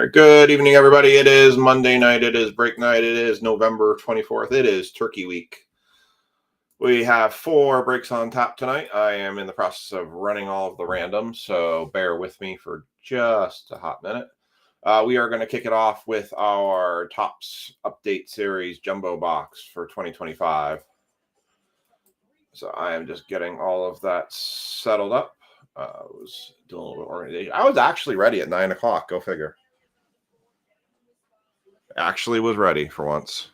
right, good evening, everybody. It is Monday night. It is break night. It is November 24th. It is Turkey Week. We have 4 breaks on tap tonight. I am in the process of running all of the randoms, so bear with me for just a hot minute. We are going to kick it off with our Topps Update Series Jumbo Box for 2025. So I am just getting all of that settled up. I was doing a little organization. I was actually ready at 9 o'clock. Go figure. Actually was ready for once.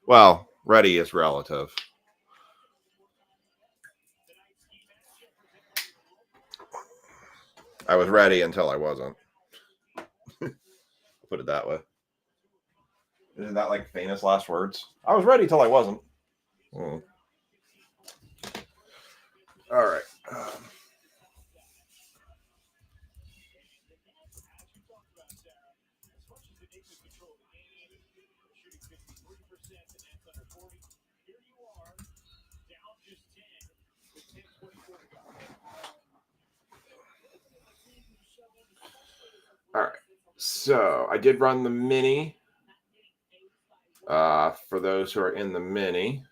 Well, ready is relative. I was ready until I wasn't. Put it that way. Isn't that like famous last words? I was ready till I wasn't. All right. All right. So I did run the mini. For those who are in the mini.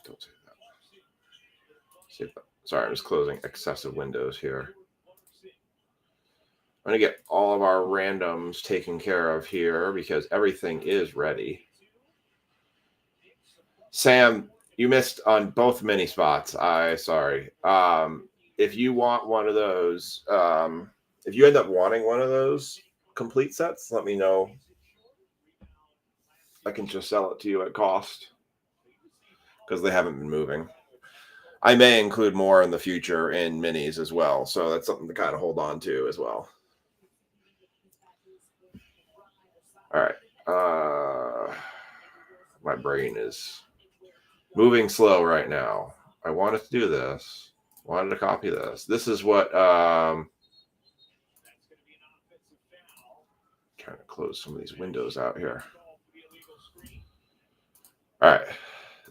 Don't say that. Sorry, I'm just closing excessive windows here. I'm going to get all of our randoms taken care of here because everything is ready. Sam, you missed on both mini spots. Sorry. If you want one of those, if you end up wanting one of those complete sets, let me know. I can just sell it to you at cost because they haven't been moving. I may include more in the future in minis as well, so that's something to kind of hold on to as well. All right. My brain is moving slow right now. I wanted to do this. Wanted to copy this. This is what trying to close some of these windows out here. All right.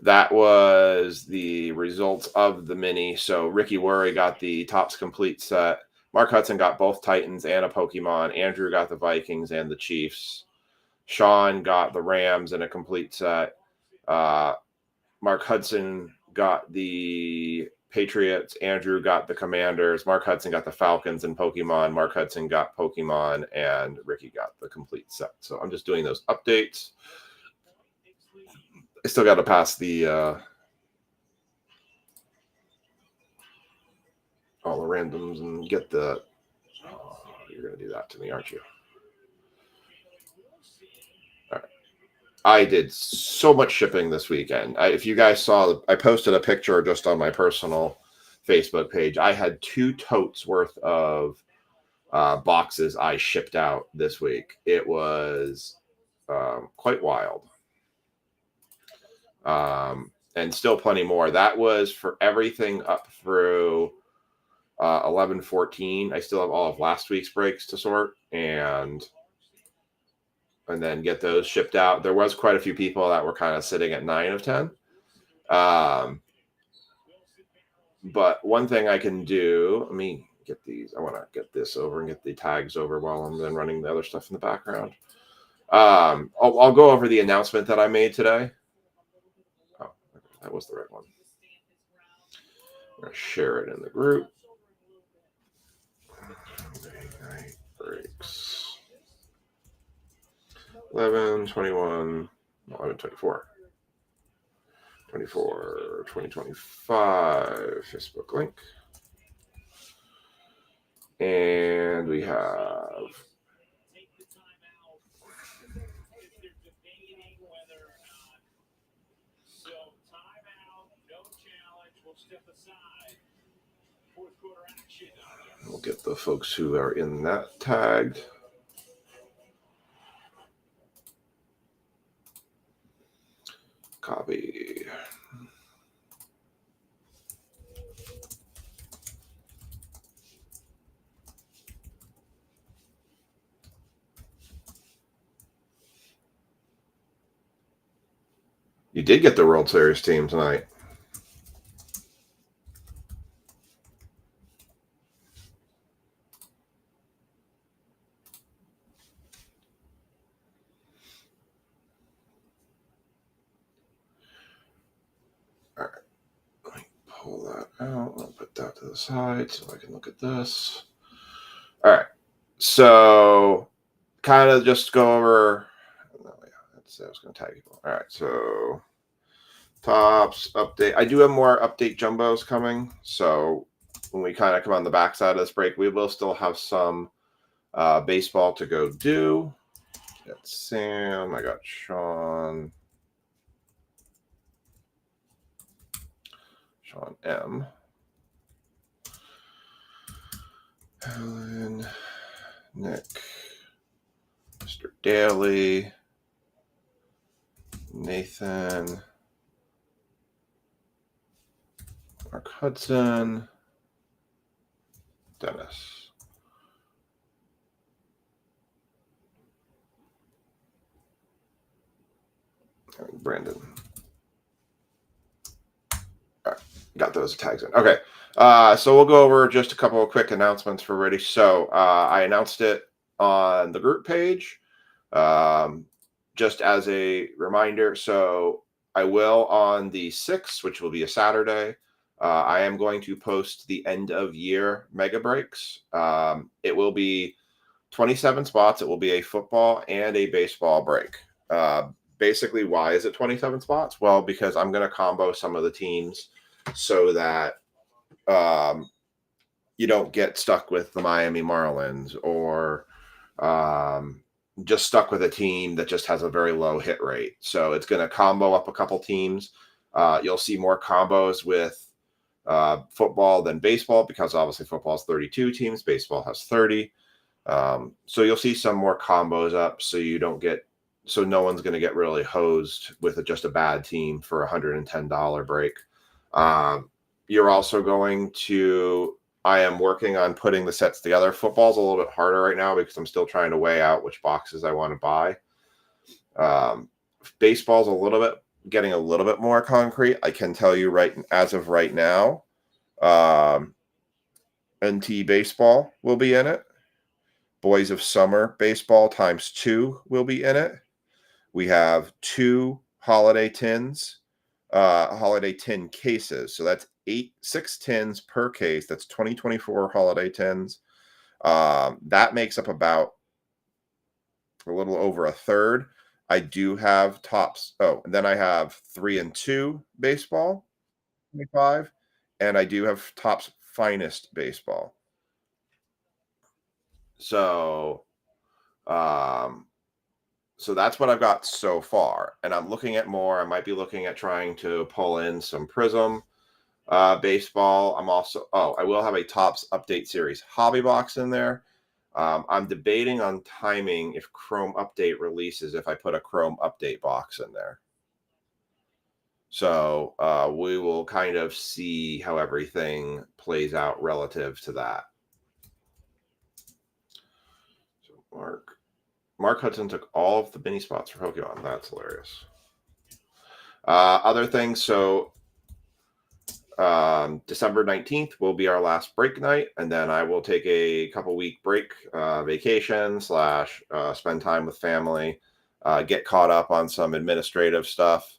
That was the results of the mini. So Ricky Worry got the Topps Complete set. Mark Hudson got both Titans and a Pokemon. Andrew got the Vikings and the Chiefs. Sean got the Rams in a complete set. Mark Hudson got the Patriots. Andrew got the Commanders. Mark Hudson got the Falcons and Pokemon. Mark Hudson got Pokemon, and Ricky got the complete set. So I'm just doing those updates. I still got to pass the all the randoms and get the. Oh, you're going to do that to me, aren't you? All right. I did so much shipping this weekend. If you guys saw, I posted a picture just on my personal Facebook page. I had 2 totes worth of boxes I shipped out this week. It was quite wild. And still plenty more. That was for everything up through 11-14. I still have all of last week's breaks to sort and then get those shipped out. There was quite a few people that were kind of sitting at 9 of 10. But one thing I can do, let me get these. I want to get this over and get the tags over while I'm then running the other stuff in the background. I'll go over the announcement that I made today. Oh, that was the right one. I'm going to share it in the group. Night breaks. 11, 21, 11, 24. 24, 2025 Facebook link. And we have we'll get the folks who are in that tagged. Copy. You did get the World Series team tonight. out. I'll put that to the side so I can look at this. All right. So kind of just go over. Oh, yeah, I was going to tag you. All right. So Topps update. I do have more update jumbos coming. So when we kind of come on the backside of this break, we will still have some baseball to go do. Got Sam. I got Sean. Sean M. Helen. Nick. Mr. Daly. Nathan. Mark Hudson. Dennis. And Brandon. All right, got those tags in. Okay. So we'll go over just a couple of quick announcements for Ready. So I announced it on the group page just as a reminder. So I will on the 6th, which will be a Saturday. I am going to post the end of year mega breaks. It will be 27 spots. It will be a football and a baseball break. Basically, why is it 27 spots? Well, because I'm going to combo some of the teams so that you don't get stuck with the Miami Marlins or just stuck with a team that just has a very low hit rate. So it's going to combo up a couple teams. You'll see more combos with football than baseball because obviously football has 32 teams, baseball has 30. So you'll see some more combos up so you don't get, so no one's going to get really hosed with just a bad team for $110 break. You're also going to, I am working on putting the sets together. Football's a little bit harder right now because I'm still trying to weigh out which boxes I want to buy. Baseball's getting a little bit more concrete. I can tell you as of right now, NT Baseball will be in it. Boys of Summer Baseball ×2 will be in it. We have 2 holiday tins, holiday tin cases. So that's 6 tins per case. That's 2024 holiday tins. That makes up about a little over a third. I do have Topps. Oh, and then I have 3 and 2 baseball, 25, and I do have Topps Finest baseball. So, so that's what I've got so far, and I'm looking at more. I might be looking at trying to pull in some Prism baseball. I'm also, I will have a Topps Update Series hobby box in there. I'm debating on timing if Chrome Update releases, if I put a Chrome Update box in there. So we will kind of see how everything plays out relative to that. So Mark Hudson took all of the mini spots for Pokemon. That's hilarious. Other things. So December 19th will be our last break night, and then I will take a couple week break, vacation / spend time with family, get caught up on some administrative stuff.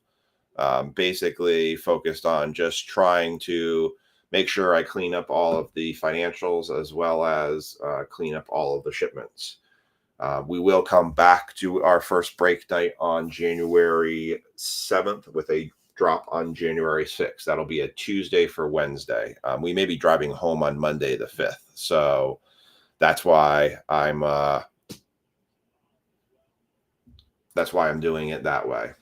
Basically focused on just trying to make sure I clean up all of the financials as well as clean up all of the shipments. We will come back to our first break night on January 7th with a drop on January 6th. That'll be a Tuesday for Wednesday. We may be driving home on Monday the 5th. So that's why I'm doing it that way.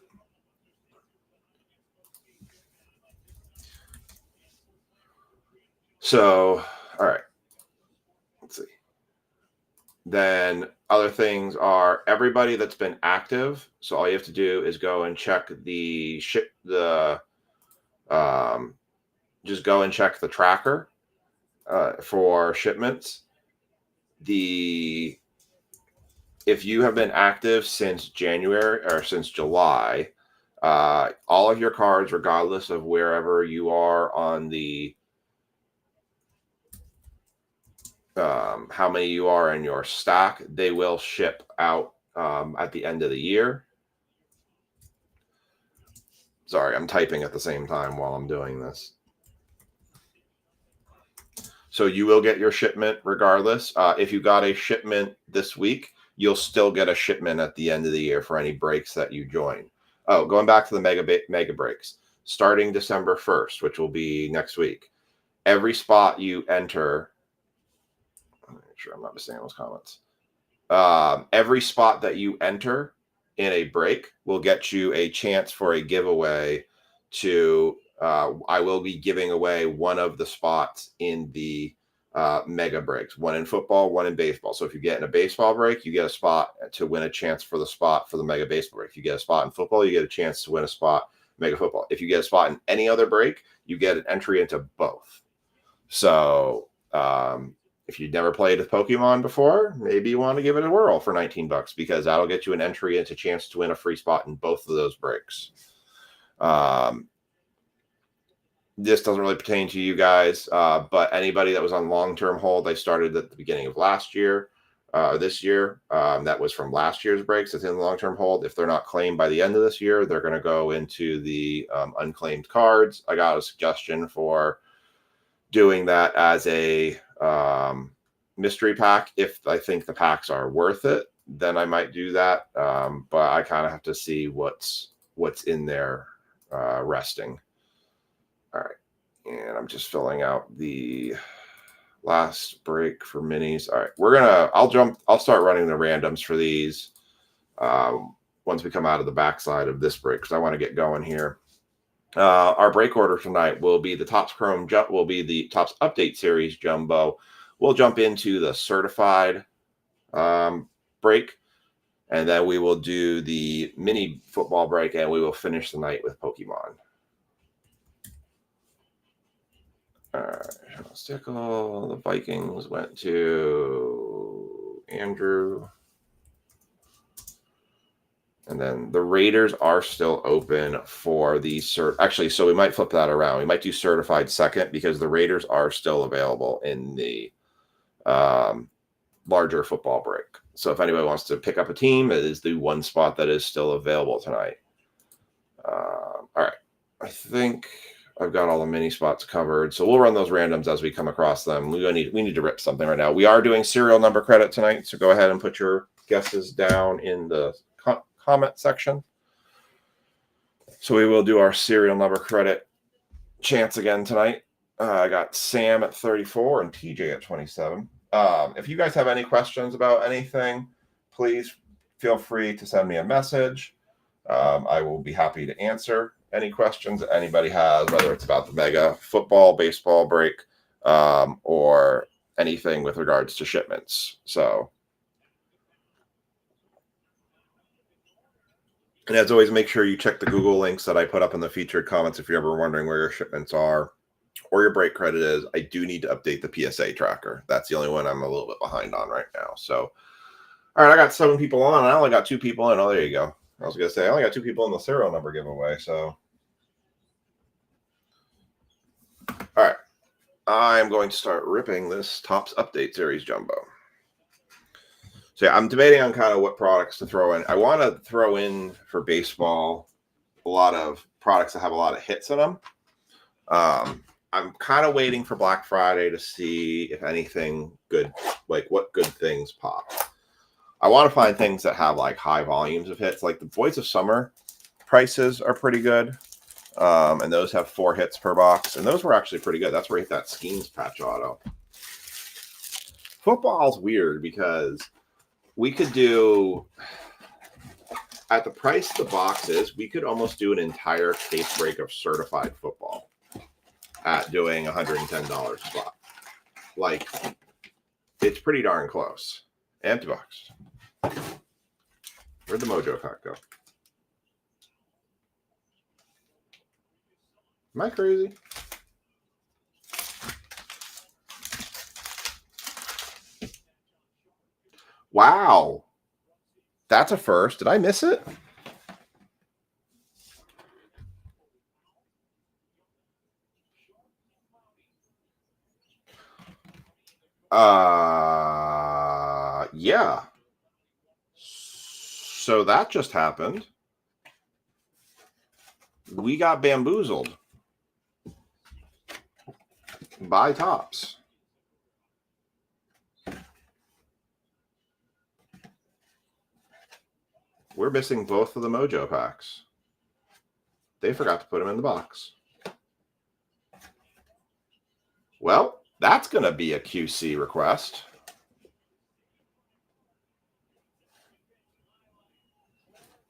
So, all right. Let's see. Then other things are everybody that's been active. So all you have to do is go and check just go and check the tracker for shipments. If you have been active since January or since July, all of your cards, regardless of wherever you are on the how many you are in your stock, they will ship out at the end of the year. Sorry, I'm typing at the same time while I'm doing this. So you will get your shipment regardless. If you got a shipment this week, you'll still get a shipment at the end of the year for any breaks that you join. Oh, going back to the mega breaks, starting December 1st, which will be next week, every spot you enter, I'm make sure I'm not missing those comments. Every spot that you enter in a break will get you a chance for a giveaway to I will be giving away one of the spots in the mega breaks, one in football, one in baseball. So if you get in a baseball break, you get a spot to win a chance for the spot for the mega baseball break. If you get a spot in football, you get a chance to win a spot mega football. If you get a spot in any other break, you get an entry into both. So if you've never played with Pokemon before, maybe you want to give it a whirl for $19 because that'll get you an entry into a chance to win a free spot in both of those breaks. This doesn't really pertain to you guys, but anybody that was on long-term hold, they started at the beginning of last year, this year. That was from last year's breaks. That's in the long-term hold. If they're not claimed by the end of this year, they're going to go into the unclaimed cards. I got a suggestion for doing that as a mystery pack. If I think the packs are worth it, then I might do that. But I kind of have to see what's in there resting. All right. And I'm just filling out the last break for minis. All right. I'll start running the randoms for these once we come out of the backside of this break because I want to get going here. Our break order tonight will be the Topps Chrome will be the Topps Update Series Jumbo. We'll jump into the certified break, and then we will do the mini football break, and we will finish the night with Pokemon. All right, Stickle. The Vikings went to Andrew. And then the Raiders are still open for the Actually, so we might flip that around. We might do certified second because the Raiders are still available in the larger football break. So if anybody wants to pick up a team, it is the one spot that is still available tonight. All right. I think I've got all the mini spots covered. So we'll run those randoms as we come across them. We need to rip something right now. We are doing serial number credit tonight. So go ahead and put your guesses down in the comment section. So we will do our serial number credit chance again tonight. I got Sam at 34 and TJ at 27. If you guys have any questions about anything, please feel free to send me a message. I will be happy to answer any questions that anybody has, whether it's about the mega football, baseball break, or anything with regards to shipments. So, and as always, make sure you check the Google links that I put up in the featured comments if you're ever wondering where your shipments are or your break credit is. I do need to update the PSA tracker. That's the only one I'm a little bit behind on right now. So, all right, I got 7 people on. I only got 2 people in. Oh, there you go. I was going to say, I only got 2 people in the serial number giveaway. So, all right. I'm going to start ripping this Topps Update Series Jumbo. So yeah, I'm debating on kind of what products to throw in. I want to throw in for baseball a lot of products that have a lot of hits in them. I'm kind of waiting for Black Friday to see if anything good, like what good things pop. I want to find things that have like high volumes of hits. Like the Voice of Summer prices are pretty good. And those have 4 hits per box. And those were actually pretty good. That's where I hit that Schemes patch auto. Football's weird because we could do, at the price the box is, we could almost do an entire case break of certified football at doing $110 a spot. Like, it's pretty darn close. Empty box. Where'd the Mojo pack go? Am I crazy? Wow. That's a first. Did I miss it? Yeah. So that just happened. We got bamboozled by Topps. we're missing both of the Mojo packs. They forgot to put them in the box. Well, that's going to be a QC request.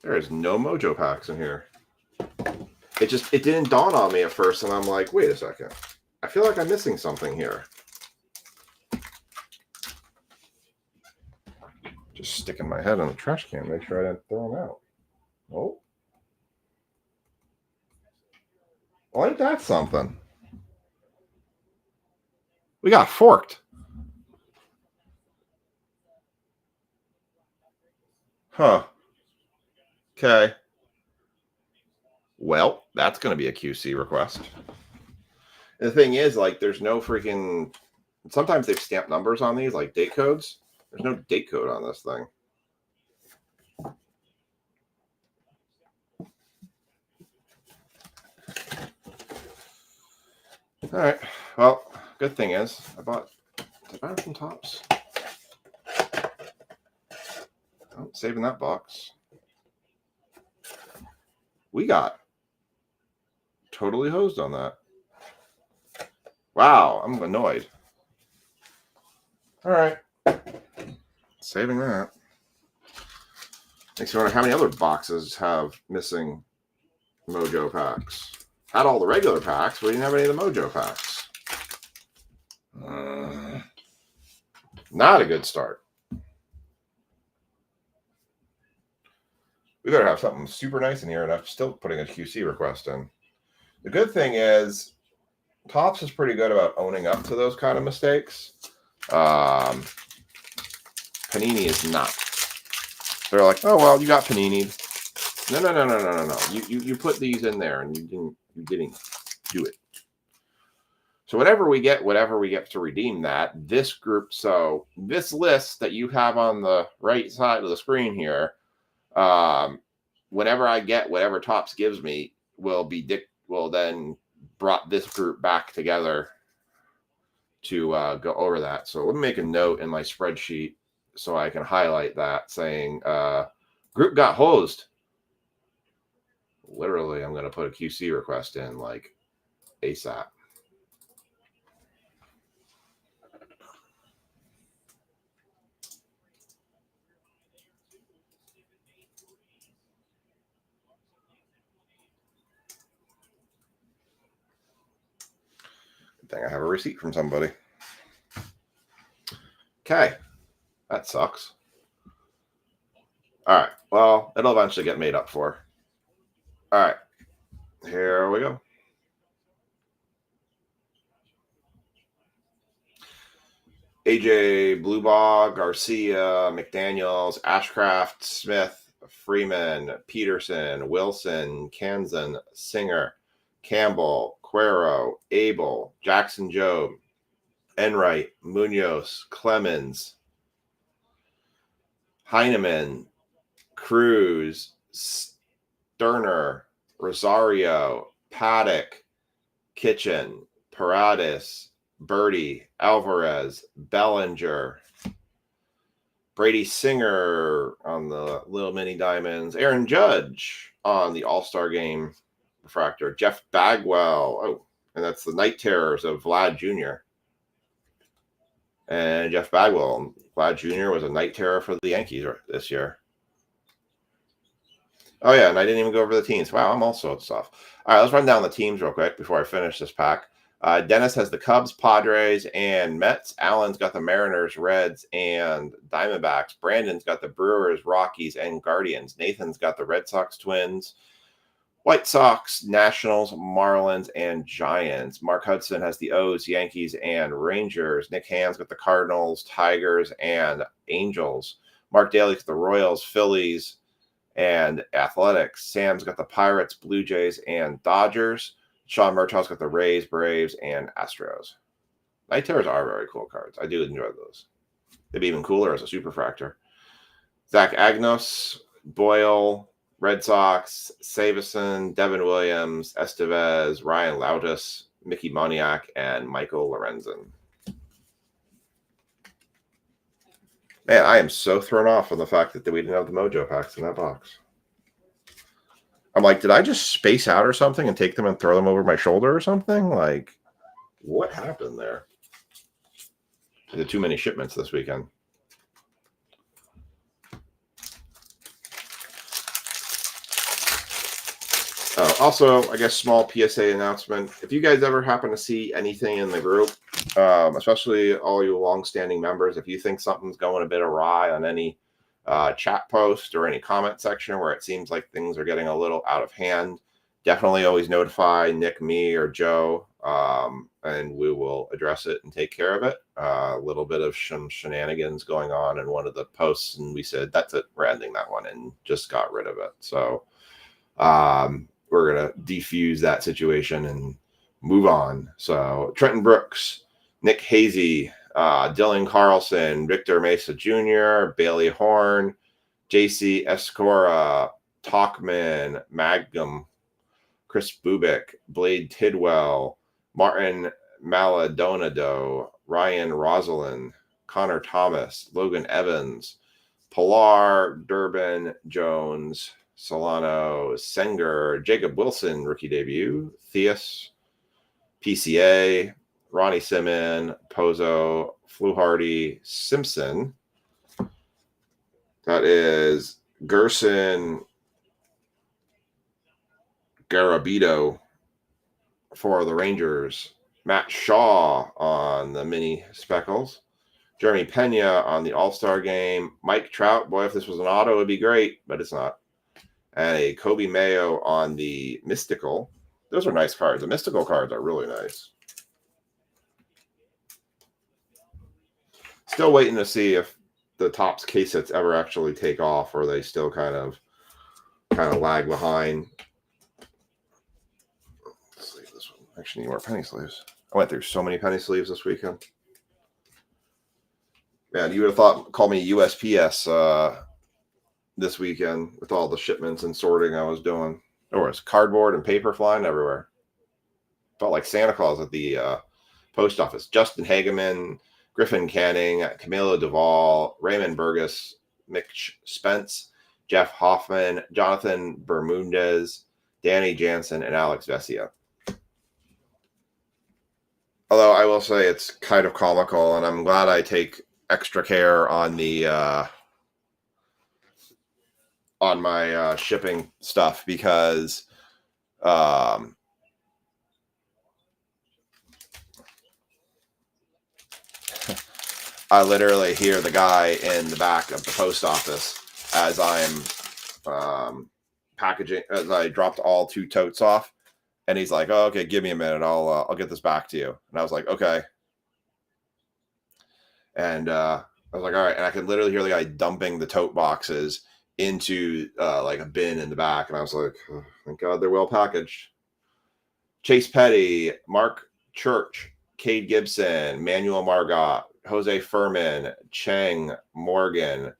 There is no Mojo packs in here. It didn't dawn on me at first, and I'm like, wait a second. I feel like I'm missing something here. Just sticking my head in the trash can, make sure I didn't throw them out. Oh. Well, ain't that something? We got forked. Huh. Okay. Well, that's going to be a QC request. And the thing is, like, there's no freaking... Sometimes they've stamped numbers on these, like date codes. There's no date code on this thing. All right. Well, good thing is, did I buy it from Topps? Oh, saving that box. We got totally hosed on that. Wow, I'm annoyed. All right. Saving that. Makes me wonder how many other boxes have missing Mojo packs. Had all the regular packs, but we didn't have any of the Mojo packs. Not a good start. We better have something super nice in here, and I'm still putting a QC request in. The good thing is, Topps is pretty good about owning up to those kind of mistakes. Panini is not. They're like, oh well, you got Panini. No. You put these in there, and you didn't do it. So whatever we get to redeem that, this group, so this list that you have on the right side of the screen here, whenever I get whatever Topps gives me, will then brought this group back together to go over that. So let me make a note in my spreadsheet so I can highlight that, saying group got hosed. Literally, I'm going to put a QC request in like ASAP. Good thing I have a receipt from somebody. Okay. That sucks. All right. Well, it'll eventually get made up for. All right. Here we go. AJ, Bluebaugh, Garcia, McDaniels, Ashcraft, Smith, Freeman, Peterson, Wilson, Kansan, Singer, Campbell, Cuero, Abel, Jackson Jobe, Enright, Munoz, Clemens, Heineman, Cruz, Sterner, Rosario, Paddock, Kitchen, Paradis, Birdie, Alvarez, Bellinger, Brady Singer on the Little Mini Diamonds, Aaron Judge on the All-Star Game refractor, Jeff Bagwell, and that's the Night Terrors of Vlad Jr. And Jeff Bagwell, Vlad Jr. was a Night Terror for the Yankees this year. Oh, yeah, and I didn't even go over the teams. Wow, I'm also stuff. All right, let's run down the teams real quick before I finish this pack. Dennis has the Cubs, Padres, and Mets. Alan's got the Mariners, Reds, and Diamondbacks. Brandon's got the Brewers, Rockies, and Guardians. Nathan's got the Red Sox, Twins, White Sox, Nationals, Marlins, and Giants. Mark Hudson has the O's, Yankees, and Rangers. Nick Hand's got the Cardinals, Tigers, and Angels. Mark Daly's got the Royals, Phillies, and Athletics. Sam's got the Pirates, Blue Jays, and Dodgers. Sean Murtaugh's got the Rays, Braves, and Astros. Night Terrors are very cool cards. I do enjoy those. They'd be even cooler as a superfractor. Zach Agnos, Boyle, Red Sox, Savison, Devin Williams, Estevez, Ryan Lautis, Mickey Moniak, and Michael Lorenzen. Man, I am so thrown off from the fact that we didn't have the Mojo packs in that box. I'm like, did I just space out or something and take them and throw them over my shoulder or something? Like, what happened there? The too many shipments this weekend. Also, I guess small PSA announcement. If you guys ever happen to see anything in the group, especially all you long-standing members, if you think something's going a bit awry on any chat post or any comment section where it seems like things are getting a little out of hand, definitely always notify Nick, me, or Joe, and we will address it and take care of it. A little bit of some shenanigans going on in one of the posts, and we said, that's it, we're ending that one, and just got rid of it. So we're going to defuse that situation and move on. So Trenton Brooks, Nick Hazy, Dylan Carlson, Victor Mesa Jr., Bailey Horn, JC Escora, Talkman, Magnum, Chris Bubik, Blade Tidwell, Martin Maladonado, Ryan Rosalind, Connor Thomas, Logan Evans, Pilar, Durbin, Jones, Solano, Senger, Jacob Wilson, rookie debut, Theus, PCA, Ronnie Simon, Pozo, Fluharty, Simpson. That is Gerson Garabito for the Rangers. Matt Shaw on the mini speckles. Jeremy Pena on the All-Star game. Mike Trout, boy, if this was an auto, it'd be great, but it's not. And a Kobe Mayo on the Mystical. Those are nice cards. The Mystical cards are really nice. Still waiting to see if the Topps case sets ever actually take off, or they still kind of lag behind. Let's leave this one. Actually, need more penny sleeves. I went through so many penny sleeves this weekend. Man, you would have thought, call me USPS this weekend with all the shipments and sorting I was doing. There was cardboard and paper flying everywhere. Felt like Santa Claus at the post office. Justin Hageman, Griffin Canning, Camilo Duvall, Raymond Burgess, Mitch Spence, Jeff Hoffman, Jonathan Bermudez, Danny Jansen, and Alex Vesia. Although I will say it's kind of comical, and I'm glad I take extra care on the on my shipping stuff, because I literally hear the guy in the back of the post office as I'm packaging, as I dropped all 2 totes off, and he's like, "Oh, okay, give me a minute. I'll get this back to you." And I was like, "Okay." And I was like, "All right." And I could literally hear the guy dumping the tote boxes into like a bin in the back, and I was like, oh, thank God they're well packaged. Chase Petty, Mark Church, Cade Gibson, Manuel Margot, Jose Furman, Cheng Morgan,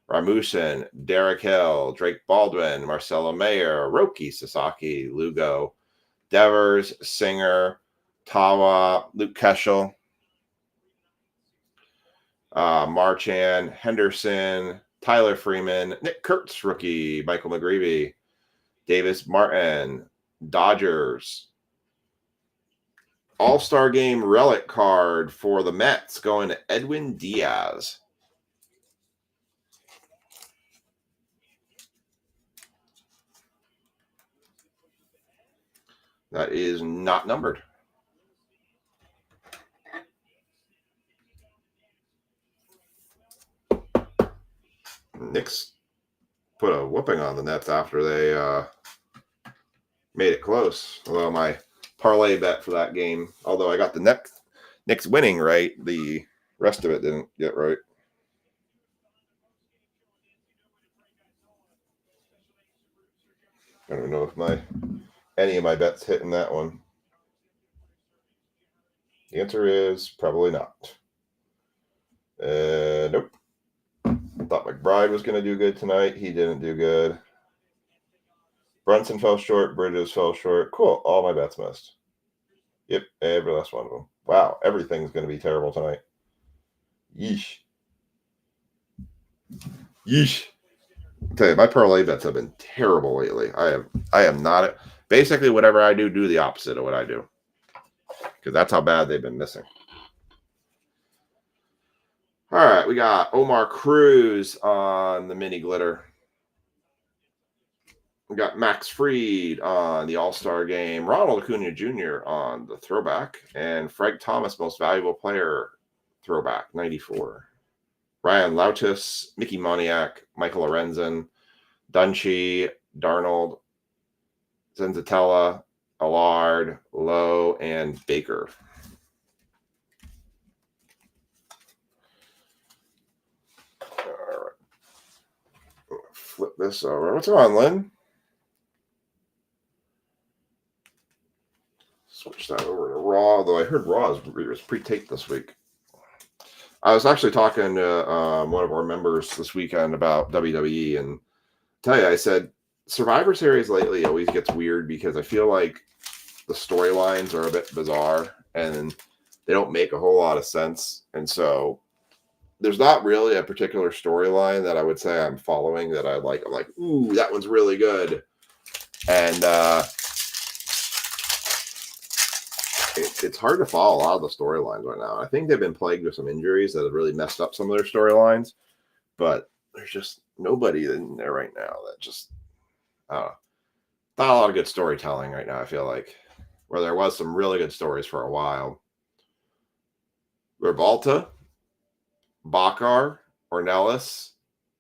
Ramusin, Derek Hill, Drake Baldwin, Marcelo Mayer, Roki Sasaki, Lugo, Devers, Singer, Tawa, Luke Keschel, Marchand, Henderson, Tyler Freeman, Nick Kurtz, rookie, Michael McGreevy, Davis Martin, Dodgers. All-Star Game relic card for the Mets going to Edwin Diaz. That is not numbered. Knicks put a whooping on the Nets after they made it close. Although my parlay bet for that game, although I got the Knicks winning right, the rest of it didn't get right. I don't know if any of my bets hit in that one. The answer is probably not. Nope. I thought McBride was going to do good tonight. He didn't do good. Brunson fell short. Bridges fell short. Cool. All my bets missed. Yep, every last one of them. Wow, everything's going to be terrible tonight. Yeesh. Yeesh. I'll tell you, my parlay bets have been terrible lately. I am not basically whatever I do the opposite of what I do. Because that's how bad they've been missing. All right, we got Omar Cruz on the mini glitter. We got Max Fried on the All-Star game, Ronald Acuna Jr. on the throwback, and Frank Thomas, most valuable player, throwback, 94. Ryan Lautis, Mickey Moniak, Michael Lorenzen, Dunchi, Darnold, Zenzatella, Allard, Lowe, and Baker. All right. Flip this over. What's going on, Lynn? Switch that over to Raw, though I heard Raw was pre-taped this week. I was actually talking to one of our members this weekend about WWE, and tell you, I said Survivor Series lately always gets weird because I feel like the storylines are a bit bizarre and they don't make a whole lot of sense. And so there's not really a particular storyline that I would say I'm following that I like. I'm like, ooh, that one's really good. And it's hard to follow a lot of the storylines right now. I think they've been plagued with some injuries that have really messed up some of their storylines, but there's just nobody in there right now that just, I don't know. Not a lot of good storytelling right now, I feel like, where there was some really good stories for a while. Revolta, Bakar, Ornelas,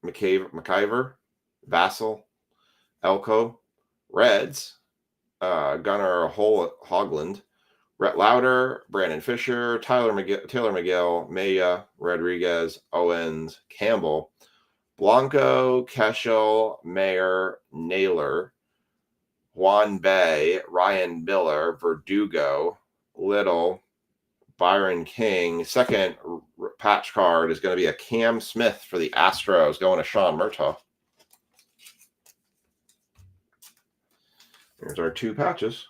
McIver, Vassal, Elko, Reds, Gunnar Hogland, Rhett Lauder, Brandon Fisher, Taylor McGill, Maya, Rodriguez, Owens, Campbell, Blanco, Keschel, Mayer, Naylor, Juan Bay, Ryan Miller, Verdugo, Little, Byron King. Second patch card is going to be a Cam Smith for the Astros going to Sean Murtaugh. Here's our two patches.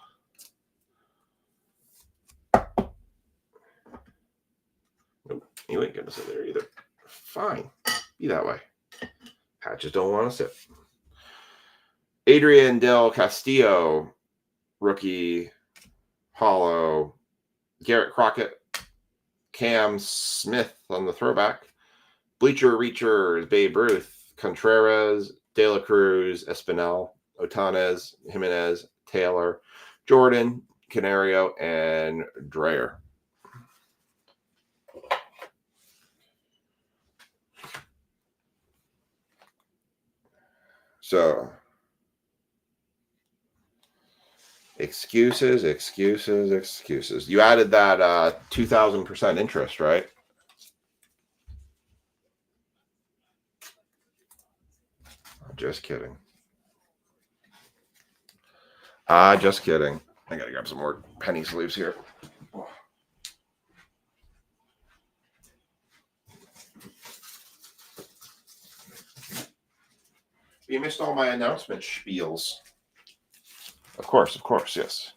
Nope, you ain't going to sit there either. Fine. Be that way. Patches don't want to sit. Adrian Del Castillo, rookie, hollow. Garrett Crockett, Cam Smith on the throwback. Bleacher Reachers, Babe Ruth, Contreras, De La Cruz, Espinal, Otanes, Jimenez, Taylor, Jordan, Canario, and Dreyer. So, excuses. You added that 2,000% interest, right? Just kidding. Just kidding. I gotta grab some more penny sleeves here. You missed all my announcement spiels. Of course, yes.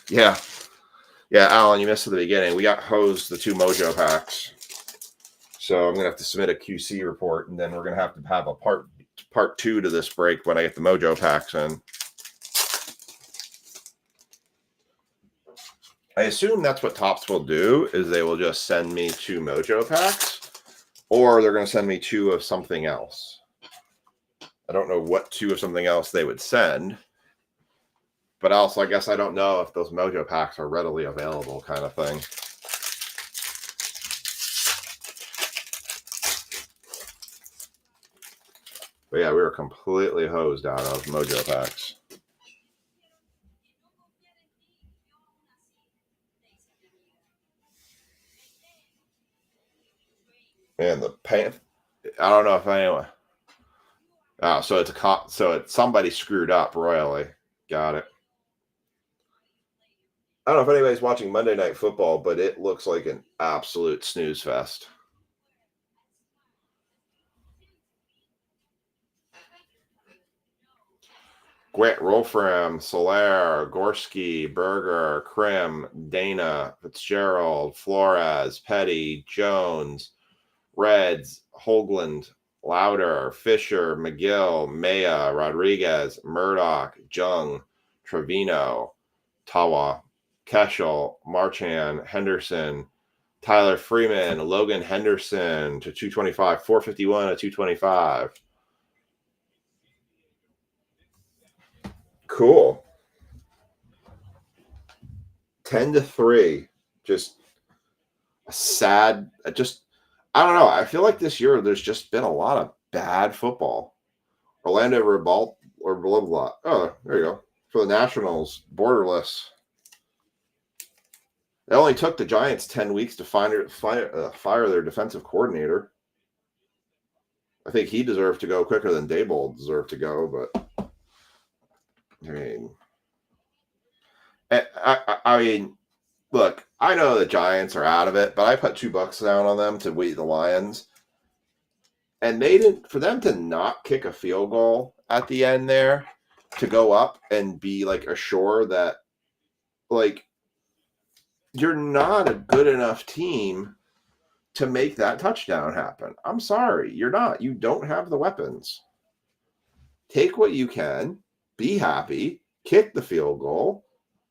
Yeah, Alan, you missed at the beginning. We got hosed the 2 Mojo packs. So I'm going to have to submit a QC report, and then we're going to have a part 2 to this break when I get the Mojo packs in. I assume that's what Topps will do, is they will just send me 2 Mojo packs, or they're going to send me 2 of something else. I don't know what 2 of something else they would send. But also, I guess I don't know if those Mojo packs are readily available kind of thing. But yeah, we were completely hosed out of Mojo packs. And the paint, I don't know if anyone. Oh, so it's somebody screwed up royally. Got it. I don't know if anybody's watching Monday Night Football, but it looks like an absolute snooze fest. Gwet, Rolfram, Soler, Gorski, Berger, Krim, Dana, Fitzgerald, Flores, Petty, Jones, Reds, Hoagland, Lauder, Fisher, McGill, Maya, Rodriguez, Murdoch, Jung, Trevino, Tawa, Keschel, Marchand, Henderson, Tyler Freeman, Logan Henderson to 225, 451 to 225. Cool. 10-3. Just a sad, I don't know. I feel like this year there's just been a lot of bad football. Orlando Revolt or blah blah. Oh, there you go. For the Nationals, borderless. It only took the Giants 10 weeks to fire their defensive coordinator. I think he deserved to go quicker than Daboll deserved to go, but I mean, look, I know the Giants are out of it, but I put $2 down on them to beat the Lions. And for them to not kick a field goal at the end there to go up and be like assured that like you're not a good enough team to make that touchdown happen. I'm sorry, you're not. You don't have the weapons. Take what you can, be happy, kick the field goal,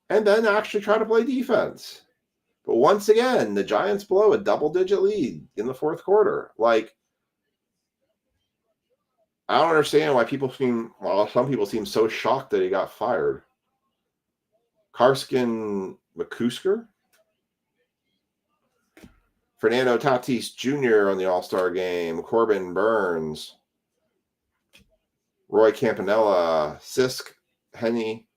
and then actually try to play defense. But once again, the Giants blow a double-digit lead in the fourth quarter. Like, I don't understand why some people seem so shocked that he got fired. Karskin McCusker? Fernando Tatis Jr. on the All-Star game. Corbin Burns. Roy Campanella. Sisk Henny.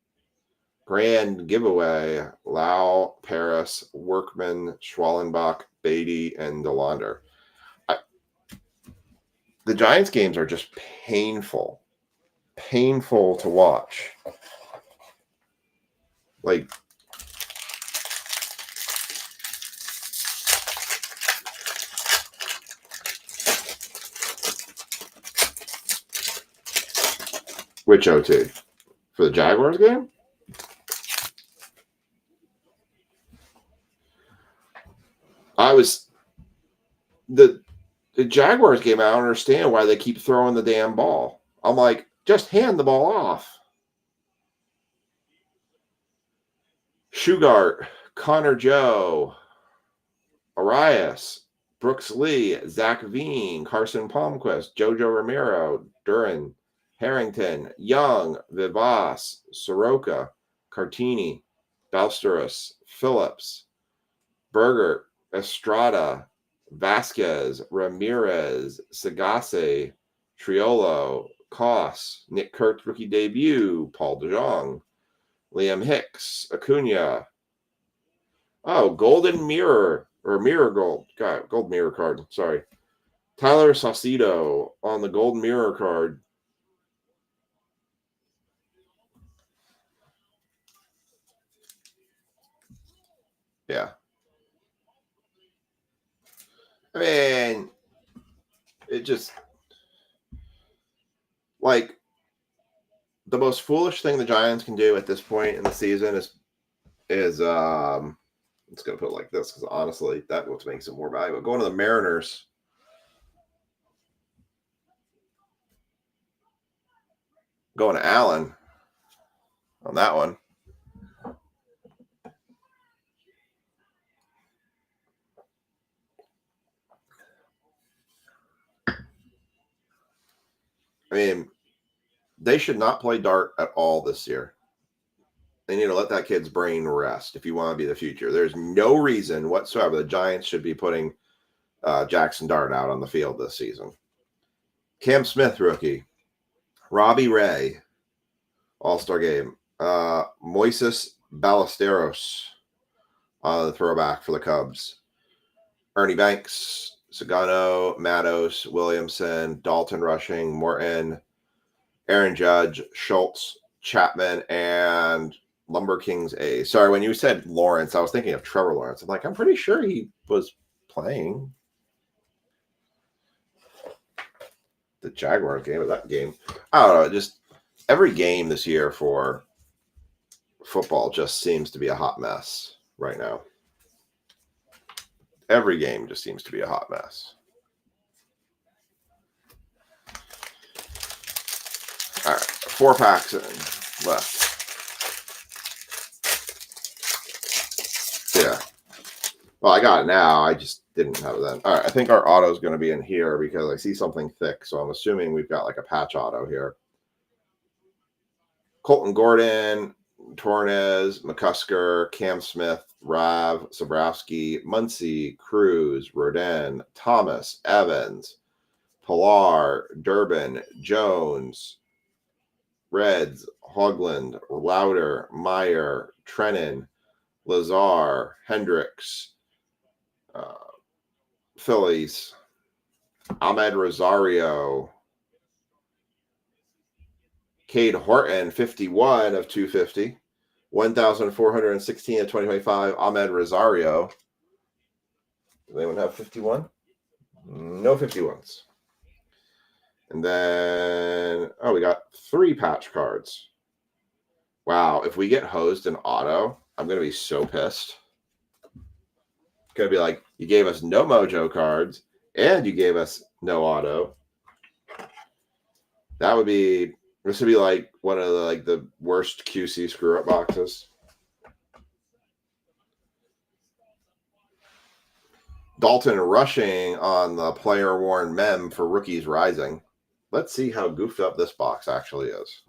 Grand Giveaway. Lau, Paris, Workman, Schwallenbach, Beatty, and DeLander. The Giants games are just painful to watch. Like, which OT? For the Jaguars game? The Jaguars game, I don't understand why they keep throwing the damn ball. I'm like, just hand the ball off. Shugart, Connor Joe, Arias, Brooks Lee, Zach Veen, Carson Palmquist, Jojo Romero, Duran, Harrington, Young, Vivas, Soroka, Cartini, Balsteros, Phillips, Berger, Estrada, Vasquez, Ramirez, Sagase, Triolo, Koss, Nick Kurt's rookie debut, Paul DeJong, Liam Hicks, Acuna. Oh, Golden Mirror, or Mirror Gold. God, Gold Mirror card. Sorry. Tyler Saucedo on the Gold Mirror card. Yeah. I mean, it just, like, the most foolish thing the Giants can do at this point in the season is I'm just going to put it like this because honestly, that's what makes it more valuable. Going to the Mariners. Going to Allen on that one. I mean, they should not play dart at all this year. They need to let that kid's brain rest if you want to be the future. There's no reason whatsoever the Giants should be putting Jackson Dart out on the field this season. Cam Smith, rookie. Robbie Ray, All-Star game. Moises Ballesteros on the throwback for the Cubs. Ernie Banks, Sagano, Matos, Williamson, Dalton Rushing, Morton, Aaron Judge, Schultz, Chapman, and Lumber Kings A. Sorry, when you said Lawrence, I was thinking of Trevor Lawrence. I'm like, I'm pretty sure he was playing the Jaguars game or that game. I don't know. Just Every game this year for football just seems to be a hot mess right now. Every game just seems to be a hot mess. All right, 4 packs in left. Yeah. Well, I got it now. I just didn't have it then. All right, I think our auto is going to be in here because I see something thick. So I'm assuming we've got like a patch auto here. Colton Gordon, Torres, McCusker, Cam Smith, Rav, Sobrowski, Muncie, Cruz, Rodin, Thomas, Evans, Pilar, Durbin, Jones, Reds, Hogland, Louder, Meyer, Trennan, Lazar, Hendricks, Phillies, Ahmed Rosario, Cade Horton, 51 of 250, 1,416 of 2025, Ahmed Rosario. Does anyone have 51? No 51s. And then, oh, we got 3 patch cards. Wow, if we get hosed in auto, I'm going to be so pissed. Going to be like, you gave us no mojo cards, and you gave us no auto. That would be, this would be like one of the worst QC screw up boxes. Dalton rushing on the player worn mem for Rookies Rising. Let's see how goofed up this box actually is.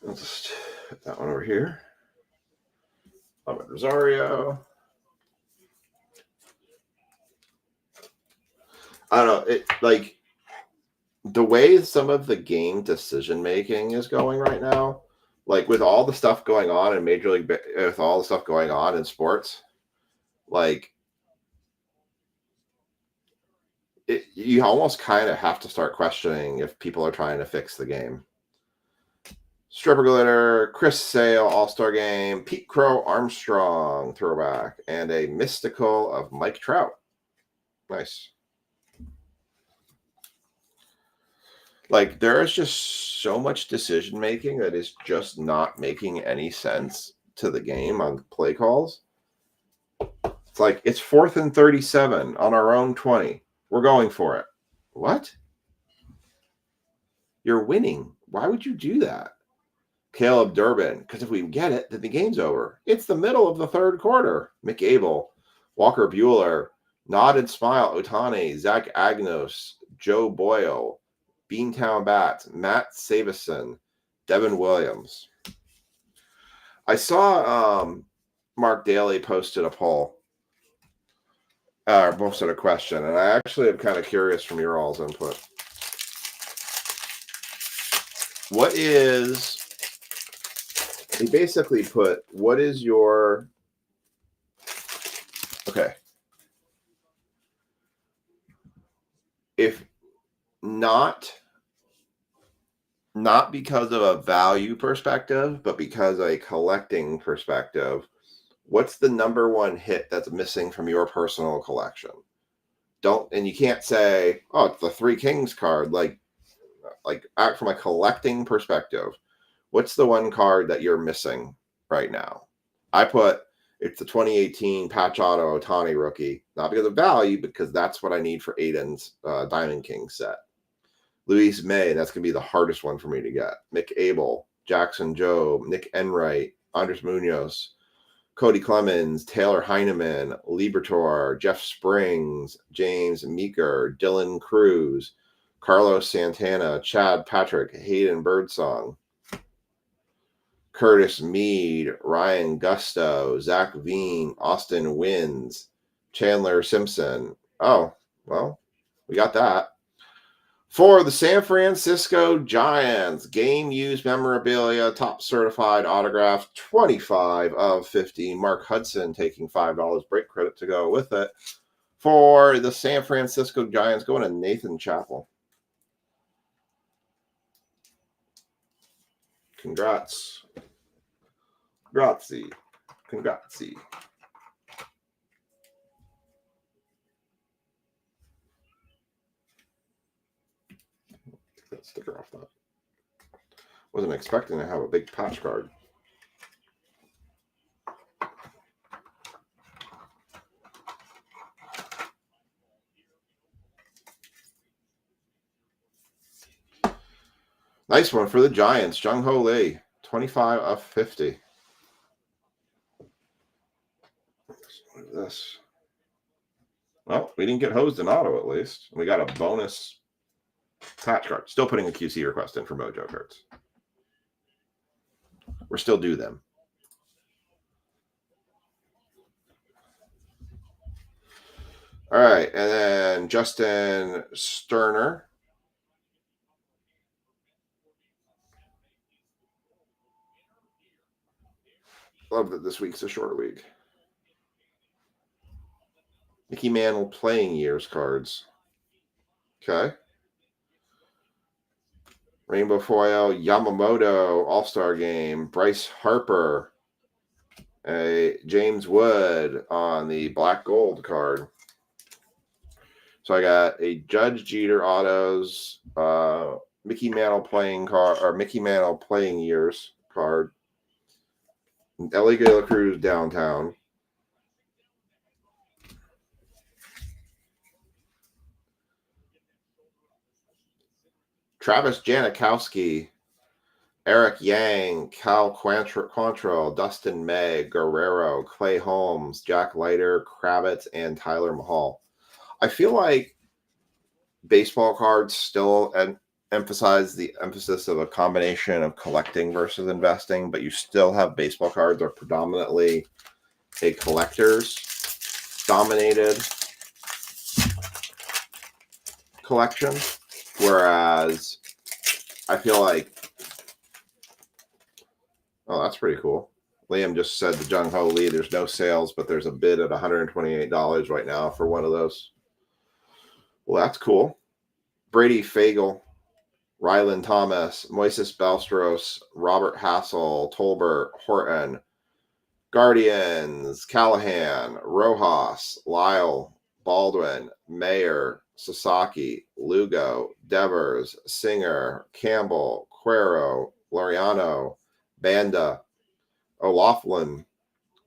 Let's just put that one over here. Ahmed Rosario. I don't know. It like the way some of the game decision making is going right now, like with all the stuff going on in Major League, with all the stuff going on in sports, like you almost kind of have to start questioning if people are trying to fix the game. Stripper Glitter, Chris Sale, All-Star Game, Pete Crow Armstrong throwback, and a Mystical of Mike Trout. Nice. Like, there is just so much decision making that is just not making any sense to the game on play calls. It's like, it's 4th and 37 on our own 20. We're going for it. What? You're winning. Why would you do that? Caleb Durbin, because if we get it, then the game's over. It's the middle of the 3rd quarter. McAble, Walker Buehler, Nod and Smile, Otani, Zach Agnos, Joe Boyle, Beantown Bats, Matt Savison, Devin Williams. I saw Mark Daly posted a poll, posted a question, and I actually am kind of curious from your all's input. What is, he basically put, what is your, okay, if not because of a value perspective, but because of a collecting perspective, what's the number one hit that's missing from your personal collection? And you can't say, oh, it's the 3 Kings card. Like from a collecting perspective, what's the one card that you're missing right now? I put, it's the 2018 Patch Auto Otani rookie, not because of value, because that's what I need for Aiden's Diamond King set. Luis May, that's going to be the hardest one for me to get. Mick Abel, Jackson Jobe, Nick Enright, Andres Munoz, Cody Clemens, Taylor Heineman, Libertor, Jeff Springs, James Meeker, Dylan Cruz, Carlos Santana, Chad Patrick, Hayden Birdsong, Curtis Mead, Ryan Gusto, Zach Veen, Austin Wins, Chandler Simpson. Oh, well, we got that. For the San Francisco Giants, game used memorabilia, top certified autograph, 25 of 50. Mark Hudson taking $5 break credit to go with it. For the San Francisco Giants, going to Nathan Chappell. Congrats. Grazie. sticker off that. Wasn't expecting to have a big patch card. Nice one for the Giants. Jung Ho Lee, 25 of 50. What is this? Well, we didn't get hosed in auto, at least. We got a bonus patch card. Still putting a QC request in for Mojo cards. We're still due them. All right, and then Justin Sterner. Love that this week's a short week. Mickey Mantle playing years cards. Okay. Rainbow Foil, Yamamoto, All-Star Game, Bryce Harper, a James Wood on the black gold card. So I got a Judge Jeter autos, Mickey Mantle playing card, or Mickey Mantle playing years card, Ellie De La Cruz downtown. Travis Janikowski, Eric Yang, Cal Quantrill, Dustin May, Guerrero, Clay Holmes, Jack Leiter, Kravitz, and Tyler Mahal. I feel like baseball cards still emphasize the emphasis of a combination of collecting versus investing, but you still have baseball cards are predominantly a collector's dominated collection, whereas I feel like, oh, that's pretty cool. Liam just said to Jung Ho Lee, there's no sales, but there's a bid at $128 right now for one of those. Well, that's cool. Brady Fagel, Rylan Thomas, Moises Ballesteros, Robert Hassel, Tolbert, Horton, Guardians, Callahan, Rojas, Lyle, Baldwin, Mayer, Sasaki, Lugo, Devers, Singer, Campbell, Cuero, Laureano, Banda, O'Loughlin,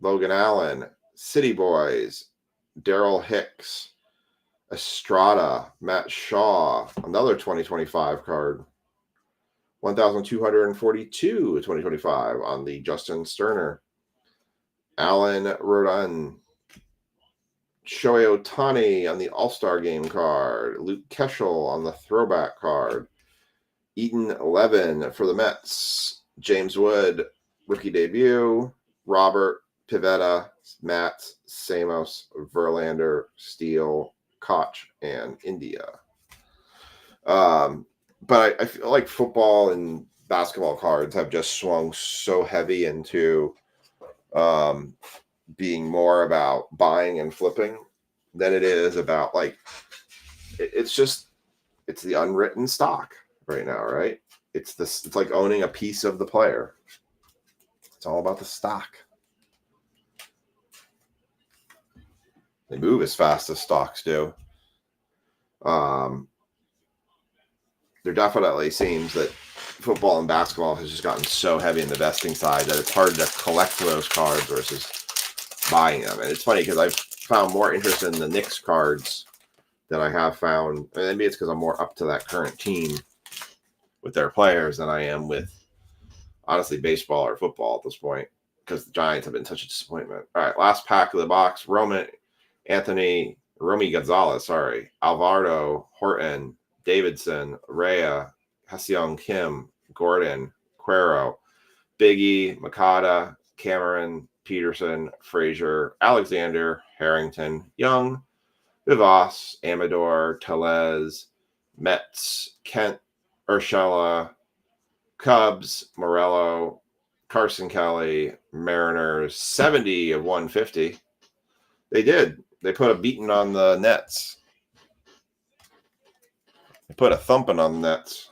Logan Allen, City Boys, Daryl Hicks, Estrada, Matt Shaw, another 2025 card. 1,242 2025 on the Justin Sterner. Alan Rodon, Shohei Ohtani on the All-Star Game card. Luke Keschel on the throwback card. Eaton 11 for the Mets. James Wood, rookie debut. Robert Pivetta, Matt Samos, Verlander, Steele, Koch, and India. But I feel like football and basketball cards have just swung so heavy into being more about buying and flipping than it is about, like, it's the unwritten stock right now, right? It's like owning a piece of the player. It's all about the stock. They move as fast as stocks do. There definitely seems that football and basketball has just gotten so heavy in the vesting side that it's hard to collect those cards versus buying them. And it's funny because I've found more interest in the Knicks cards than I have found. And maybe it's because I'm more up to that current team with their players than I am with, honestly, baseball or football at this point, because the Giants have been such a disappointment. All right, last pack of the box. Romy Gonzalez, Alvaro, Horton, Davidson, Rhea, Ha-Seong Kim, Gordon, Cuero, Biggie, Makata, Cameron, Peterson, Frazier, Alexander, Harrington, Young, Vivas, Amador, Tellez, Mets, Kent, Urshela, Cubs, Morello, Carson Kelly, Mariners, 70 of 150. They did. They put a beating on the Nets. They put a thumping on the Nets.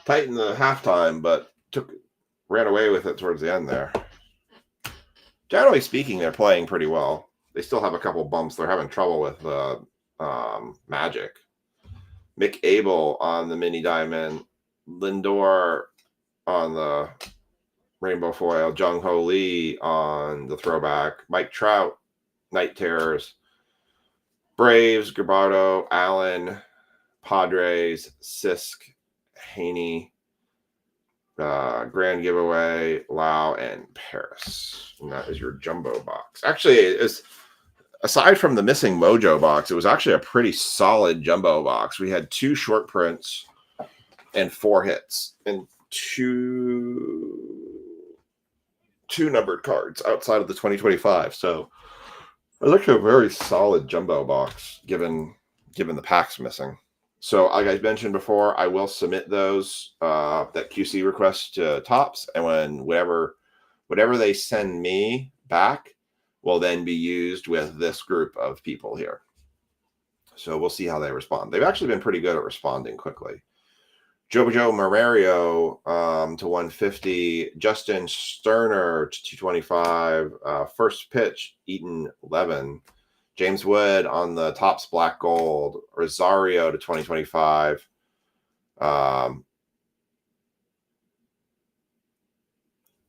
Tight in the halftime, but ran away with it towards the end there. Generally speaking, they're playing pretty well. They still have a couple bumps. They're having trouble with Magic. Mick Abel on the mini diamond. Lindor on the rainbow foil. Jung Ho Lee on the throwback. Mike Trout, Night Terrors. Braves, Garbardo, Allen, Padres, Sisk, Haney, Grand Giveaway, Lau, and Paris. And that is your jumbo box. Actually, it's aside from the missing Mojo box, it was actually a pretty solid jumbo box. We had 2 short prints and 4 hits and two numbered cards outside of the 2025. So it was actually a very solid jumbo box given the packs missing. So like I mentioned before, I will submit those that QC request to Topps, and when whatever they send me back will then be used with this group of people here. So we'll see how they respond. They've actually been pretty good at responding quickly. Jojo Marario to 150. Justin Sterner to 225. First pitch, Eaton 11. James Wood on the Topps Black Gold. Rosario to 2025.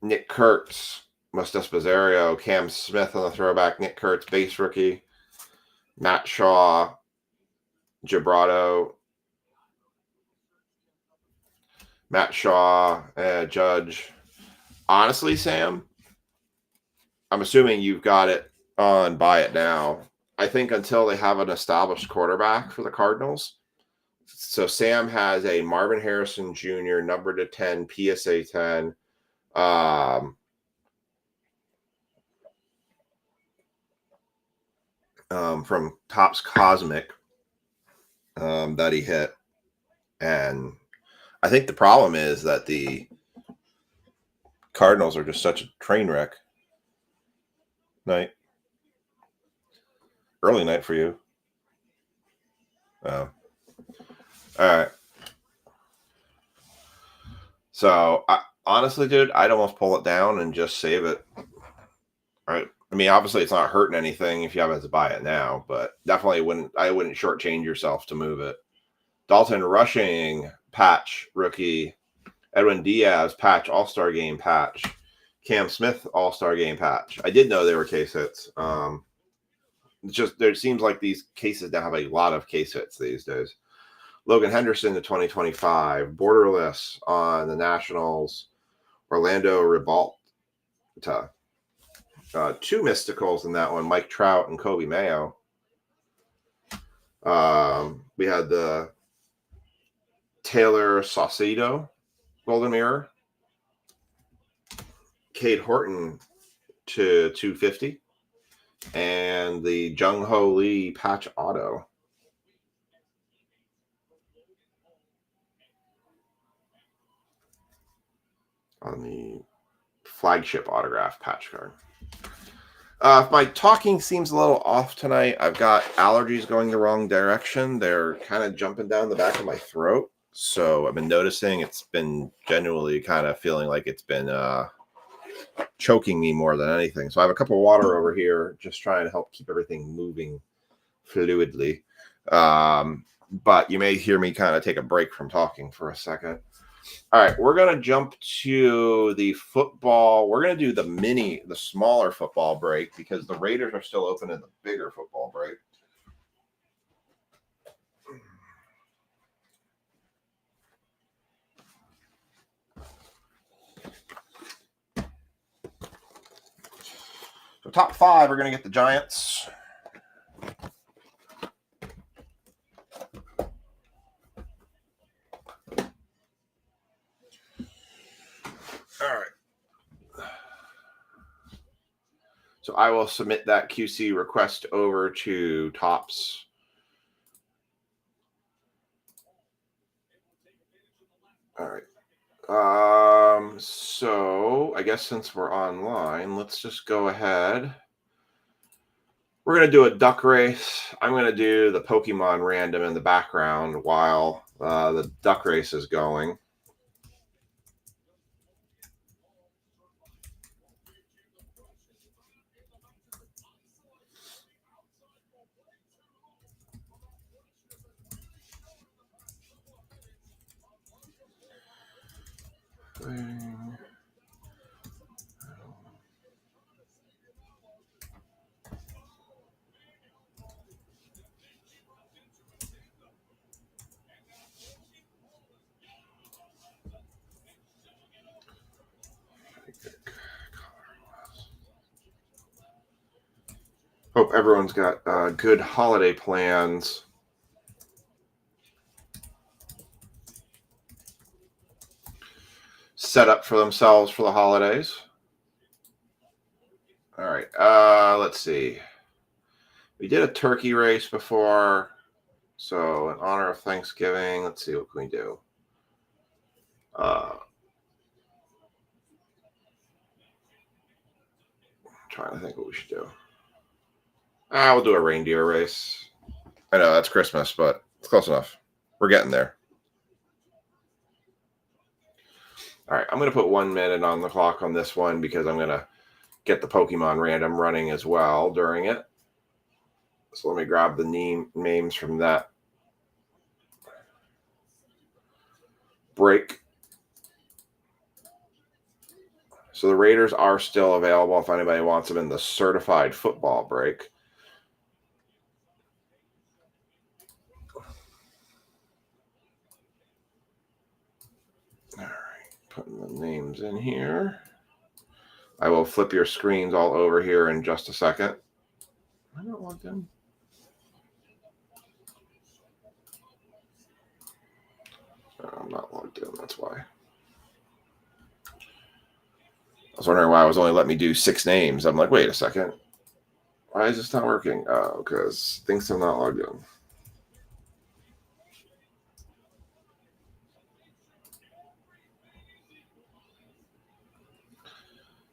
Nick Kurtz, Mostes Bazario, Cam Smith on the throwback. Nick Kurtz, base rookie. Matt Shaw, Gibrado. Matt Shaw, Judge. Honestly, Sam, I'm assuming you've got it on Buy It Now. I think until they have an established quarterback for the Cardinals. So Sam has a Marvin Harrison Jr. numbered to 10, PSA 10. From Topps Cosmic that he hit. And I think the problem is that the Cardinals are just such a train wreck. Night. Early night for you. Oh. All right. So, honestly, dude, I'd almost pull it down and just save it. Right. I mean, obviously, it's not hurting anything if you happen to buy it now, but definitely I wouldn't shortchange yourself to move it. Dalton Rushing patch rookie. Edwin Diaz patch All-Star Game patch. Cam Smith All-Star Game patch. I did know they were case hits. It's just there seems like these cases now have a lot of case hits these days. Logan Henderson to 2025. Borderless on the Nationals. Orlando Ribalta. 2 mysticals in that one. Mike Trout and Kobe Mayo. We had the Taylor Saucedo Golden Mirror. Cade Horton to 250. And the Jung Ho Lee patch auto. On the flagship autograph patch card. If my talking seems a little off tonight, I've got allergies going the wrong direction. They're kind of jumping down the back of my throat. So I've been noticing it's been genuinely kind of feeling like it's been choking me more than anything. So I have a cup of water over here, just trying to help keep everything moving fluidly. But you may hear me kind of take a break from talking for a second. All right, we're going to jump to the football. We're going to do the smaller football break because the Raiders are still open in the bigger football break. So top 5 are going to get the Giants. All right. So I will submit that QC request over to Topps. All right. So I guess since we're online, let's just go ahead. We're going to do a duck race. I'm going to do the Pokemon random in the background while the duck race is going. thing. Hope everyone's got good holiday plans. Set up for themselves for the holidays. All right. Let's see. We did a turkey race before. So in honor of Thanksgiving, let's see what can we do. Trying to think what we should do. We'll do a reindeer race. I know that's Christmas, but it's close enough. We're getting there. All right, I'm going to put 1 minute on the clock on this one because I'm going to get the Pokemon random running as well during it. So let me grab the names from that break. So the Raiders are still available if anybody wants them in the certified football break. All right, putting the names in here. I will flip your screens all over here in just a second. I don't want them. I'm not logged in, that's why. I was wondering why I was only letting me do 6 names. I'm like, wait a second. Why is this not working? Oh, because things are not logged in.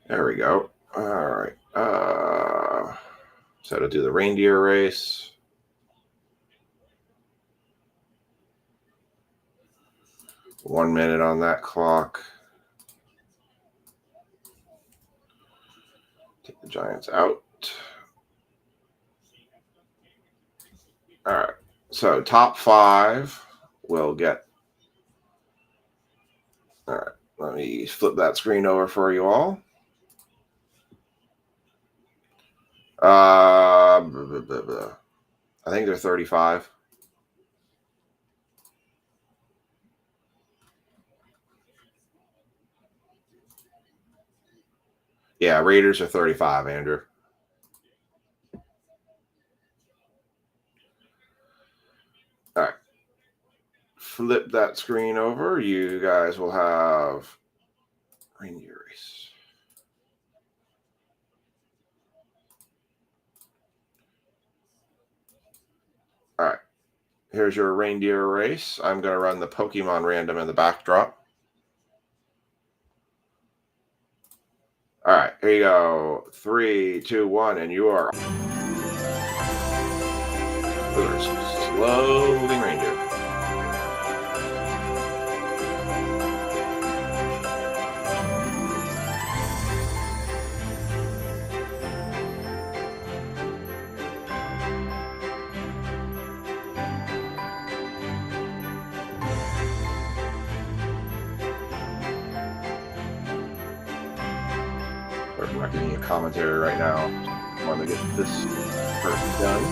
There we go. All right. So to do the reindeer race. One minute on that clock. Take the Giants out. All right. So top 5 will get. All right. Let me flip that screen over for you all. I think they're 35. Yeah, Raiders are 35, Andrew. All right. Flip that screen over. You guys will have reindeer race. All right. Here's your reindeer race. I'm going to run the Pokemon random in the backdrop. All right, here you go. 3, 2, 1, and you are. Slow moving reindeer. I'm not giving you a commentary right now. I want to get this person done.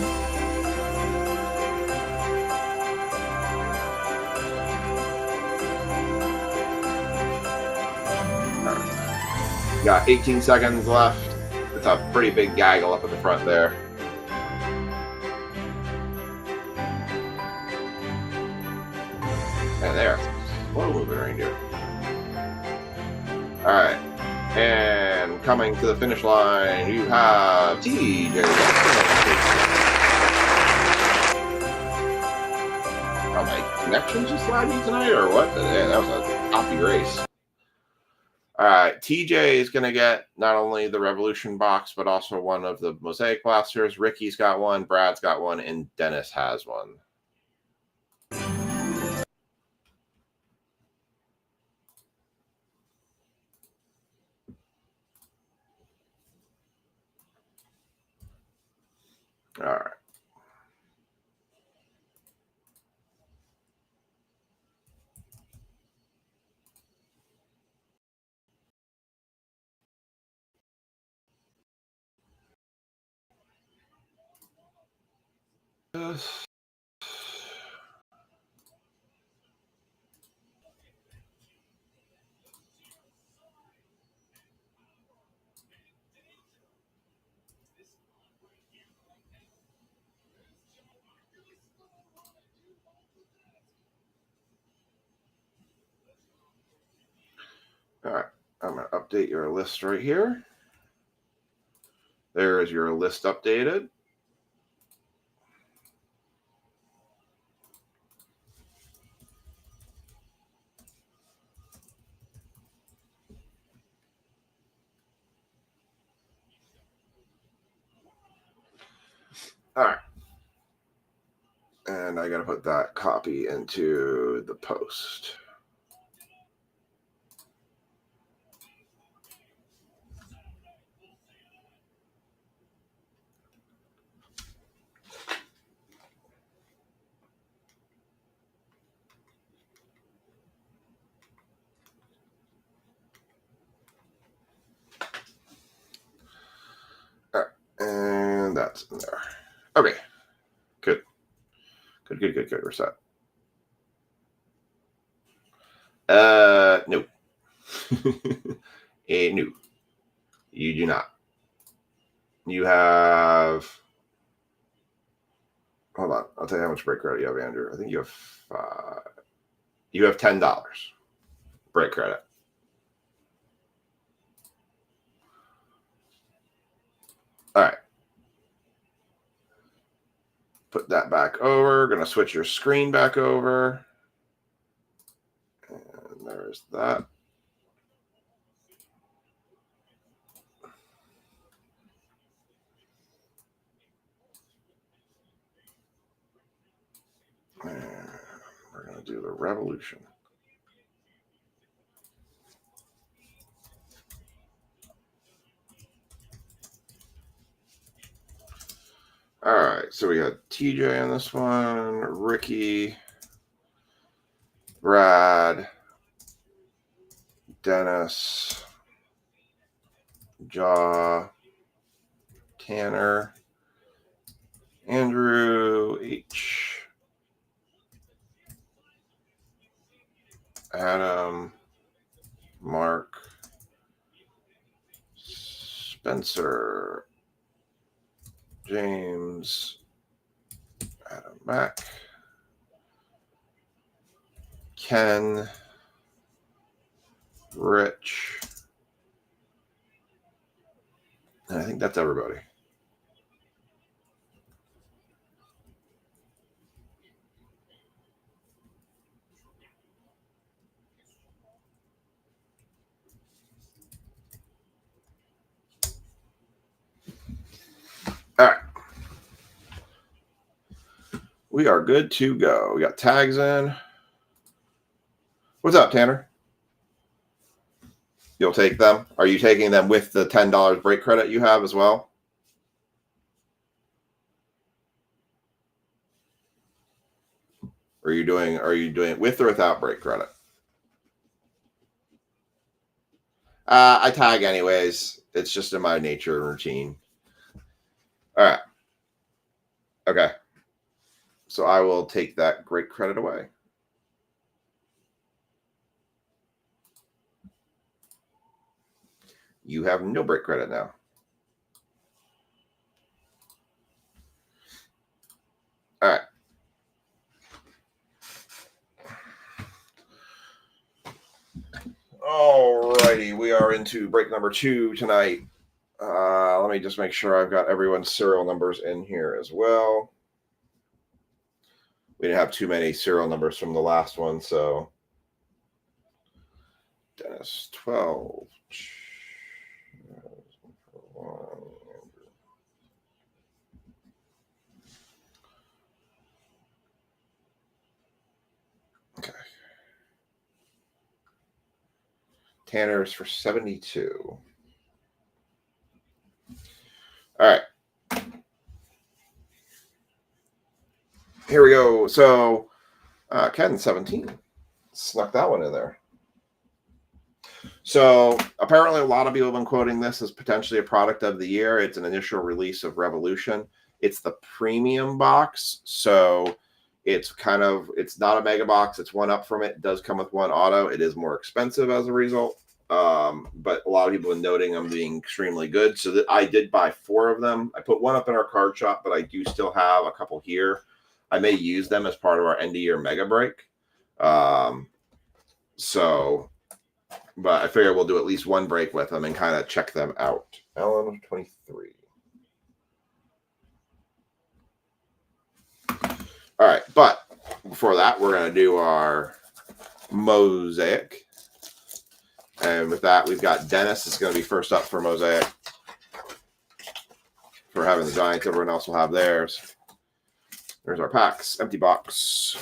All right. Got 18 seconds left. It's a pretty big gaggle up at the front there. And there. Slow moving reindeer. All right. And coming to the finish line, you have TJ. Oh, my connection just laggy tonight, or what? Yeah, that was a toppy race. All right, TJ is going to get not only the Revolution box, but also one of the Mosaic blasters. Ricky's got one, Brad's got one, and Dennis has one. All right. this. All right, I'm going to update your list right here. There is your list updated. All right. And I got to put that copy into the post. All right. And that's in there. Okay. Good. Good. We're set. No. No. You do not. You have. Hold on. I'll tell you how much break credit you have, Andrew. I think you have You have $10 break credit. All right. Put that back over. Going to switch your screen back over. And there's that. And we're going to do the revolution. All right, so we got TJ on this one, Ricky, Brad, Dennis, Jaw, Tanner, Andrew, H, Adam, Mark, Spencer, James, Adam Mack, Ken, Rich, and I think that's everybody. All right. We are good to go. We got tags in. What's up, Tanner? You'll take them? Are you taking them with the $10 break credit you have as well? Are you doing it with or without break credit? I tag anyways. It's just in my nature and routine. All right. Okay. So I will take that break credit away. You have no break credit now. All right. All righty. We are into break number 2 tonight. Let me just make sure I've got everyone's serial numbers in here as well. We didn't have too many serial numbers from the last one, so Dennis 12. Okay. Tanner's for 72. All right. Here we go. So Ken 17. Snuck that one in there. So apparently a lot of people have been quoting this as potentially a product of the year. It's an initial release of Revolution. It's the premium box, so it's not a mega box. It's one up from it. It does come with one auto. It is more expensive as a result. But a lot of people are noting them being extremely good. So that I did buy 4 of them. I put one up in our card shop, but I do still have a couple here. I may use them as part of our end of year mega break. But I figure we'll do at least one break with them and kind of check them out. Ellen 23. All right, but before that, we're going to do our Mosaic. And with that, we've got Dennis is going to be first up for Mosaic. For having the Giants, everyone else will have theirs. There's our packs. Empty box.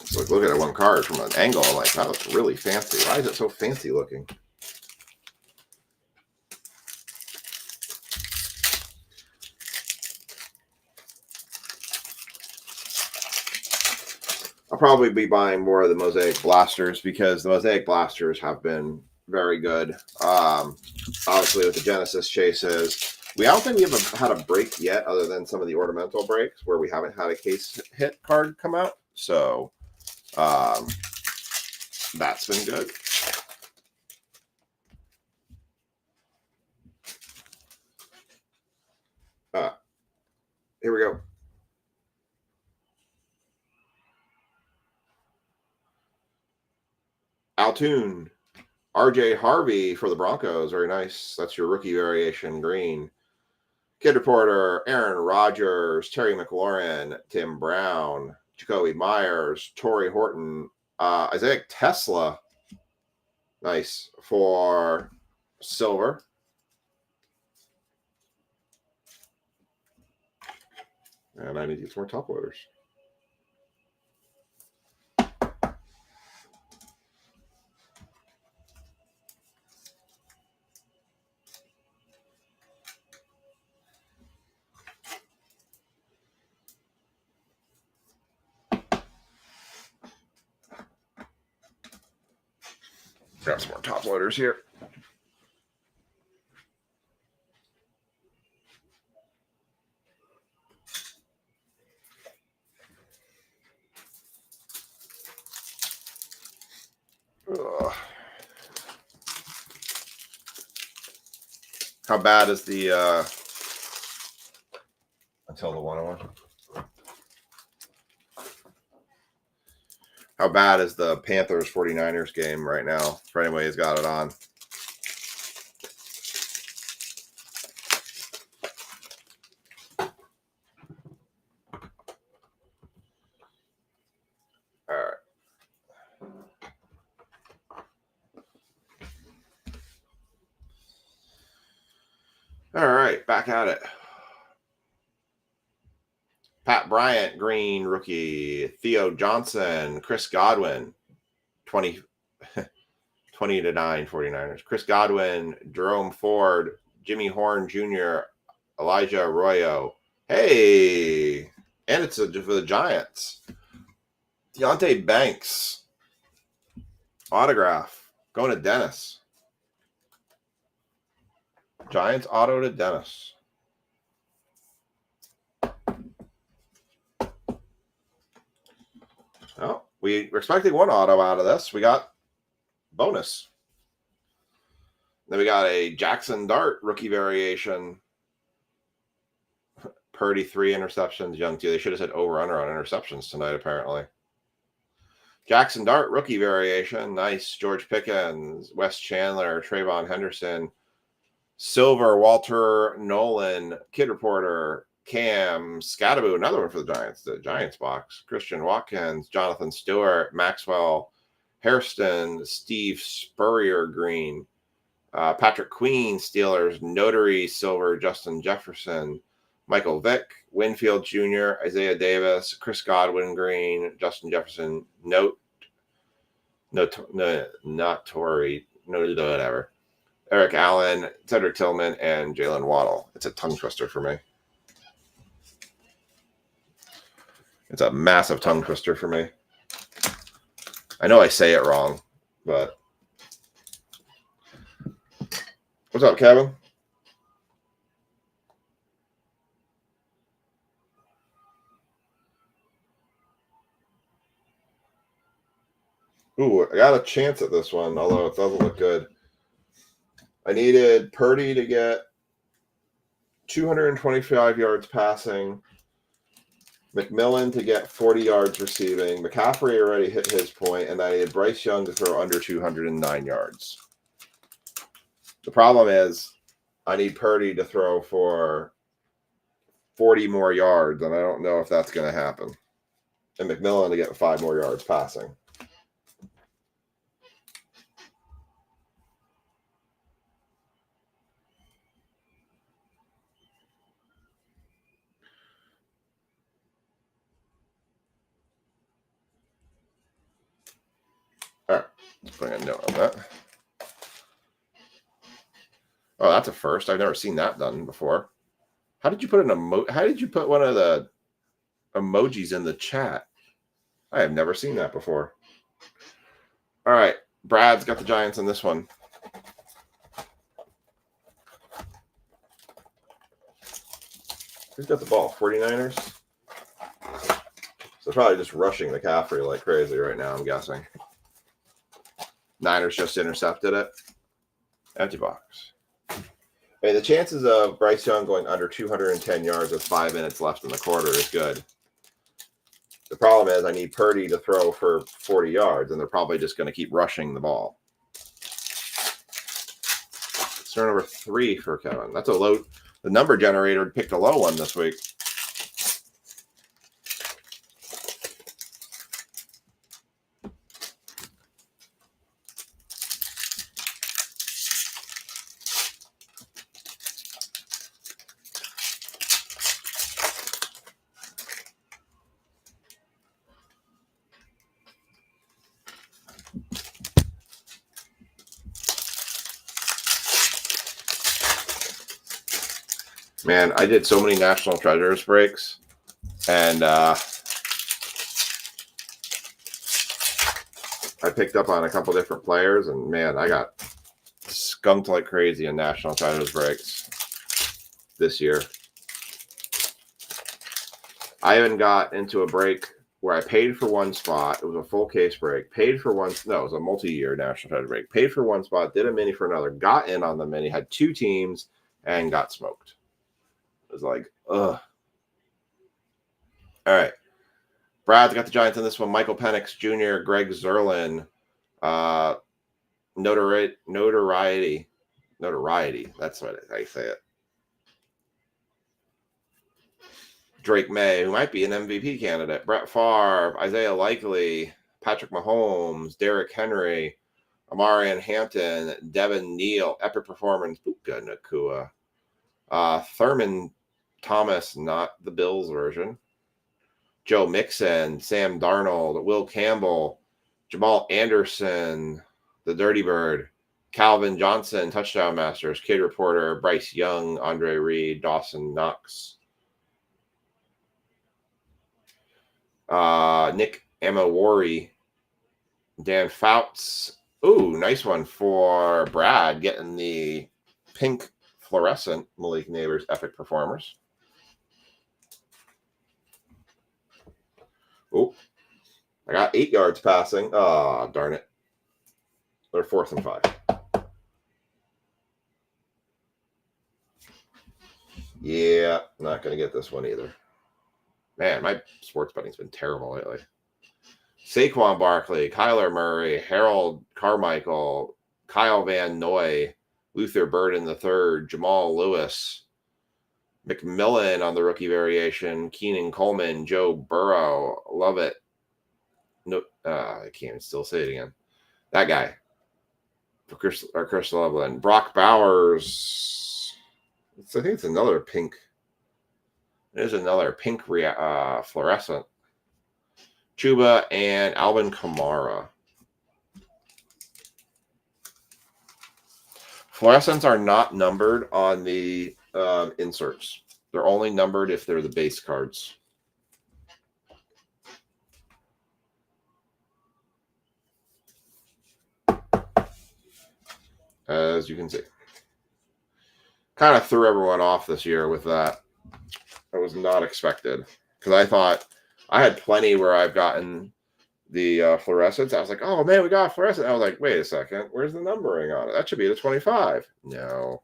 It's like looking at one card from an angle, I'm like, that looks really fancy. Why is it so fancy looking? I'll probably be buying more of the Mosaic Blasters because the Mosaic Blasters have been very good. Obviously, with the Genesis chases, I don't think we have had a break yet other than some of the ornamental breaks where we haven't had a case hit card come out. So that's been good. Here we go. Altoon. RJ Harvey for the Broncos. Very nice. That's your rookie variation green. Kid Reporter, Aaron Rodgers, Terry McLaurin, Tim Brown, Jacoby Myers, Torrey Horton, Isaiah Tesla. Nice for silver. And I need to get some more top loaders. Grab some more top loaders here. Ugh. How bad is the until the 101? How bad is the Panthers 49ers game right now for anybody who's got it on? All right. All right, back at it. Pat Bryant, green rookie. Theo Johnson, Chris Godwin, 20 to 9 49ers. Chris Godwin, Jerome Ford, Jimmy Horn Jr., Elijah Arroyo. Hey, and it's for the Giants. Deonte Banks, autograph, going to Dennis. Giants auto to Dennis. Oh, we were expecting one auto out of this. We got bonus. Then we got a Jackson Dart rookie variation. Purdy 3 interceptions. Young 2. They should have said over-under on interceptions tonight, apparently. Jackson Dart rookie variation. Nice. George Pickens, Wes Chandler, Trayvon Henderson. Silver, Walter Nolan, Kid Reporter, Cam Scattaboo, another one for the Giants, the Giants box. Christian Watkins, Jonathan Stewart, Maxwell Hairston, Steve Spurrier green, Patrick Queen, Steelers, Notary silver, Justin Jefferson, Michael Vick, Winfield Jr., Isaiah Davis, Chris Godwin green, Justin Jefferson, whatever. Eric Allen, Cedric Tillman, and Jalen Waddle. It's a tongue twister for me. It's a massive tongue twister for me. I know I say it wrong, but what's up, Kevin? Ooh, I got a chance at this one, although it doesn't look good. I needed Purdy to get 225 yards passing, McMillan to get 40 yards receiving. McCaffrey already hit his point, and I needed Bryce Young to throw under 209 yards. The problem is I need Purdy to throw for 40 more yards, and I don't know if that's going to happen. And McMillan to get 5 more yards passing. All right, let's put a note on that. Oh, that's a first. I've never seen that done before. How did you put How did you put one of the emojis in the chat? I have never seen that before. All right, Brad's got the Giants in this one. Who's got the ball? 49ers? So probably just rushing McCaffrey like crazy right now, I'm guessing. Niners just intercepted it. Empty box. Hey, the chances of Bryce Young going under 210 yards with 5 minutes left in the quarter is good. The problem is I need Purdy to throw for 40 yards, and they're probably just going to keep rushing the ball. Turn number 3 for Kevin. That's a low. The number generator picked a low one this week. Man, I did so many National Treasures breaks, and I picked up on a couple different players, and man, I got skunked like crazy in National Treasures breaks this year. I even got into a break where I paid for one spot. It was a full case break. Paid for one. No, it was a multi-year National Treasure break. Paid for one spot, did a mini for another, got in on the mini, had 2 teams, and got smoked. It was like, ugh. All right. Brad's got the Giants in this one. Michael Penix Jr., Greg Zerlin. Notoriety. That's what I say it. Drake May, who might be an MVP candidate. Brett Favre, Isaiah Likely, Patrick Mahomes, Derrick Henry, Amarian Hampton, Devin Neal, epic performance, Puka Nacua. Thurman Thomas, not the Bills version. Joe Mixon, Sam Darnold, Will Campbell, Jamal Anderson, the Dirty Bird, Calvin Johnson, Touchdown Masters, Kid Reporter, Bryce Young, Andre Reed, Dawson Knox, Nick Amawari, Dan Fouts. Ooh, nice one for Brad, getting the pink fluorescent Malik Neighbors epic performers. Oh, I got 8 yards passing. Oh, darn it. They're 4th and 5. Yeah, not going to get this one either. Man, my sports betting's been terrible lately. Saquon Barkley, Kyler Murray, Harold Carmichael, Kyle Van Noy, Luther Burden III, Jamal Lewis, McMillan on the rookie variation, Keenan Coleman, Joe Burrow, love it. No, I can't still say it again. That guy, Chris Loveland, Brock Bowers. I think it's another pink. There's another pink fluorescent. Chuba and Alvin Kamara. Fluorescents are not numbered on the inserts. They're only numbered if they're the base cards. As you can see. Kind of threw everyone off this year with that. That was not expected. Because I thought I had plenty where I've gotten the fluorescents. I was like, oh man, we got a fluorescent. I was like, wait a second, where's the numbering on it? That should be the 25. No.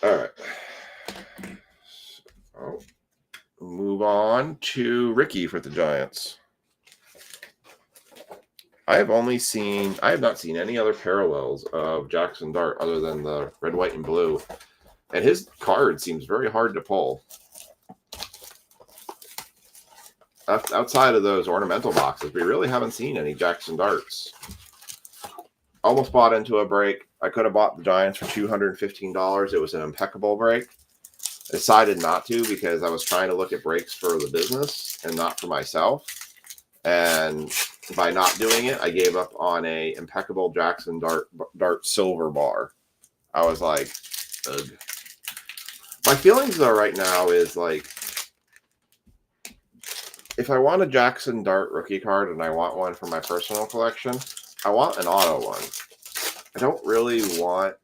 All right. So, move on to Ricky for the Giants. I have not seen any other parallels of Jackson Dart other than the red, white, and blue. And his card seems very hard to pull. Outside of those ornamental boxes, we really haven't seen any Jackson Darts. Almost bought into a break. I could have bought the Giants for $215. It was an impeccable break. I decided not to because I was trying to look at breaks for the business and not for myself. And by not doing it, I gave up on a impeccable Jackson Dart silver bar. I was like, ugh. My feelings though right now is like, if I want a Jackson Dart rookie card and I want one for my personal collection, I want an auto one. I don't really want,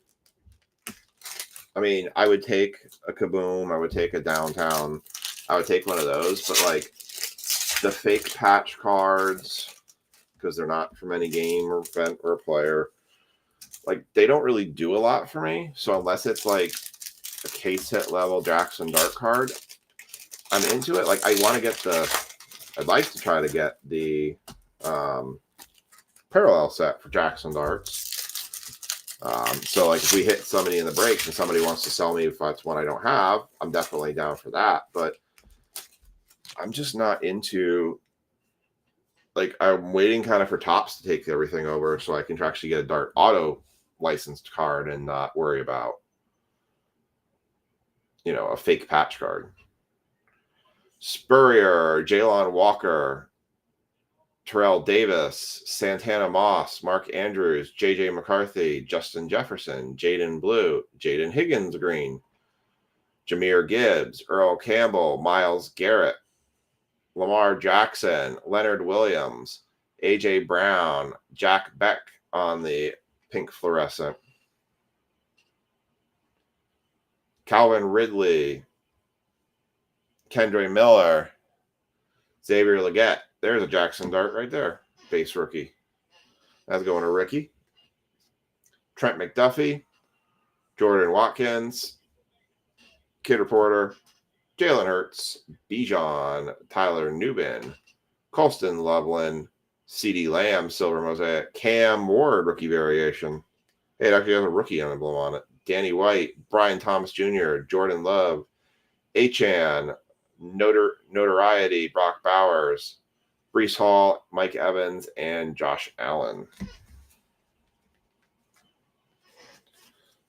I mean, I would take a Kaboom, I would take a Downtown, I would take one of those, but like the fake patch cards, because they're not from any game or event or player, like they don't really do a lot for me. So unless it's like a case hit level Jackson Dart card, I'm into it. Like I want to get I'd like to try to get the parallel set for Jackson Darts. So like if we hit somebody in the break and somebody wants to sell me if that's one I don't have, I'm definitely down for that. But I'm just not into, like, I'm waiting kind of for Topps to take everything over so I can actually get a Dart auto licensed card and not worry about, a fake patch card. Spurrier, Jalon Walker, Terrell Davis, Santana Moss, Mark Andrews, J.J. McCarthy, Justin Jefferson, Jaden Blue, Jaden Higgins Green, Jahmyr Gibbs, Earl Campbell, Myles Garrett, Lamar Jackson, Leonard Williams, A.J. Brown, Jack Beck on the pink fluorescent, Calvin Ridley, Kendre Miller, Xavier Legette. There's a Jackson Dart right there. Base rookie. That's going to Ricky. Trent McDuffie, Jordan Watkins, Kid Reporter, Jalen Hurts, Bijan, Tyler Nubin, Colston Loveland, CeeDee Lamb, Silver Mosaic, Cam Ward, rookie variation. Hey, it actually has a rookie emblem on it. Danny White, Brian Thomas Jr., Jordan Love, Achan, Notoriety, Brock Bowers, Breece Hall, Mike Evans, and Josh Allen.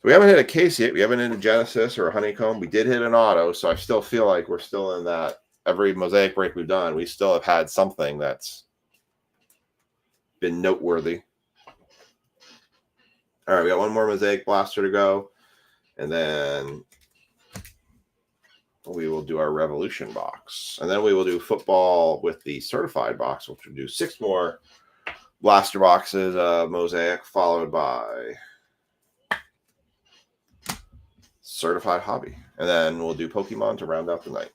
We haven't hit a case yet. We haven't hit a Genesis or a Honeycomb. We did hit an auto, so I still feel like we're still in that. Every Mosaic break we've done, we still have had something that's been noteworthy. All right, we got one more Mosaic Blaster to go, and then we will do our Revolution box. And then we will do football with the certified box, which will do 6 more blaster boxes of Mosaic, followed by certified hobby. And then we'll do Pokemon to round out the night.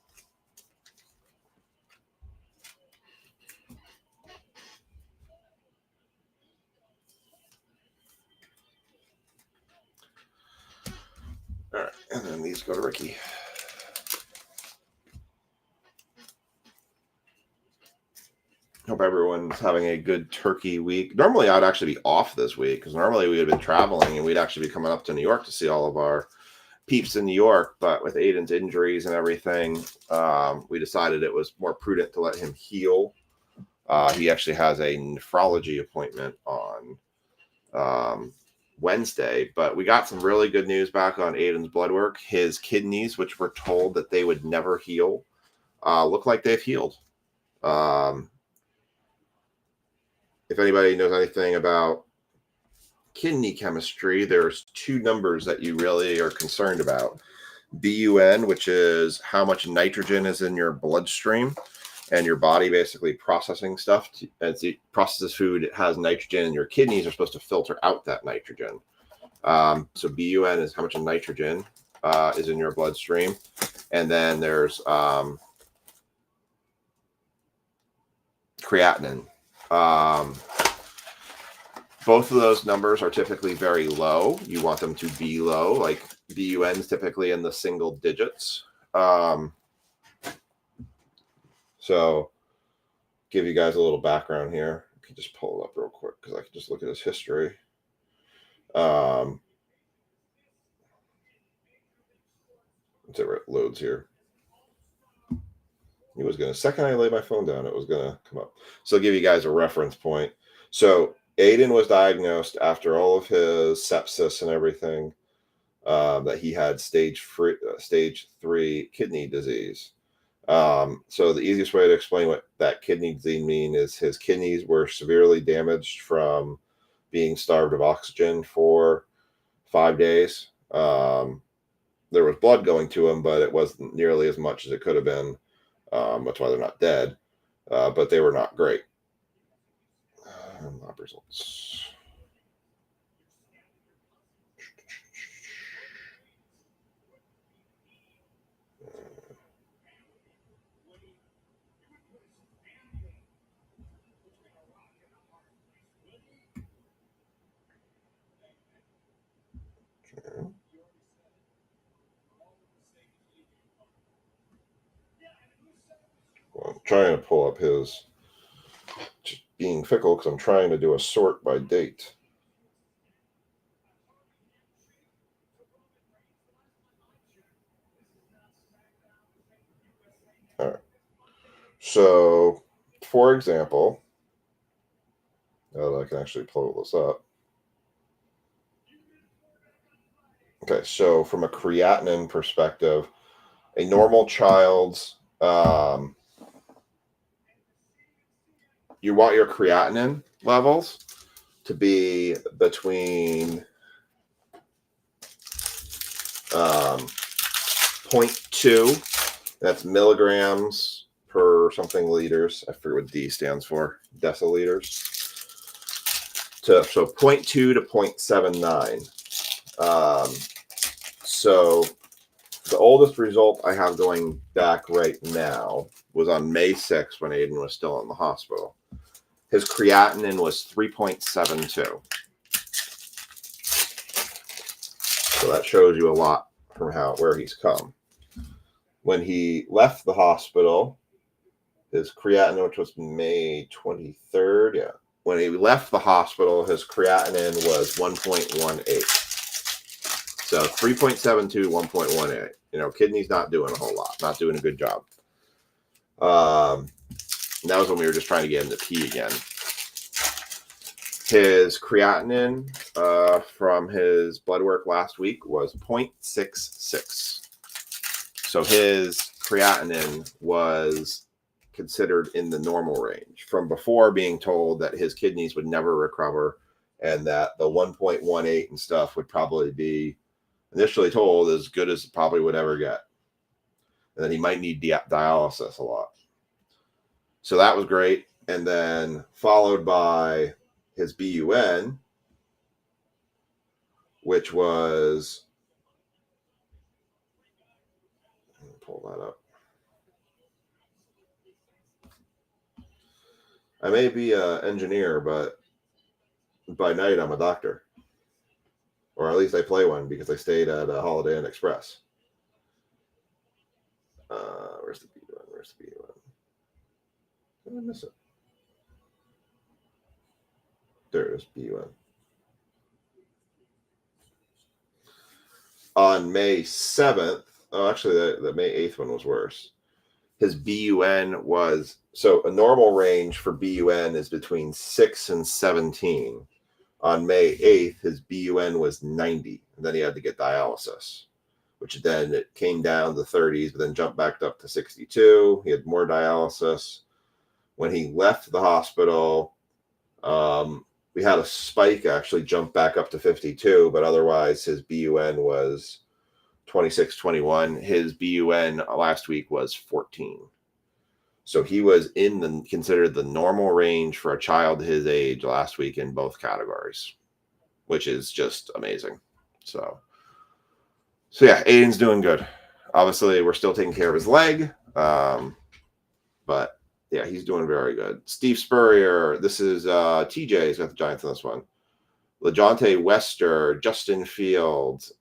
All right, and then these go to Ricky. Hope everyone's having a good turkey week. Normally, I'd actually be off this week because normally we would have been traveling and we'd actually be coming up to New York to see all of our peeps in New York. But with Aiden's injuries and everything, we decided it was more prudent to let him heal. He actually has a nephrology appointment on Wednesday, but we got some really good news back on Aiden's blood work. His kidneys, which were told that they would never heal, look like they've healed. If anybody knows anything about kidney chemistry, there's two numbers that you really are concerned about. BUN, which is how much nitrogen is in your bloodstream, and your body basically processing stuff. As it processes food, it has nitrogen, and your kidneys are supposed to filter out that nitrogen. So BUN is how much nitrogen is in your bloodstream. And then there's creatinine. Both of those numbers are typically very low. You want them to be low, like BUN is typically in the single digits. So give you guys a little background here. I can just pull it up real quick because I can just look at his history. Until it loads here. He was going to, second I lay my phone down, it was going to come up. So I'll give you guys a reference point. So Aiden was diagnosed after all of his sepsis and everything that he had stage 3 kidney disease. So the easiest way to explain what that kidney disease means is his kidneys were severely damaged from being starved of oxygen for 5 days. There was blood going to him, but it wasn't nearly as much as it could have been. That's why they're not dead, but they were not great. Lab results. Okay. Well, I'm trying to pull up his, just being fickle because I'm trying to do a sort by date. All right. So, for example, I can actually pull this up. Okay, so from a creatinine perspective, a normal child's, you want your creatinine levels to be between 0.2, that's milligrams per something liters. I forget what D stands for, deciliters. So 0.2 to 0.79. So the oldest result I have going back right now was on May 6th when Aiden was still in the hospital. His creatinine was 3.72. So that shows you a lot from where he's come. When he left the hospital, his creatinine, which was May 23rd, when he left the hospital, his creatinine was 1.18. So 3.72, 1.18. You know, kidney's not doing a whole lot, not doing a good job. And that was when we were just trying to get him to pee again. His creatinine from his blood work last week was 0.66. So his creatinine was considered in the normal range from before being told that his kidneys would never recover and that the 1.18 and stuff would probably be initially told as good as it probably would ever get. And then he might need dialysis a lot. So that was great. And then followed by his BUN, which was, let me pull that up. I may be an engineer, but by night I'm a doctor. Or at least I play one because I stayed at a Holiday Inn Express. Where's the BUN? Where's the BUN? Did I miss it? There it is, BUN. On May 7th, actually the May 8th one was worse. His BUN was, so a normal range for BUN is between 6 and 17. On May 8th, his BUN was 90, and then he had to get dialysis, which then it came down to 30s, but then jumped back up to 62. He had more dialysis. When he left the hospital, we had a spike actually jump back up to 52, but otherwise his BUN was 26, 21. His BUN last week was 14. So he was considered the normal range for a child his age last week in both categories, which is just amazing. So yeah, Aiden's doing good. Obviously, we're still taking care of his leg, but yeah, he's doing very good. Steve Spurrier, this is TJ's got the Giants on this one. LeJohntay Wester, Justin Fields,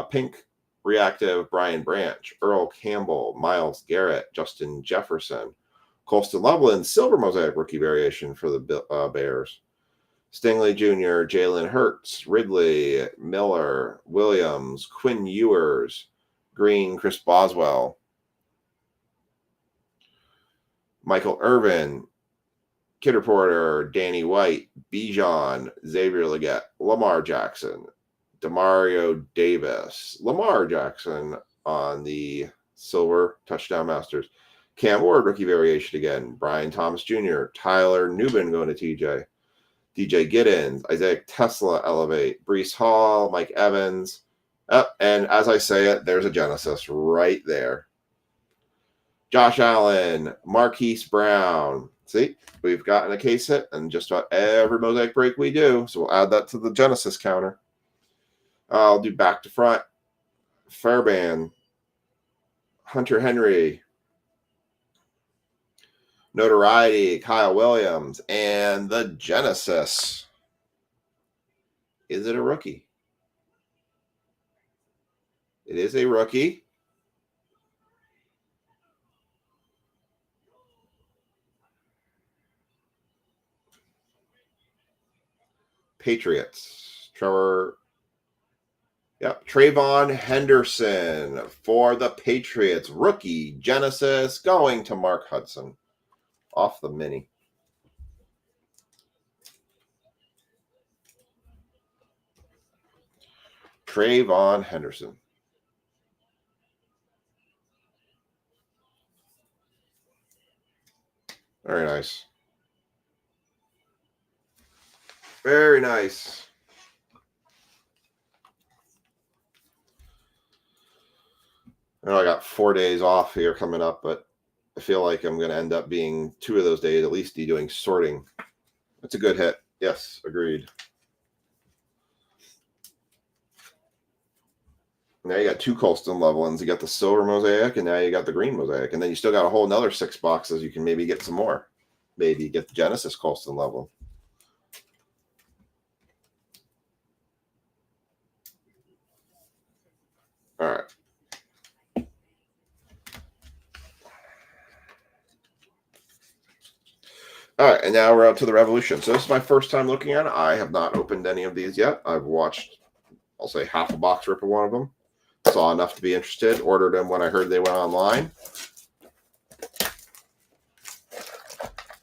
Pink Reactive, Brian Branch, Earl Campbell, Myles Garrett, Justin Jefferson, Colston Loveland, Silver Mosaic rookie variation for the Bears. Stingley Jr., Jalen Hurts, Ridley, Miller, Williams, Quinn Ewers, Green, Chris Boswell, Michael Irvin, Kidder Porter, Danny White, Bijan, Xavier Legette, Lamar Jackson, Demario Davis, Lamar Jackson on the Silver Touchdown Masters, Cam Ward, rookie variation again, Brian Thomas Jr., Tyler Newbin going to TJ, DJ Giddens, Isaiah Tesla elevate, Breece Hall, Mike Evans, and as I say it, there's a Genesis right there. Josh Allen, Marquise Brown. See, we've gotten a case hit and just about every Mosaic break we do. So we'll add that to the Genesis counter. I'll do back to front. Fairbairn, Hunter Henry, Notoriety, Kyle Williams, and the Genesis. Is it a rookie? It is a rookie. Patriots. Trayvon Henderson for the Patriots. Rookie Genesis going to Mark Hudson. Off the mini. Trayvon Henderson. Very nice. Very nice. I know I got 4 days off here coming up, but I feel like I'm going to end up being 2 of those days, at least doing sorting. That's a good hit. Yes, agreed. Now you got 2 Colston Lovelands. You got the Silver Mosaic, and now you got the Green Mosaic. And then you still got a whole another 6 boxes. You can maybe get some more. Maybe get the Genesis Colston Loveland. All right. All right, and now we're out to the Revolution. So this is my first time looking at it. I have not opened any of these yet. I've watched, I'll say, half a box rip of one of them. Saw enough to be interested. Ordered them when I heard they went online.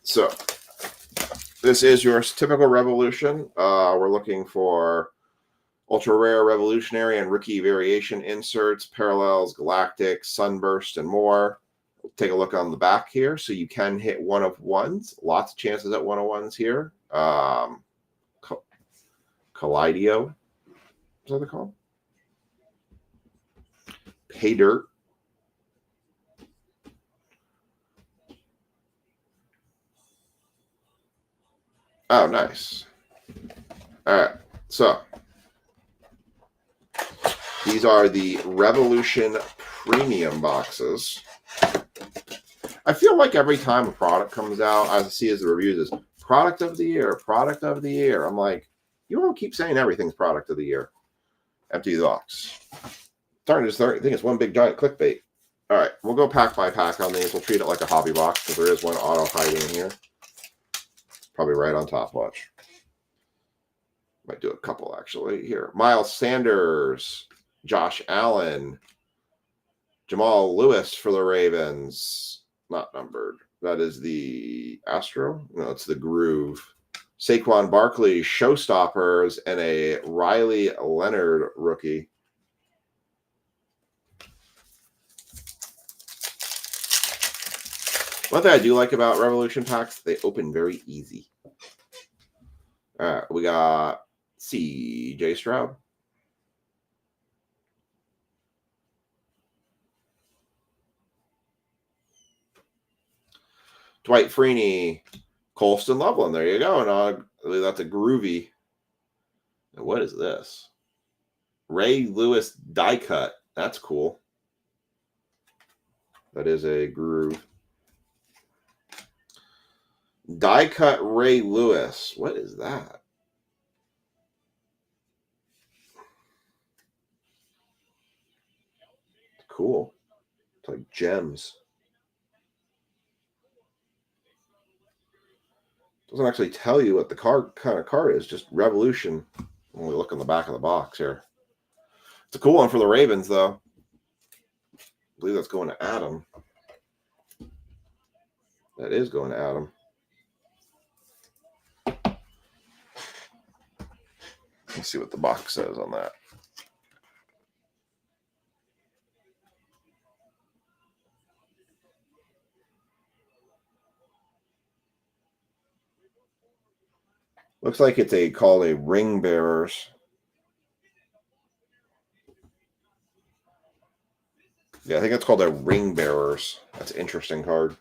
So this is your typical Revolution. We're looking for ultra rare, revolutionary, and rookie variation inserts, parallels, galactic, sunburst, and more. We'll take a look on the back here. So you can hit 1 of 1s. Lots of chances at 1 of 1s here. Collidio. Is that what they call? Pay Dirt. Oh, nice. All right. So these are the Revolution Premium boxes. I feel like every time a product comes out, I see as the reviews is product of the year, product of the year. I'm like, you won't keep saying everything's product of the year. Empty the box. I think it's one big giant clickbait. All right, we'll go pack by pack on these. We'll treat it like a hobby box because there is one auto hiding in here. Probably right on top. Watch. Might do a couple actually here. Miles Sanders, Josh Allen, Jamal Lewis for the Ravens. Not numbered. That is the Astro. No, it's the Groove. Saquon Barkley, Showstoppers, and a Riley Leonard rookie. One thing I do like about Revolution packs, they open very easy. All right, we got C.J. Stroud. Dwight Freeney, Colston Loveland. There you go. And I believe that's a groovy. And what is this? Ray Lewis die cut. That's cool. That is a groove. Die cut Ray Lewis. What is that? Cool. It's like gems. Doesn't actually tell you what the kind of card is, just Revolution. When we look on the back of the box here. It's a cool one for the Ravens, though. I believe that's going to Adam. That is going to Adam. Let's see what the box says on that. Looks like it's called a Ring Bearers. Yeah, I think it's called a Ring Bearers. That's an interesting card.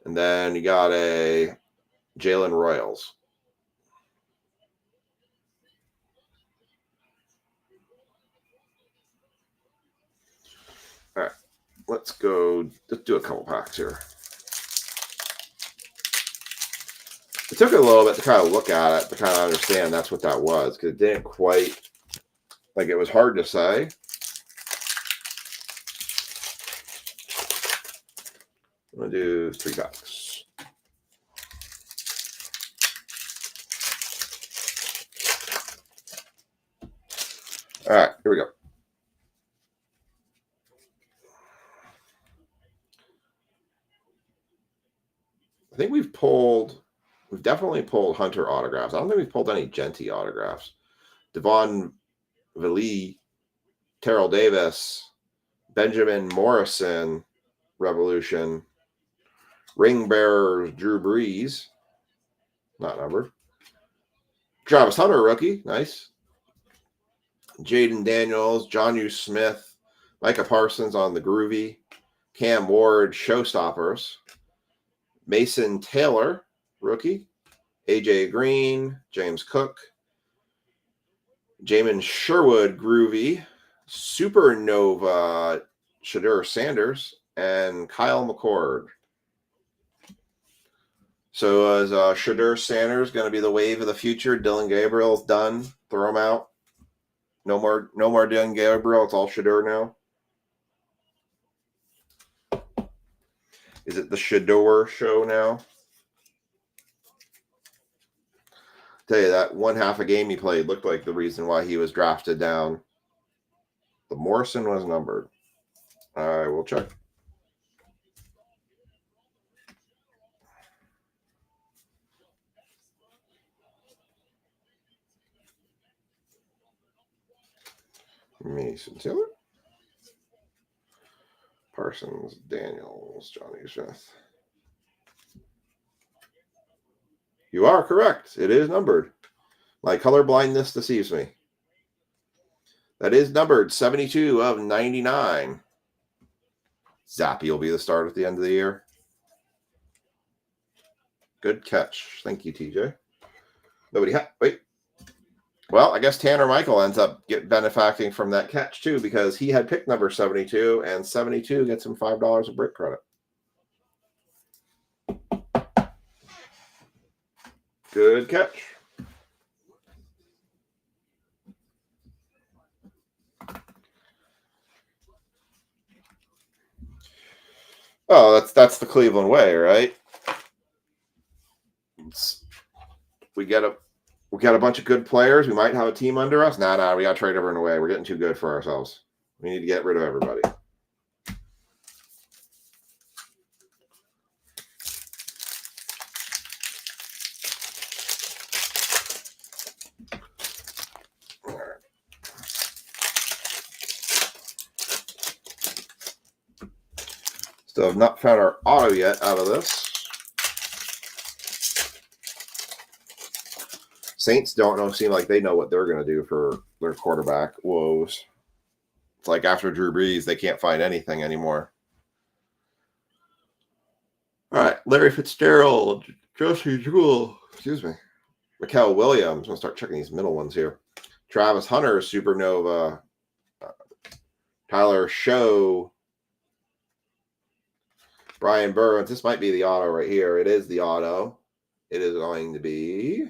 And then you got a Jalen Royals. All right, let's go. Let's do a couple packs here. It took a little bit to kind of look at it to kind of understand that's what that was, because it didn't quite, like, it was hard to say. I'm going to do 3 packs. All right, here we go. I think we've definitely pulled Hunter autographs. I don't think we've pulled any Genty autographs. Devon Vili, Terrell Davis, Benjamin Morrison, Revolution, Ring Bearers, Drew Brees, not numbered. Travis Hunter, rookie, nice. Jaden Daniels, Jonnu Smith, Micah Parsons on the groovy, Cam Ward, Showstoppers, Mason Taylor, rookie, AJ Green, James Cook, Jamin Sherwood, groovy, Supernova, Shadur Sanders, and Kyle McCord. So is Shadur Sanders going to be the wave of the future? Dylan Gabriel's done. Throw him out. No more Dylan Gabriel. It's all Shadur now. Is it the Shadur show now? Tell you that one half a game he played looked like the reason why he was drafted down. The Morrison was numbered. I will check. Mason Taylor, Parsons, Daniels, Jonnu Smith. You are correct. It is numbered. My color blindness deceives me. That is numbered 72 of 99. Zappy will be the start at the end of the year. Good catch. Thank you, TJ. Wait. Well, I guess Tanner Michael ends up benefiting from that catch, too, because he had pick number 72, and 72 gets him $5 of brick credit. Good catch. Oh, that's the Cleveland way, right? We got a bunch of good players. We might have a team under us. Nah, we got to trade everyone away. We're getting too good for ourselves. We need to get rid of everybody. So I've not found our auto yet out of this. Saints don't seem like they know what they're going to do for their quarterback woes. It's like after Drew Brees, they can't find anything anymore. All right, Larry Fitzgerald, Josie Jewell, excuse me, Mikel Williams. I'm going to start checking these middle ones here. Travis Hunter, Supernova. Tyler Show. Brian Burns. This might be the auto right here. It is the auto. It is going to be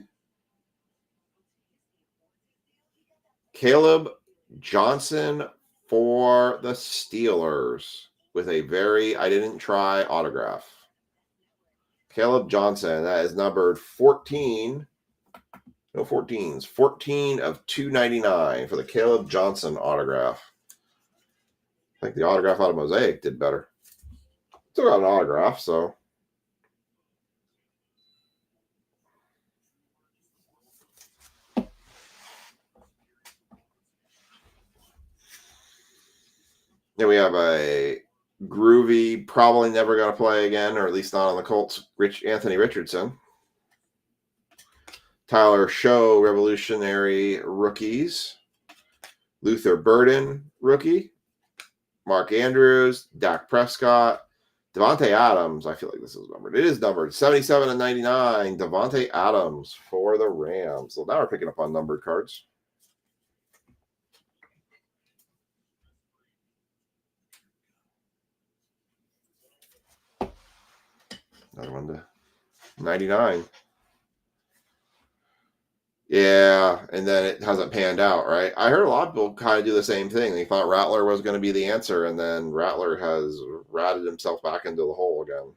Caleb Johnson for the Steelers with a very I didn't try autograph. Caleb Johnson, that is numbered 14. No 14s. 14 of 299 for the Caleb Johnson autograph. I think the autograph out of Mosaic did better. Still got an autograph, so. Then we have a groovy, probably never going to play again, or at least not on the Colts, Anthony Richardson. Tyler Show, Revolutionary Rookies. Luther Burden, rookie. Mark Andrews, Dak Prescott. Devontae Adams, I feel like this is numbered. It is numbered. 77 and 99. Devontae Adams for the Rams. So now we're picking up on numbered cards. Another one to 99. Yeah, and then it hasn't panned out, right? I heard a lot of people kind of do the same thing. They thought Rattler was going to be the answer, and then Rattler has ratted himself back into the hole again.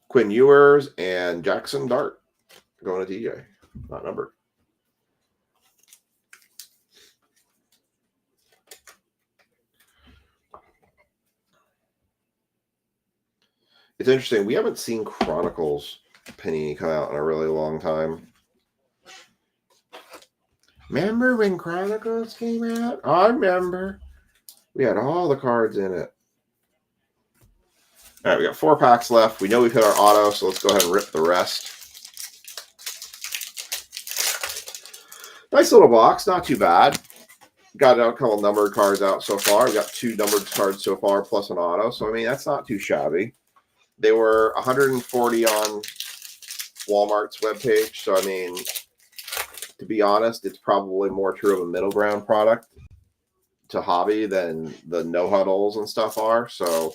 Quinn Ewers and Jackson Dart going to DJ. Not numbered. It's interesting. We haven't seen Chronicles Panini come out in a really long time. Remember when Chronicles came out? I remember. We had all the cards in it. All right, we got 4 packs left. We know we've hit our auto, so let's go ahead and rip the rest. Nice little box. Not too bad. Got a couple numbered cards out so far. We got 2 numbered cards so far, plus an auto. So, I mean, that's not too shabby. They were $140 on Walmart's webpage. So, I mean, to be honest, it's probably more true of a middle ground product to hobby than the no huddles and stuff are. So,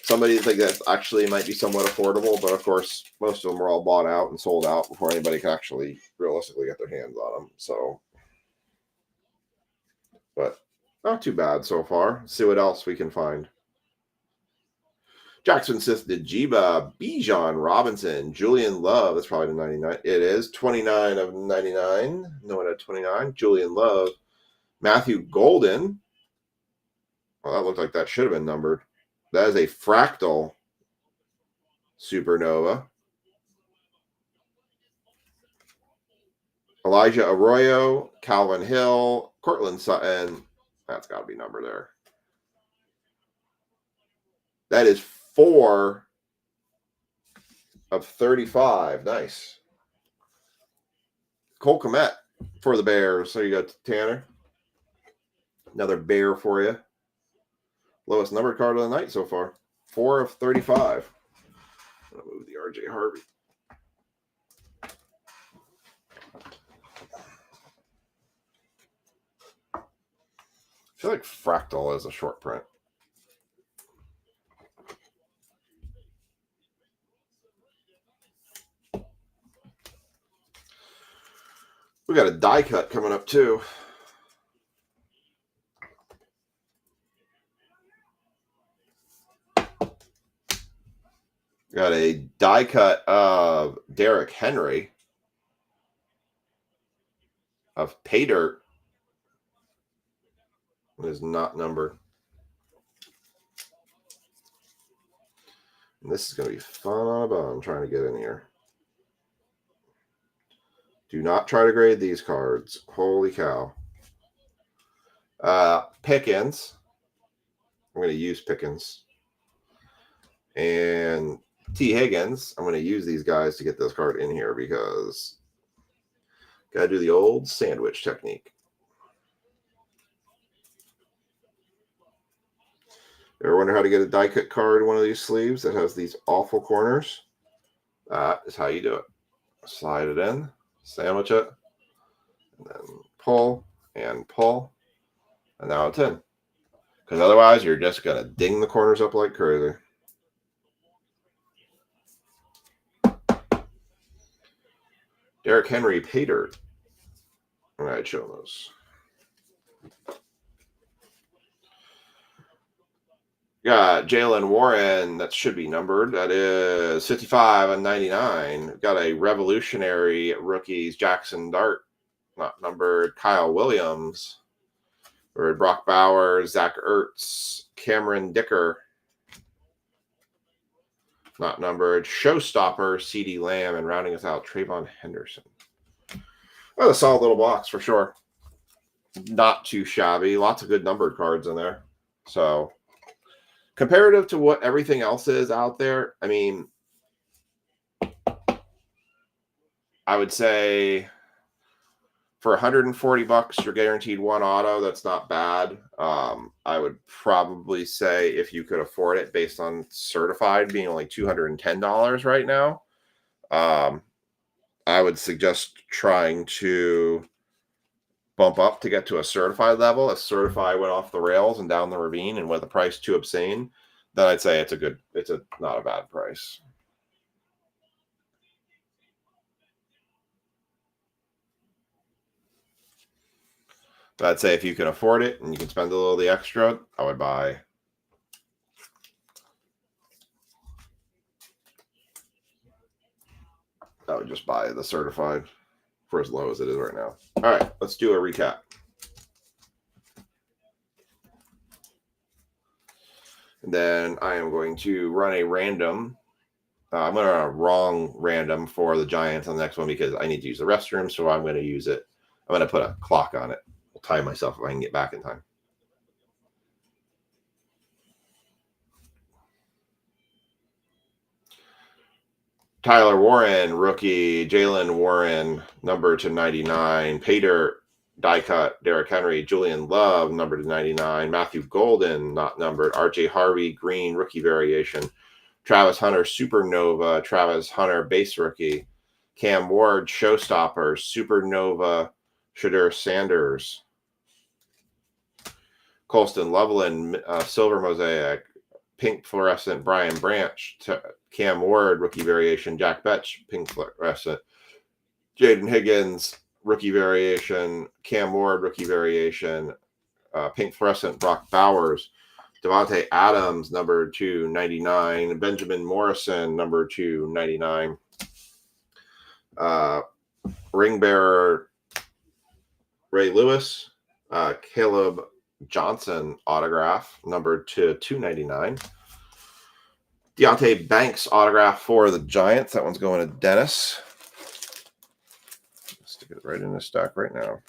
somebody think that actually might be somewhat affordable. But, of course, most of them were all bought out and sold out before anybody could actually realistically get their hands on them. So, but not too bad so far. Let's see what else we can find. Jackson Smith, Najiba, Bijan Robinson, Julian Love. That's probably the 99. It is 29 of 99. No one had 29. Julian Love. Matthew Golden. Well, that looked like that should have been numbered. That is a fractal supernova. Elijah Arroyo, Calvin Hill, Cortland Sutton. That's got to be numbered there. That is 4 of 35. Nice. Cole Kmet for the Bears. So you got Tanner. Another Bear for you. Lowest numbered card of the night so far. 4 of 35. I'm going to move the RJ Harvey. I feel like fractal is a short print. We got a die cut coming up too. Got a die cut of Derrick Henry of Pay Dirt. It is not numbered. And this is going to be fun on a bone trying to get in here. Do not try to grade these cards. Holy cow. Pickens. I'm going to use Pickens. And T. Higgins. I'm going to use these guys to get this card in here because got to do the old sandwich technique. Ever wonder how to get a die cut card in one of these sleeves that has these awful corners? That is how you do it. Slide it in, sandwich it, and then pull and pull, and now it's in. Because otherwise, you're just going to ding the corners up like crazy. Derrick Henry, pay dirt. All right, show those. Got Jaylen Warren, that should be numbered. That is 55 and 99. Got a revolutionary rookies, Jackson Dart, not numbered. Kyle Williams. Or Brock Bowers, Zach Ertz, Cameron Dicker, not numbered. Showstopper, CeeDee Lamb, and rounding us out, Trayvon Henderson. Well, a solid little box for sure. Not too shabby. Lots of good numbered cards in there. So, comparative to what everything else is out there, I mean, I would say for 140 bucks, you're guaranteed one auto. That's not bad. I would probably say if you could afford it, based on certified being only $210 right now, I would suggest trying to bump up to get to a certified level. If certified went off the rails and down the ravine and with the price too obscene, then I'd say it's not a bad price. But I'd say if you can afford it and you can spend a little of the extra, I would buy. I would just buy the certified for as low as it is right now. All right, let's do a recap. And then I am going to run a random. I'm going to run a wrong random for the Giants on the next one because I need to use the restroom, so I'm going to use it. I'm going to put a clock on it. I'll time myself if I can get back in time. Tyler Warren, rookie. Jaylen Warren, number to 99. Pater, die cut. Derrick Henry. Julian Love, number to 99. Matthew Golden, not numbered. RJ Harvey, green, rookie variation. Travis Hunter, supernova. Travis Hunter, base rookie. Cam Ward, showstopper. Supernova. Shadur Sanders. Colston Loveland, silver mosaic. Pink fluorescent. Brian Branch. Cam Ward, rookie variation. Jack Betch, pink fluorescent. Jaden Higgins, rookie variation. Cam Ward, rookie variation. Pink fluorescent. Brock Bowers. Devontae Adams, number 299. Benjamin Morrison, number 299. Ring bearer Ray Lewis. Caleb Johnson autograph, number 299. Deonte Banks autograph for the Giants. That one's going to Dennis. Stick it right in the stack right now.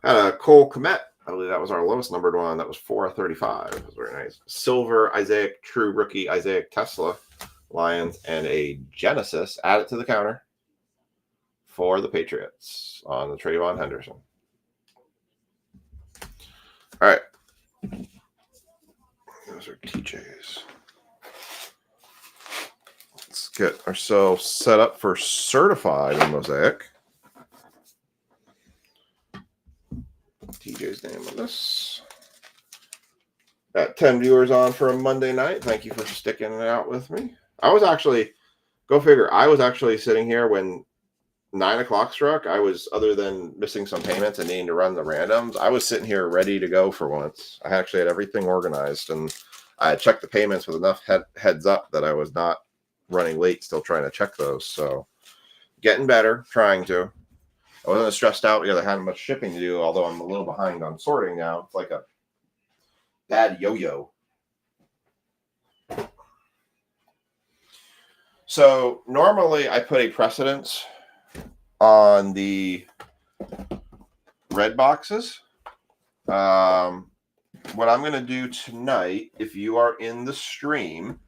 Had a Cole Kmet. I believe that was our lowest numbered one. That was 435. That was very nice. Silver Isaiah, true rookie Isaiah Tesla, Lions, and a Genesis. Add it to the counter for the Patriots on the Trayvon Henderson. All right. Those are TJs. Let's get ourselves set up for certified in Mosaic. TJ's name on this. Got 10 viewers on for a Monday night. Thank you for sticking it out with me. I was actually, go figure, I was actually sitting here when 9 o'clock struck. I was, other than missing some payments and needing to run the randoms, I was sitting here ready to go for once. I actually had everything organized, and I had checked the payments with enough heads up that I was not running late, still trying to check those. So getting better, trying to. I wasn't as stressed out because I hadn't much shipping to do, although I'm a little behind on sorting now. It's like a bad yo-yo. So normally I put a precedence on the red boxes. What I'm going to do tonight, if you are in the stream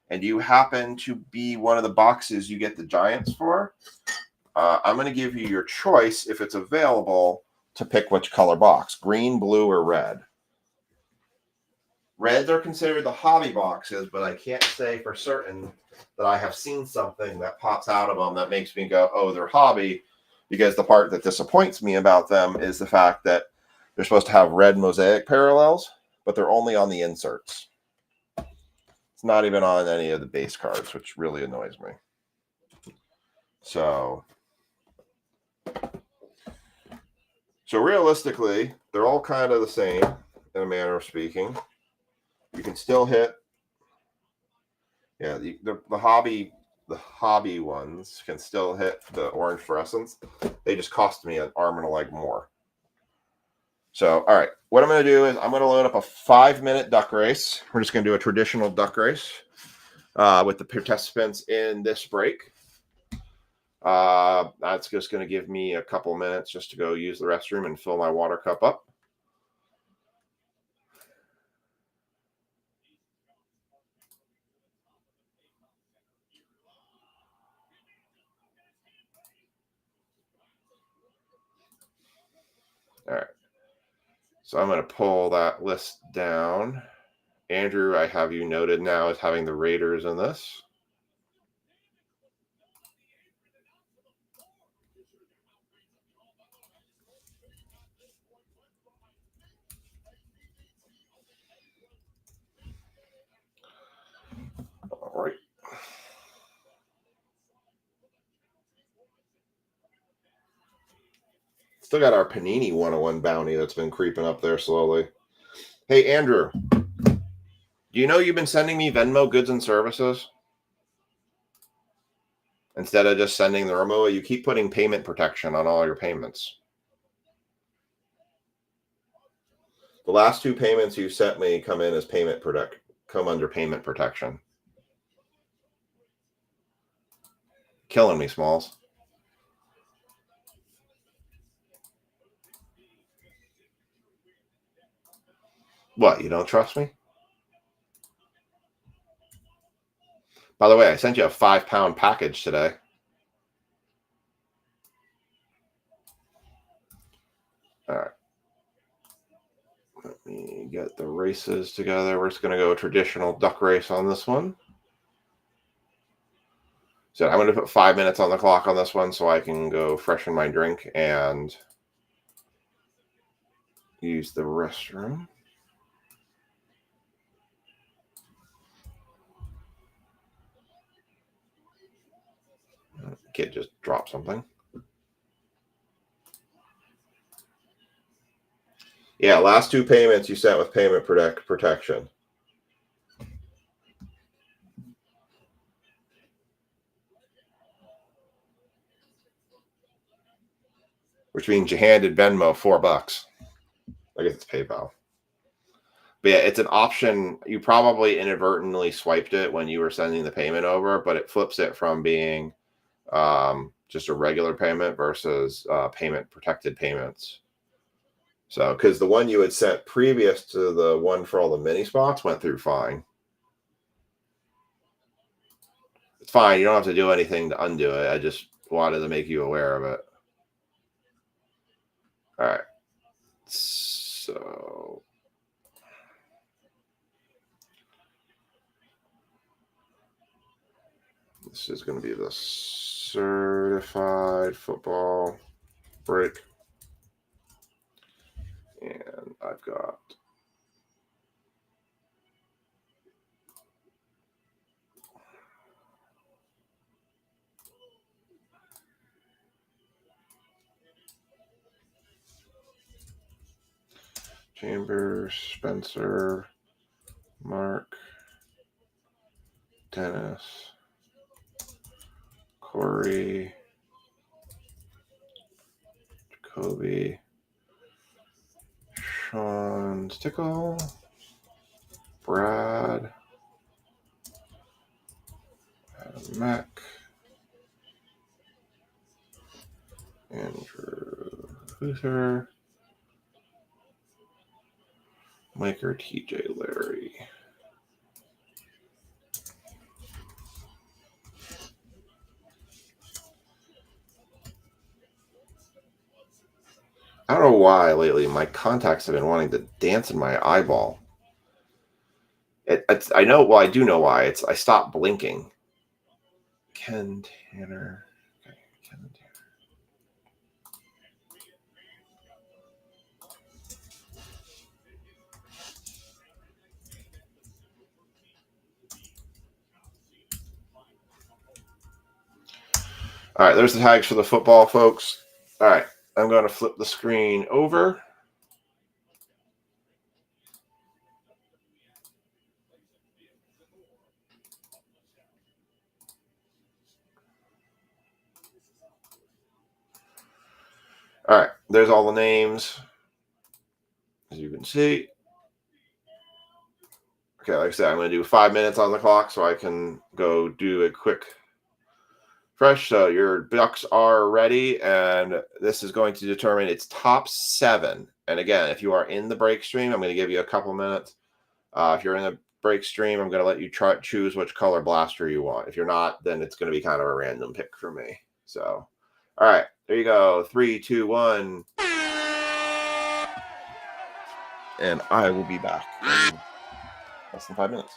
and you happen to be one of the boxes you get the Giants for, I'm going to give you your choice, if it's available, to pick which color box, green, blue, or red. Reds are considered the hobby boxes, but I can't say for certain that I have seen something that pops out of them that makes me go, oh, they're hobby, because the part that disappoints me about them is the fact that they're supposed to have red mosaic parallels, but they're only on the inserts. It's not even on any of the base cards, which really annoys me. So realistically, they're all kind of the same in a manner of speaking. You can still hit, yeah, the hobby ones can still hit the orange fluorescence. They just cost me an arm and a leg more. So, all right, what I'm going to do is I'm going to load up a 5-minute duck race. We're just going to do a traditional duck race with the participants in this break. That's just going to give me a couple minutes just to go use the restroom and fill my water cup up. All right. So I'm going to pull that list down. Andrew, I have you noted now as having the Raiders in this. All right. Still got our Panini 101 bounty that's been creeping up there slowly. Hey, Andrew, do you know you've been sending me Venmo goods and services? Instead of just sending the Romo, you keep putting payment protection on all your payments. The last 2 payments you sent me come in as come under payment protection. Killing me, Smalls. What, you don't trust me? By the way, I sent you a 5-pound package today. All right. Let me get the races together. We're just going to go traditional duck race on this one. So I'm going to put 5 minutes on the clock on this one so I can go freshen my drink and use the restroom. Kid just dropped something. Yeah, last 2 payments you sent with payment protection. Which means you handed Venmo $4. I guess it's PayPal. But yeah, it's an option. You probably inadvertently swiped it when you were sending the payment over, but it flips it from being just a regular payment versus payment protected payments. So, because the one you had sent previous to the one for all the mini spots went through fine. It's fine. You don't have to do anything to undo it. I just wanted to make you aware of it. All right. So this is going to be the certified football break. And I've got Chambers, Spencer, Mark, Dennis, Corey, Jacoby, Sean Stickle, Brad, Adam Mack, Andrew Luther, Mike or TJ Larry. I don't know why lately my contacts have been wanting to dance in my eyeball. I know. Well, I do know why. I stopped blinking. Ken Tanner. Okay, Ken Tanner. All right, there's the tags for the football, folks. All right, I'm going to flip the screen over. All right, there's all the names, as you can see. Okay, like I said, I'm going to do 5 minutes on the clock so I can go do a quick fresh. So your ducks are ready, and this is going to determine its top 7. And again, if you are in the break stream, I'm going to give you a couple minutes. If you're in the break stream, I'm going to let you choose which color blaster you want. If you're not, then it's going to be kind of a random pick for me. So, all right, there you go. 3, 2, 1. And I will be back in less than 5 minutes.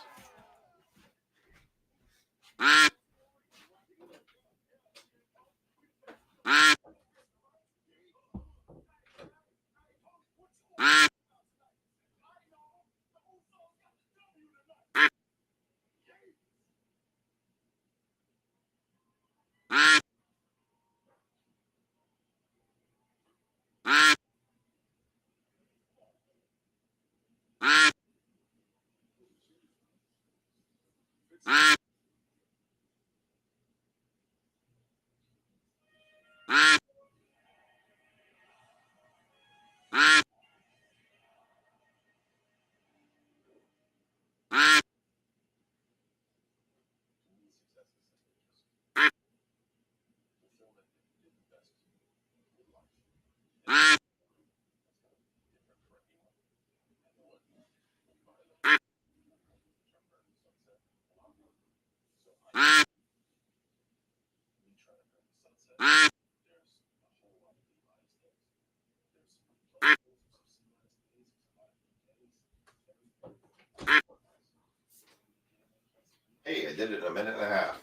Hey, I did it in a minute and a half.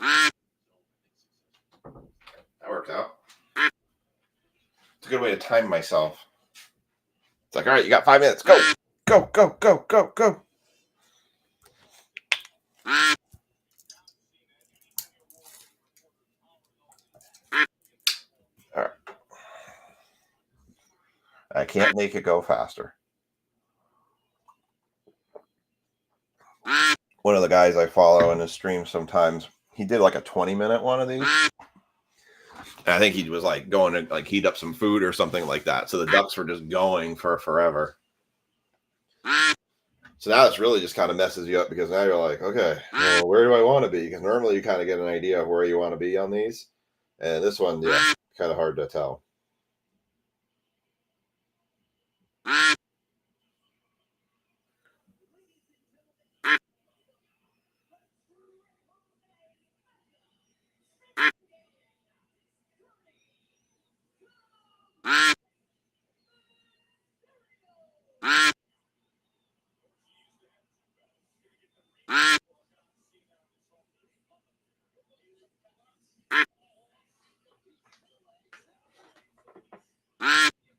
That worked out. It's a good way to time myself. It's like, all right, you got 5 minutes. Go, go, go, go, go, go. All right. I can't make it go faster. One of the guys I follow in his stream sometimes, he did like a 20-minute one of these. And I think he was like going to like heat up some food or something like that. So the ducks were just going for forever. So now it's really just kind of messes you up because now you're like, okay, well, where do I want to be? Because normally you kind of get an idea of where you want to be on these. And this one, yeah, kind of hard to tell.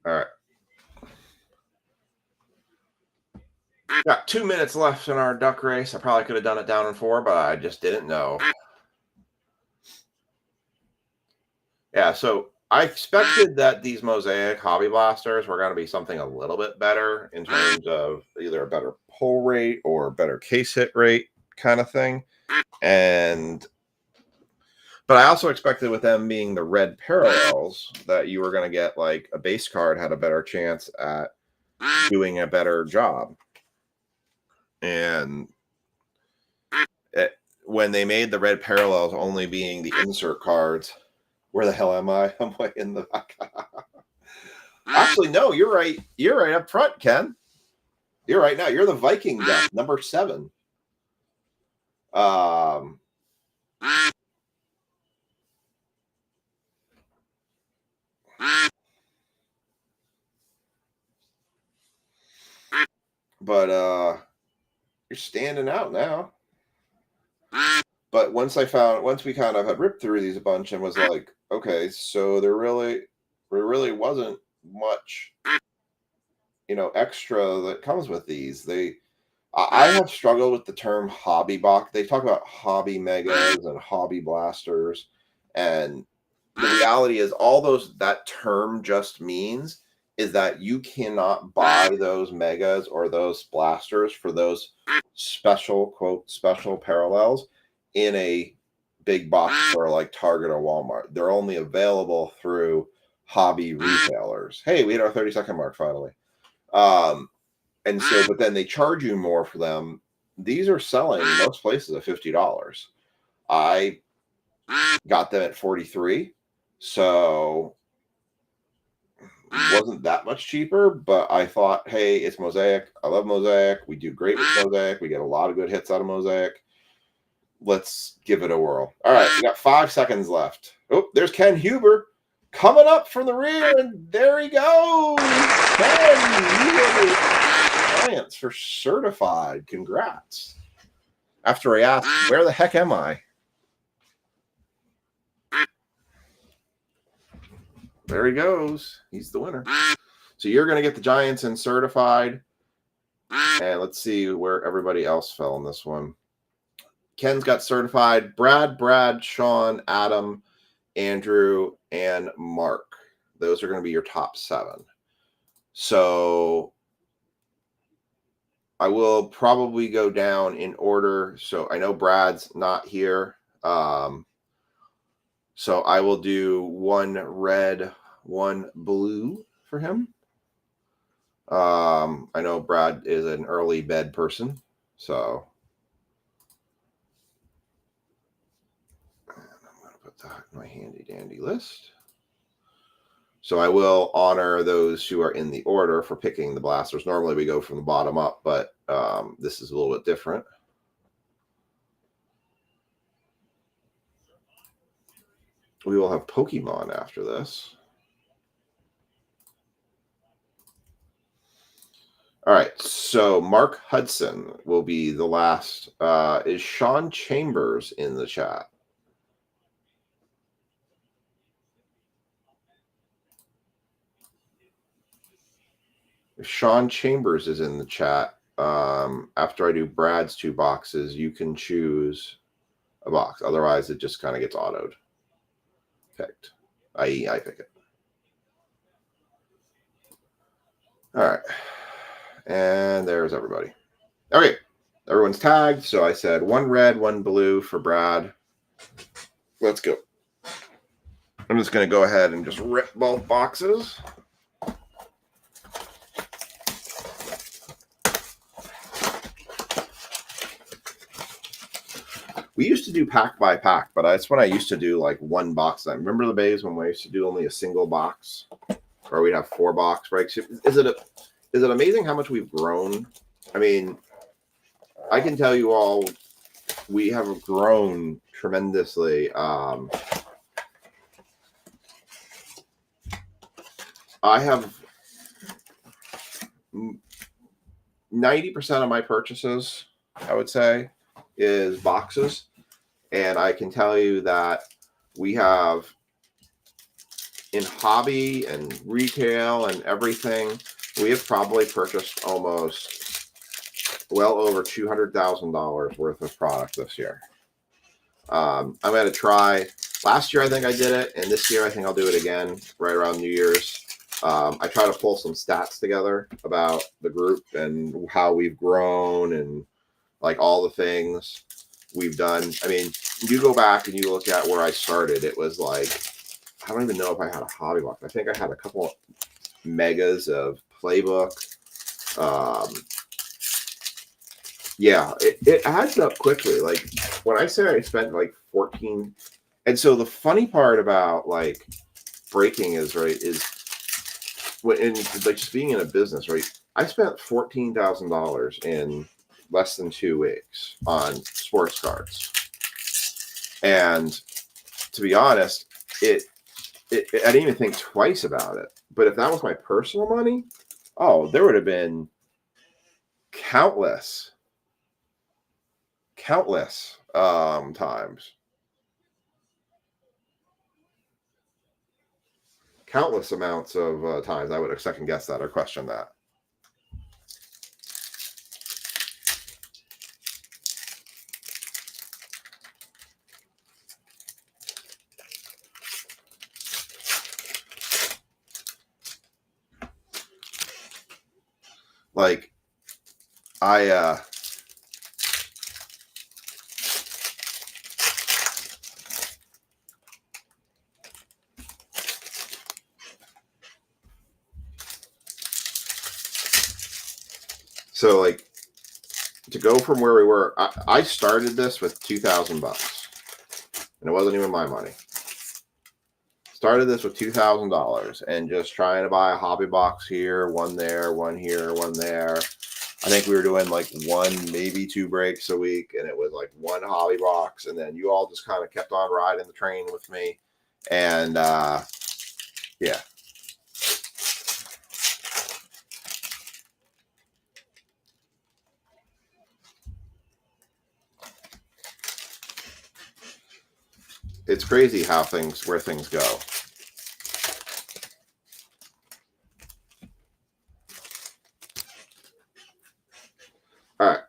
All right. Got 2 minutes left in our duck race. I probably could have done it down in 4, but I just didn't know. Yeah, so I expected that these Mosaic Hobby Blasters were going to be something a little bit better in terms of either a better pull rate or better case hit rate kind of thing. But I also expected with them being the red parallels that you were going to get like a base card had a better chance at doing a better job. And when they made the red parallels only being the insert cards, Where the hell am I? I'm way in the back. Actually, no, you're right. You're right up front, Ken. You're right now. You're the Viking deck, number 7. But you're standing out now. But once we kind of had ripped through these a bunch and was like, okay, so there really wasn't much, extra that comes with these. I have struggled with the term hobby box. They talk about hobby megas and hobby blasters, and the reality is that term just means is that you cannot buy those megas or those blasters for those special parallels in a big box store like Target or Walmart. They're only available through hobby retailers. Hey, we had our 30-second mark finally. And so, but then they charge you more for them. These are selling most places at $50. I got them at 43, so wasn't that much cheaper. But I thought, hey, it's Mosaic. I love Mosaic. We do great with Mosaic. We get a lot of good hits out of Mosaic. Let's give it a whirl. All right, we got 5 seconds left. Oh, there's Ken Huber coming up from the rear, and there he goes. Ken, you are Giants for certified. Congrats. After I asked, where the heck am I? There he goes. He's the winner. So you're going to get the Giants in certified. And let's see where everybody else fell in this one. Ken's got certified. Brad, Sean, Adam, Andrew, and Mark. Those are going to be your top 7. So I will probably go down in order. So I know Brad's not here. So I will do 1 red, 1 blue for him. I know Brad is an early bed person. So I'm going to put that in my handy dandy list. So I will honor those who are in the order for picking the blasters. Normally we go from the bottom up, but this is a little bit different. We will have Pokemon after this. All right, so Mark Hudson will be the last. Is Sean Chambers in the chat? If Sean Chambers is in the chat, after I do Brad's 2 boxes, you can choose a box. Otherwise, it just kind of gets autoed. Picked, i.e. I pick it. All right. And there's everybody. Okay. Everyone's tagged. So I said 1 red, 1 blue for Brad. Let's go. I'm just going to go ahead and just rip both boxes. We used to do pack by pack, but that's when I used to do like 1 box. I remember the days when we used to do only a single box, or we'd have 4 box breaks. Is it amazing how much we've grown? I mean, I can tell you all, we have grown tremendously. I have 90% of my purchases, I would say, is boxes. And I can tell you that we have, in hobby and retail and everything, we have probably purchased almost well over $200,000 worth of product this year. I'm going to try. Last year, I think I did it. And this year, I think I'll do it again right around New Year's. I try to pull some stats together about the group and how we've grown and like all the things we've done. I mean, you go back and you look at where I started, it was like, I don't even know if I had a hobby box. I think I had a couple megas of playbook. Yeah, it adds up quickly. Like when I say I spent like $14 And so the funny part about like breaking is when like just being in a business, right? I spent $14,000 in less than 2 weeks on sports cards, and to be honest, I didn't even think twice about it. But if that was my personal money, oh, there would have been countless times, countless amounts of times I would have second guessed that or questioned that. Like I so like to go from where we were, I started this with $2,000, and it wasn't even my money. Started this with $2,000 and just trying to buy a hobby box here, one there, one here, one there. I think we were doing like 1, maybe 2 breaks a week, and it was like 1 hobby box, and then you all just kind of kept on riding the train with me, and yeah. It's crazy where things go. All right.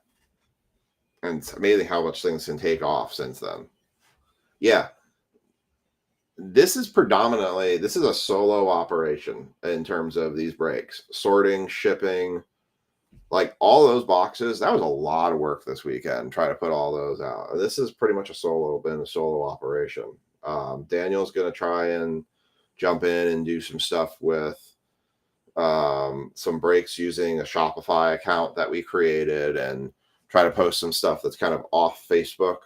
And it's amazing how much things can take off since then. Yeah. This is a solo operation in terms of these breaks, sorting, shipping, like all those boxes. That was a lot of work this weekend, trying to put all those out. This is pretty much been a solo operation. Daniel's going to try and jump in and do some stuff with some breaks using a Shopify account that we created, and try to post some stuff that's kind of off Facebook.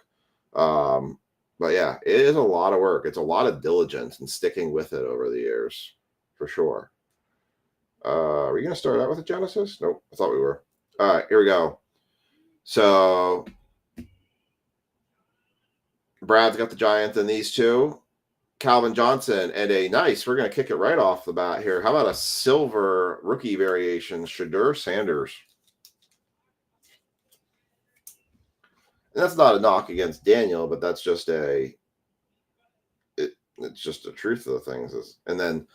But yeah, it is a lot of work. It's a lot of diligence and sticking with it over the years, for sure. Are we going to start out with a Genesis? Nope, I thought we were. All right, here we go. So Brad's got the Giants and these two. Calvin Johnson and a nice, we're going to kick it right off the bat here. How about a silver rookie variation, Shedeur Sanders? And that's not a knock against Daniel, but that's just it's just the truth of the things. And then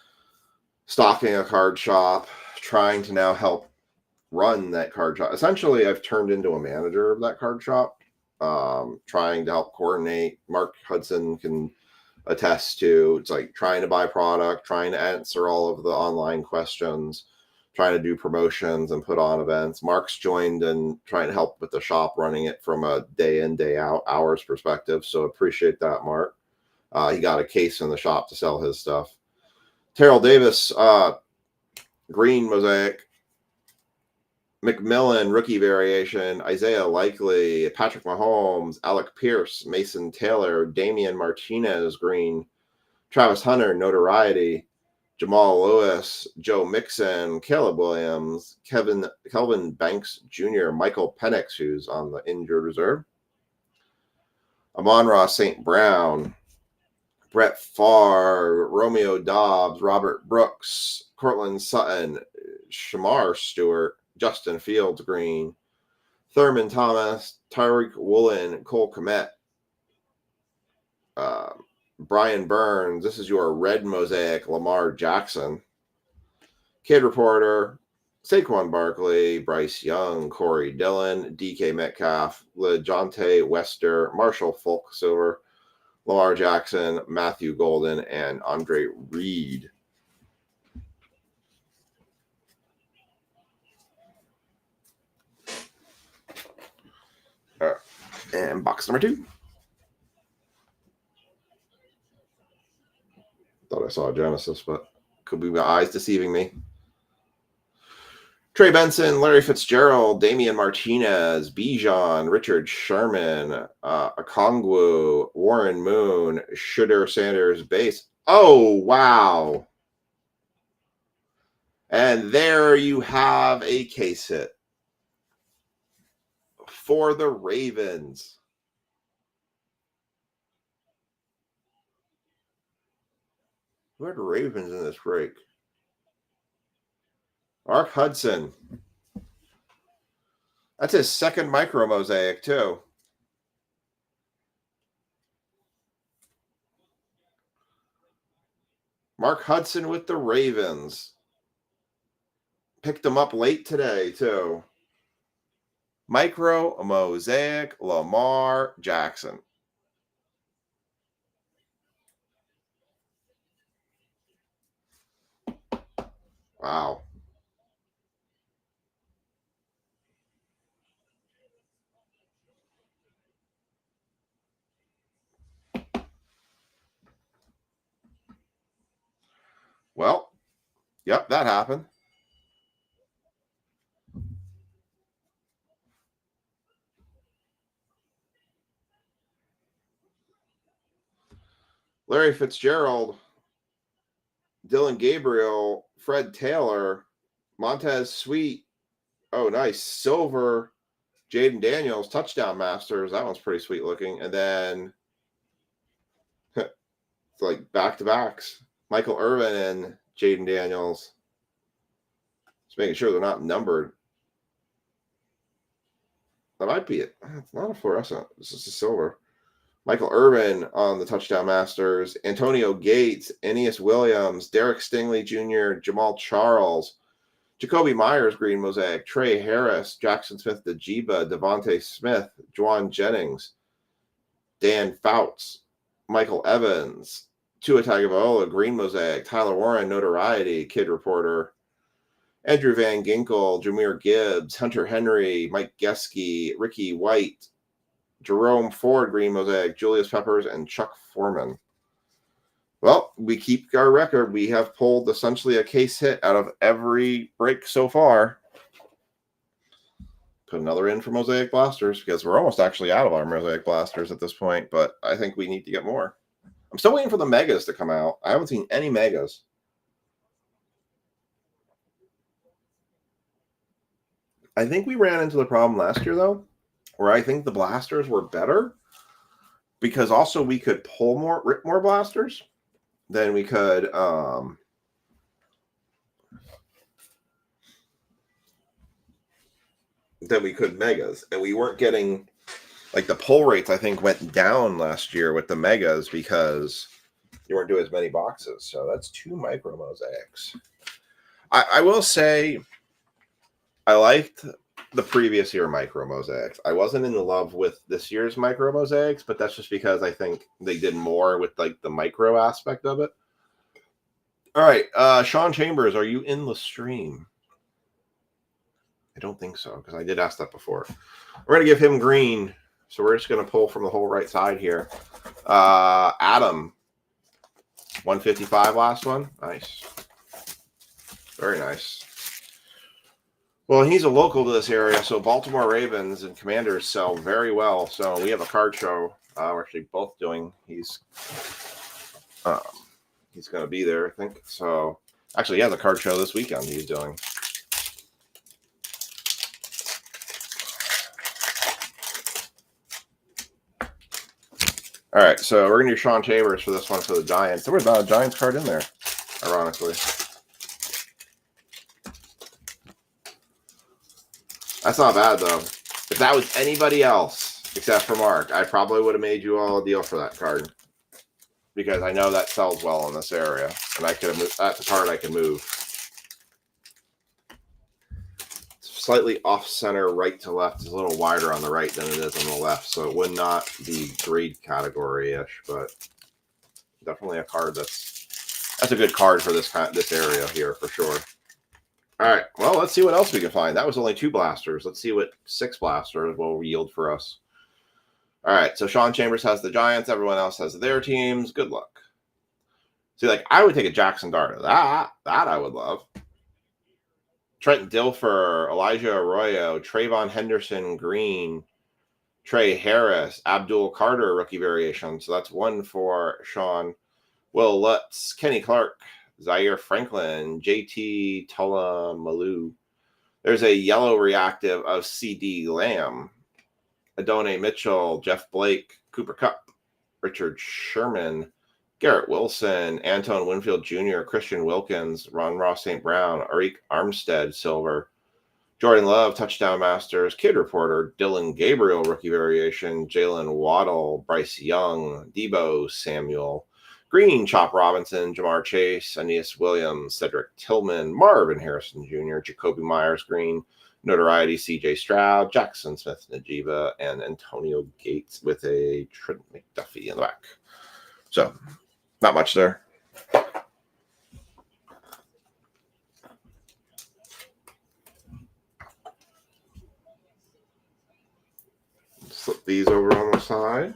stocking a card shop, trying to now help run that card shop. Essentially, I've turned into a manager of that card shop, trying to help coordinate. Mark Hudson can attest to, it's like trying to buy product, trying to answer all of the online questions, trying to do promotions and put on events. Mark's joined and trying to help with the shop, running it from a day in, day out hours perspective. So appreciate that, Mark. He got a case in the shop to sell his stuff. Terrell Davis, green mosaic. McMillan, rookie variation. Isaiah Likely, Patrick Mahomes, Alec Pierce, Mason Taylor, Damian Martinez, green. Travis Hunter, notoriety. Jamal Lewis, Joe Mixon, Caleb Williams, Kelvin Banks Jr., Michael Penix, who's on the injured reserve. Amon-Ra St. Brown, Brett Favre, Romeo Dobbs, Robert Brooks, Cortland Sutton, Shamar Stewart, Justin Fields green, Thurman Thomas, Tyreek Woolen, Cole Kmet, Brian Burns. This is your red mosaic, Lamar Jackson. Kid Reporter, Saquon Barkley, Bryce Young, Corey Dillon, DK Metcalf, LeJohntay Wester, Marshall Falk Silver, Lamar Jackson, Matthew Golden, and Andre Reed. And box number 2. Thought I saw a Genesis, but could be my eyes deceiving me. Trey Benson, Larry Fitzgerald, Damian Martinez, Bijan, Richard Sherman, Okongwu, Warren Moon, Shooter Sanders base. Oh, wow. And there you have a case hit for the Ravens. Who had the Ravens in this break? Mark Hudson. That's his second micro mosaic, too. Mark Hudson with the Ravens. Picked him up late today, too. Micro mosaic Lamar Jackson. Wow. Well, yep, that happened. Larry Fitzgerald, Dylan Gabriel, Fred Taylor, Montez Sweet. Oh, nice. Silver, Jaden Daniels, touchdown masters. That one's pretty sweet looking. And then it's like back-to-backs. Michael Irvin and Jaden Daniels. Just making sure they're not numbered. That might be it. It's not a fluorescent. This is a silver. Michael Irvin on the touchdown masters. Antonio Gates, Aeneas Williams, Derek Stingley Jr., Jamal Charles, Jacoby Myers, green mosaic, Trey Harris, Jackson Smith, Najiba, Devontae Smith, Juwan Jennings, Dan Fouts, Michael Evans, Tua Tagovailoa, green mosaic, Tyler Warren, notoriety, kid reporter, Andrew Van Ginkel, Jahmyr Gibbs, Hunter Henry, Mike Gesky, Ricky White, Jerome Ford, green mosaic, Julius Peppers, and Chuck Foreman. Well, we keep our record. We have pulled essentially a case hit out of every break so far. Put another in for Mosaic Blasters because we're almost actually out of our Mosaic Blasters at this point, but I think we need to get more. I'm still waiting for the Megas to come out. I haven't seen any Megas. I think we ran into the problem last year, though, where I think the blasters were better because also we could rip more blasters than we could megas, and we weren't getting like the pull rates. I think went down last year with the megas because you weren't doing as many boxes. So that's 2 micro mosaics. I will say I liked the previous year micro mosaics. I wasn't in love with this year's micro mosaics, but that's just because I think they did more with like the micro aspect of it. All right, Sean Chambers, are you in the stream? I don't think so because I did ask that before. We're gonna give him green, so we're just gonna pull from the whole right side here. Adam, 155 last one. Nice, very nice. Well, he's a local to this area, so Baltimore Ravens and Commanders sell very well. So we have a card show. We're actually both doing. He's going to be there, I think. So actually, he has a card show this weekend. He's doing. All right, so we're going to do Sean Chambers for this one for the Giants. There was not a Giants card in there, ironically. That's not bad, though. If that was anybody else except for Mark, I probably would have made you all a deal for that card because I know that sells well in this area, and I could have moved. That's a card I can move. Slightly off-center, right to left. It's a little wider on the right than it is on the left, so it would not be grade category-ish, but definitely a card that's a good card for this area here for sure. All right, well, let's see what else we can find. That was only 2 blasters. Let's see what 6 blasters will yield for us. All right, so Sean Chambers has the Giants. Everyone else has their teams. Good luck. See, like, I would take a Jackson Dart. That I would love. Trent Dilfer, Elijah Arroyo, Trayvon Henderson, Green, Trey Harris, Abdul Carter, rookie variation. So that's one for Sean. Will Lutz, Kenny Clark, Zaire Franklin, JT Tullamalu. There's a yellow reactive of CD Lamb, Adonai Mitchell, Jeff Blake, Cooper Kupp, Richard Sherman, Garrett Wilson, Anton Winfield Jr., Christian Wilkins, Ron Ross St. Brown, Arik Armstead, silver, Jordan Love, Touchdown Masters, Kid Reporter, Dylan Gabriel, rookie variation, Jalen Waddle, Bryce Young, Debo Samuel, Green, Chop Robinson, Jamar Chase, Aeneas Williams, Cedric Tillman, Marvin Harrison Jr., Jacoby Myers Green, Notoriety, CJ Stroud, Jackson Smith Najiba, and Antonio Gates with a Trent McDuffie in the back. So, not much there. Slip these over on the side.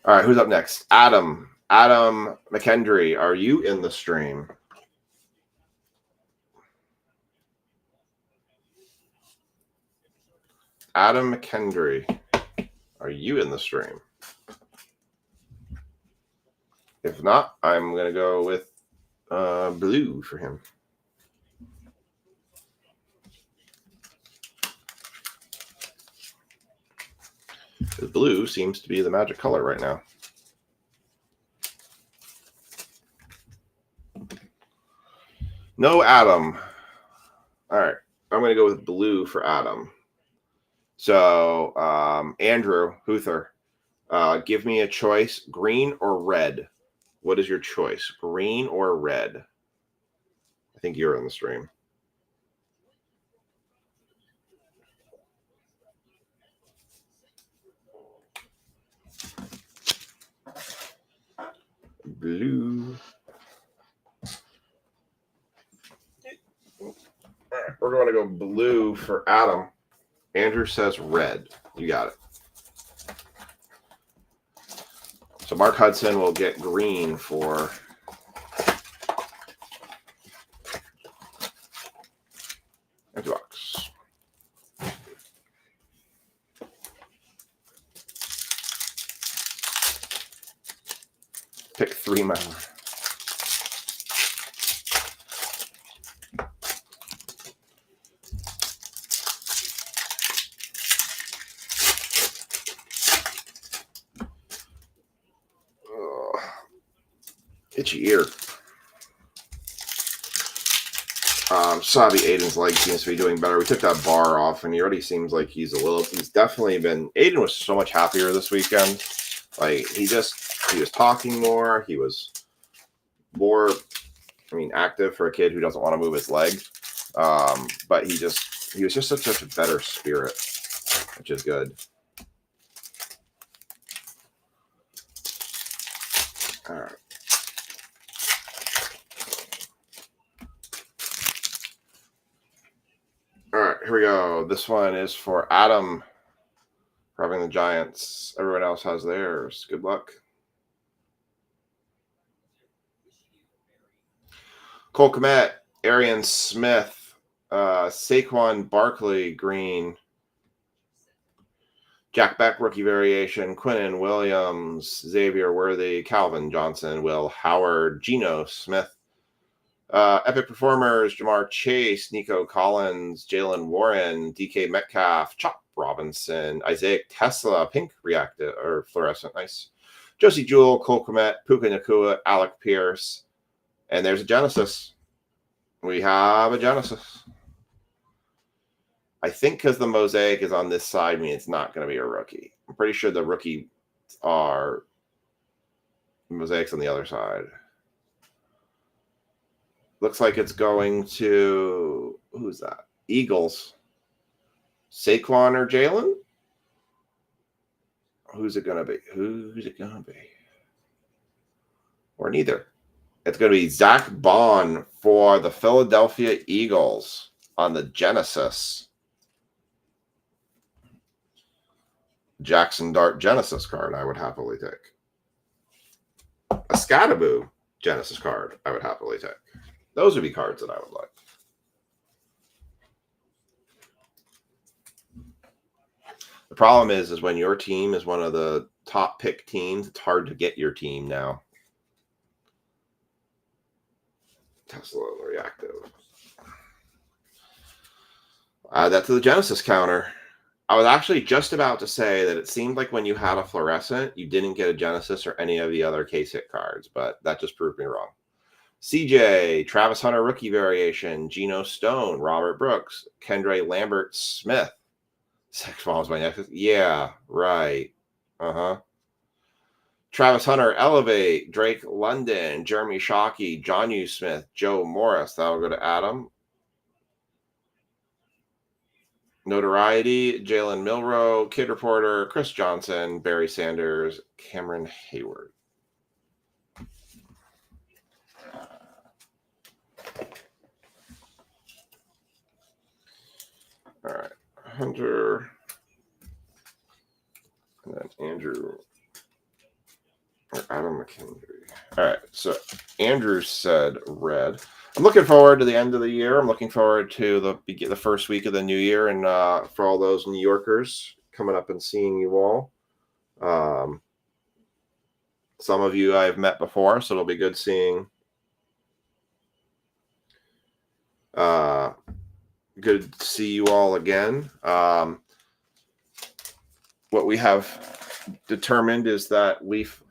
All right, who's up next? Adam McKendry, are you in the stream? Adam McKendry, are you in the stream? If not, I'm going to go with blue for him. The blue seems to be the magic color right now. No Adam. All right, I'm going to go with blue for Adam. So, Andrew Huther, give me a choice, green or red. What is your choice, green or red? I think you're in the stream. Blue. All right, we're going to go blue for Adam. Andrew says red. You got it. So Mark Hudson will get green for empty box. Pick 3 member. Itchy ear. Sabi Aiden's leg seems to be doing better. We took that bar off, and he already seems like he's definitely been. Aiden was so much happier this weekend. Like he was talking more. He was more, active for a kid who doesn't want to move his leg. But he was just such a better spirit, which is good. All right. All right, here we go. This one is for Adam, for having the Giants. Everyone else has theirs. Good luck. Cole Kmet, Arian Smith, Saquon Barkley, green. Jack Beck, rookie variation. Quinnen Williams, Xavier Worthy, Calvin Johnson, Will Howard, Geno Smith. Epic Performers, Jamar Chase, Nico Collins, Jalen Warren, DK Metcalf, Chop Robinson, Isaiah Tesla, pink reactive or fluorescent, nice. Josie Jewell, Cole Kmet, Puka Nacua, Alec Pierce, and there's a Genesis. We have a Genesis. I think because the mosaic is on this side, means it's not going to be a rookie. I'm pretty sure the rookie are mosaics on the other side. Looks like it's going to, who's that? Eagles. Saquon or Jalen? Who's it going to be? Who's it going to be? Or neither. It's going to be Zach Bond for the Philadelphia Eagles on the Genesis. Jackson Dart Genesis card I would happily take. A Scattaboo Genesis card I would happily take. Those would be cards that I would like. The problem is when your team is one of the top pick teams, it's hard to get your team now. Tesla reactive. Add that to the Genesis counter. I was actually just about to say that it seemed like when you had a fluorescent, you didn't get a Genesis or any of the other case hit cards, but that just proved me wrong. CJ, Travis Hunter rookie variation, Geno Stone, Robert Brooks, Kendre Lambert Smith. Sex bombs my neck. Yeah, right. Travis Hunter, Elevate, Drake London, Jeremy Shockey, Jonnu Smith, Joe Morris. That'll go to Adam. Notoriety, Jalen Milroe, Kid Reporter, Chris Johnson, Barry Sanders, Cameron Hayward. All right, Hunter, and then Andrew, or Adam McKendry. All right, so Andrew said red. I'm looking forward to the end of the year. I'm looking forward to the first week of the new year, and for all those New Yorkers coming up and seeing you all. Some of you I've met before, so it'll be good seeing. Good to see you all again. What we have determined is that Leaf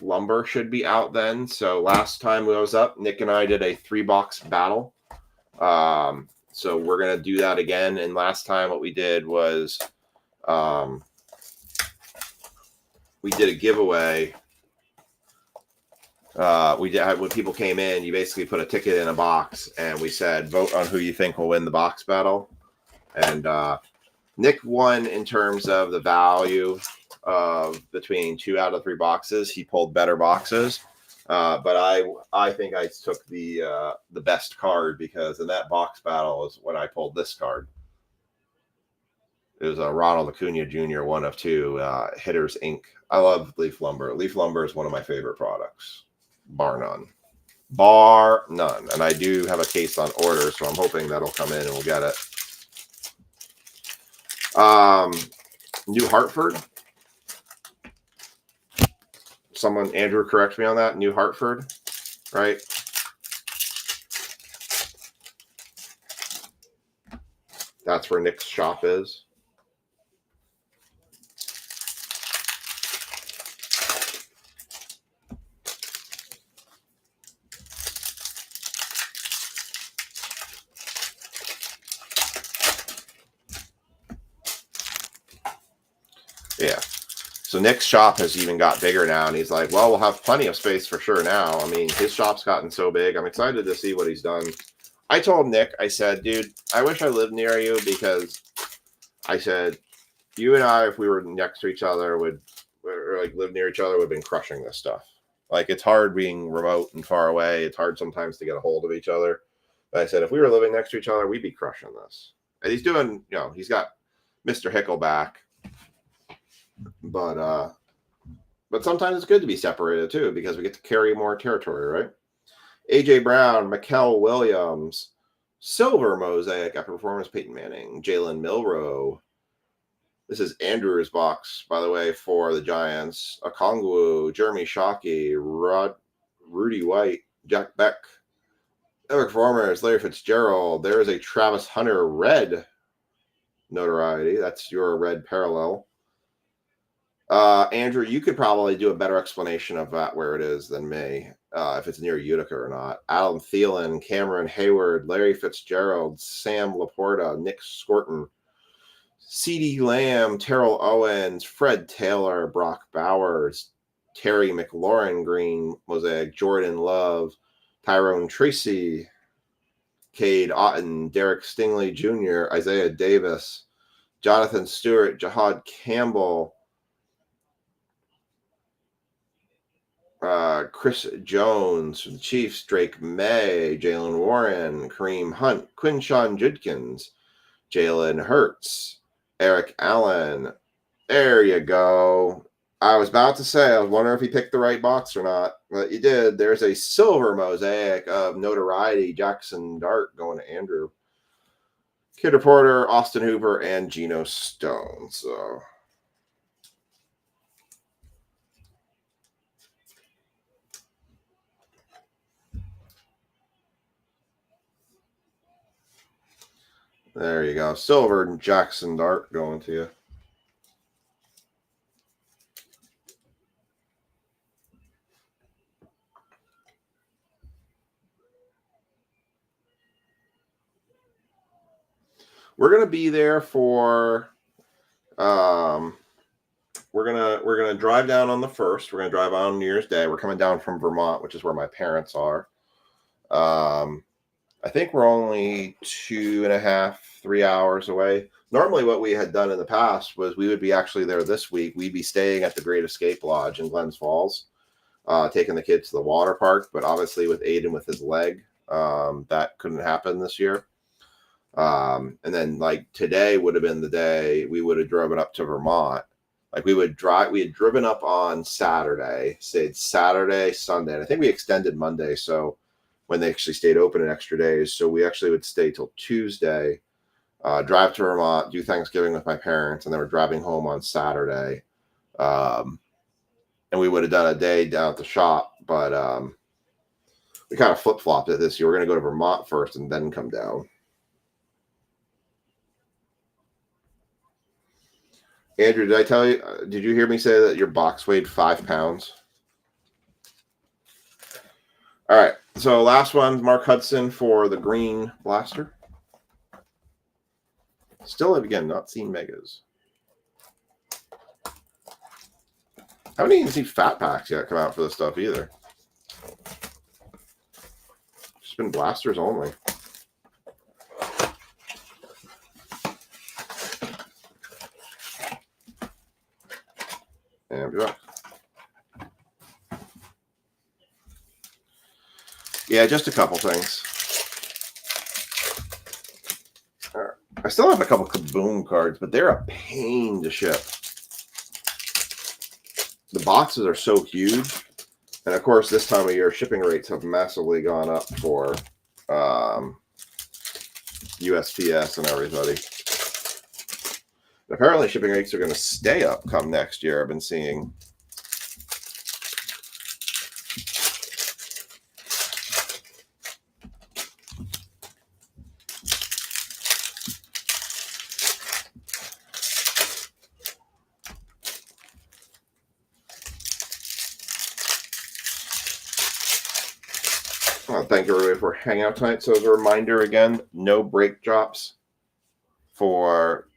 Lumber should be out then. So last time we was up, Nick and I did a 3-box battle. So we're going to do that again. And last time what we did was we did a giveaway. When people came in, you basically put a ticket in a box and we said, vote on who you think will win the box battle. And Nick won in terms of the value of between 2 out of 3 boxes. He pulled better boxes. But I think I took the best card, because in that box battle is when I pulled this card. It was a Ronald Acuna Jr. 1 of 2 Hitters Inc. I love Leaf Lumber. Leaf Lumber is one of my favorite products, bar none. Bar none. And I do have a case on order, so I'm hoping that'll come in and we'll get it. New Hartford. Someone, Andrew, correct me on that. New Hartford, right? That's where Nick's shop is. Yeah. So Nick's shop has even got bigger now, and he's like, well, we'll have plenty of space for sure now. I mean, his shop's gotten so big. I'm excited to see what he's done. I told Nick, I said, dude, I wish I lived near you, because I said, you and I, if we were next to each other, would live near each other, would have been crushing this stuff. Like, it's hard being remote and far away. It's hard sometimes to get a hold of each other. But I said, if we were living next to each other, we'd be crushing this. And he's doing, he's got Mr. Hickle back. But sometimes it's good to be separated too, because we get to carry more territory, right? AJ Brown, Mikel Williams, Silver Mosaic after performance, Peyton Manning, Jalen Milroe. This is Andrew's box, by the way, for the Giants. Okongwu, Jeremy Shockey, Rudy White, Jack Beck, Eric Formers, Larry Fitzgerald. There is a Travis Hunter red notoriety. That's your red parallel. Andrew, you could probably do a better explanation of that, where it is, than me, if it's near Utica or not. Adam Thielen, Cameron Hayward, Larry Fitzgerald, Sam Laporta, Nick Scorton, CeeDee Lamb, Terrell Owens, Fred Taylor, Brock Bowers, Terry McLaurin Green, Mosaic, Jordan Love, Tyrone Tracy, Cade Otton, Derek Stingley Jr., Isaiah Davis, Jonathan Stewart, Jahad Campbell, Chris Jones from the Chiefs, Drake May, Jalen Warren, Kareem Hunt, Quinshawn Judkins, Jalen Hurts, Eric Allen. There you go. I was about to say, I was wondering if you picked the right box or not, but you did. There's a silver mosaic of Notoriety, Jackson Dart going to Andrew. Kid Reporter, Austin Hooper, and Geno Stone. So there you go. Silver and Jackson Dart going to you. We're gonna be there for we're gonna drive down on the 1st. We're gonna drive on New Year's Day. We're coming down from Vermont, which is where my parents are. I think we're only 2.5, 3 hours away. Normally, what we had done in the past was we would be actually there this week. We'd be staying at the Great Escape Lodge in Glens Falls, taking the kids to the water park. But obviously, with Aiden with his leg, that couldn't happen this year. And then, like, today would have been the day we would have driven up to Vermont. Like, we had driven up on Saturday, stayed Saturday, Sunday, and I think we extended Monday. So when they actually stayed open an extra days. So we actually would stay till Tuesday, drive to Vermont, do Thanksgiving with my parents, and then we're driving home on Saturday. And we would have done a day down at the shop, but we kind of flip-flopped it this year. We're going to go to Vermont first and then come down. Andrew, did I tell you, did you hear me say that your box weighed 5 pounds? All right, so last one, Mark Hudson for the Green Blaster. Still, again, not seen megas. I haven't even seen fat packs yet come out for this stuff either. It's been blasters only. And yeah. Yeah, just a couple things. All right. I still have a couple Kaboom cards, but they're a pain to ship. The boxes are so huge. And of course, this time of year, shipping rates have massively gone up for USPS and everybody. And apparently, shipping rates are going to stay up come next year, I've been seeing. Thank you, everybody, for hanging out tonight. So as a reminder, again, no break drops for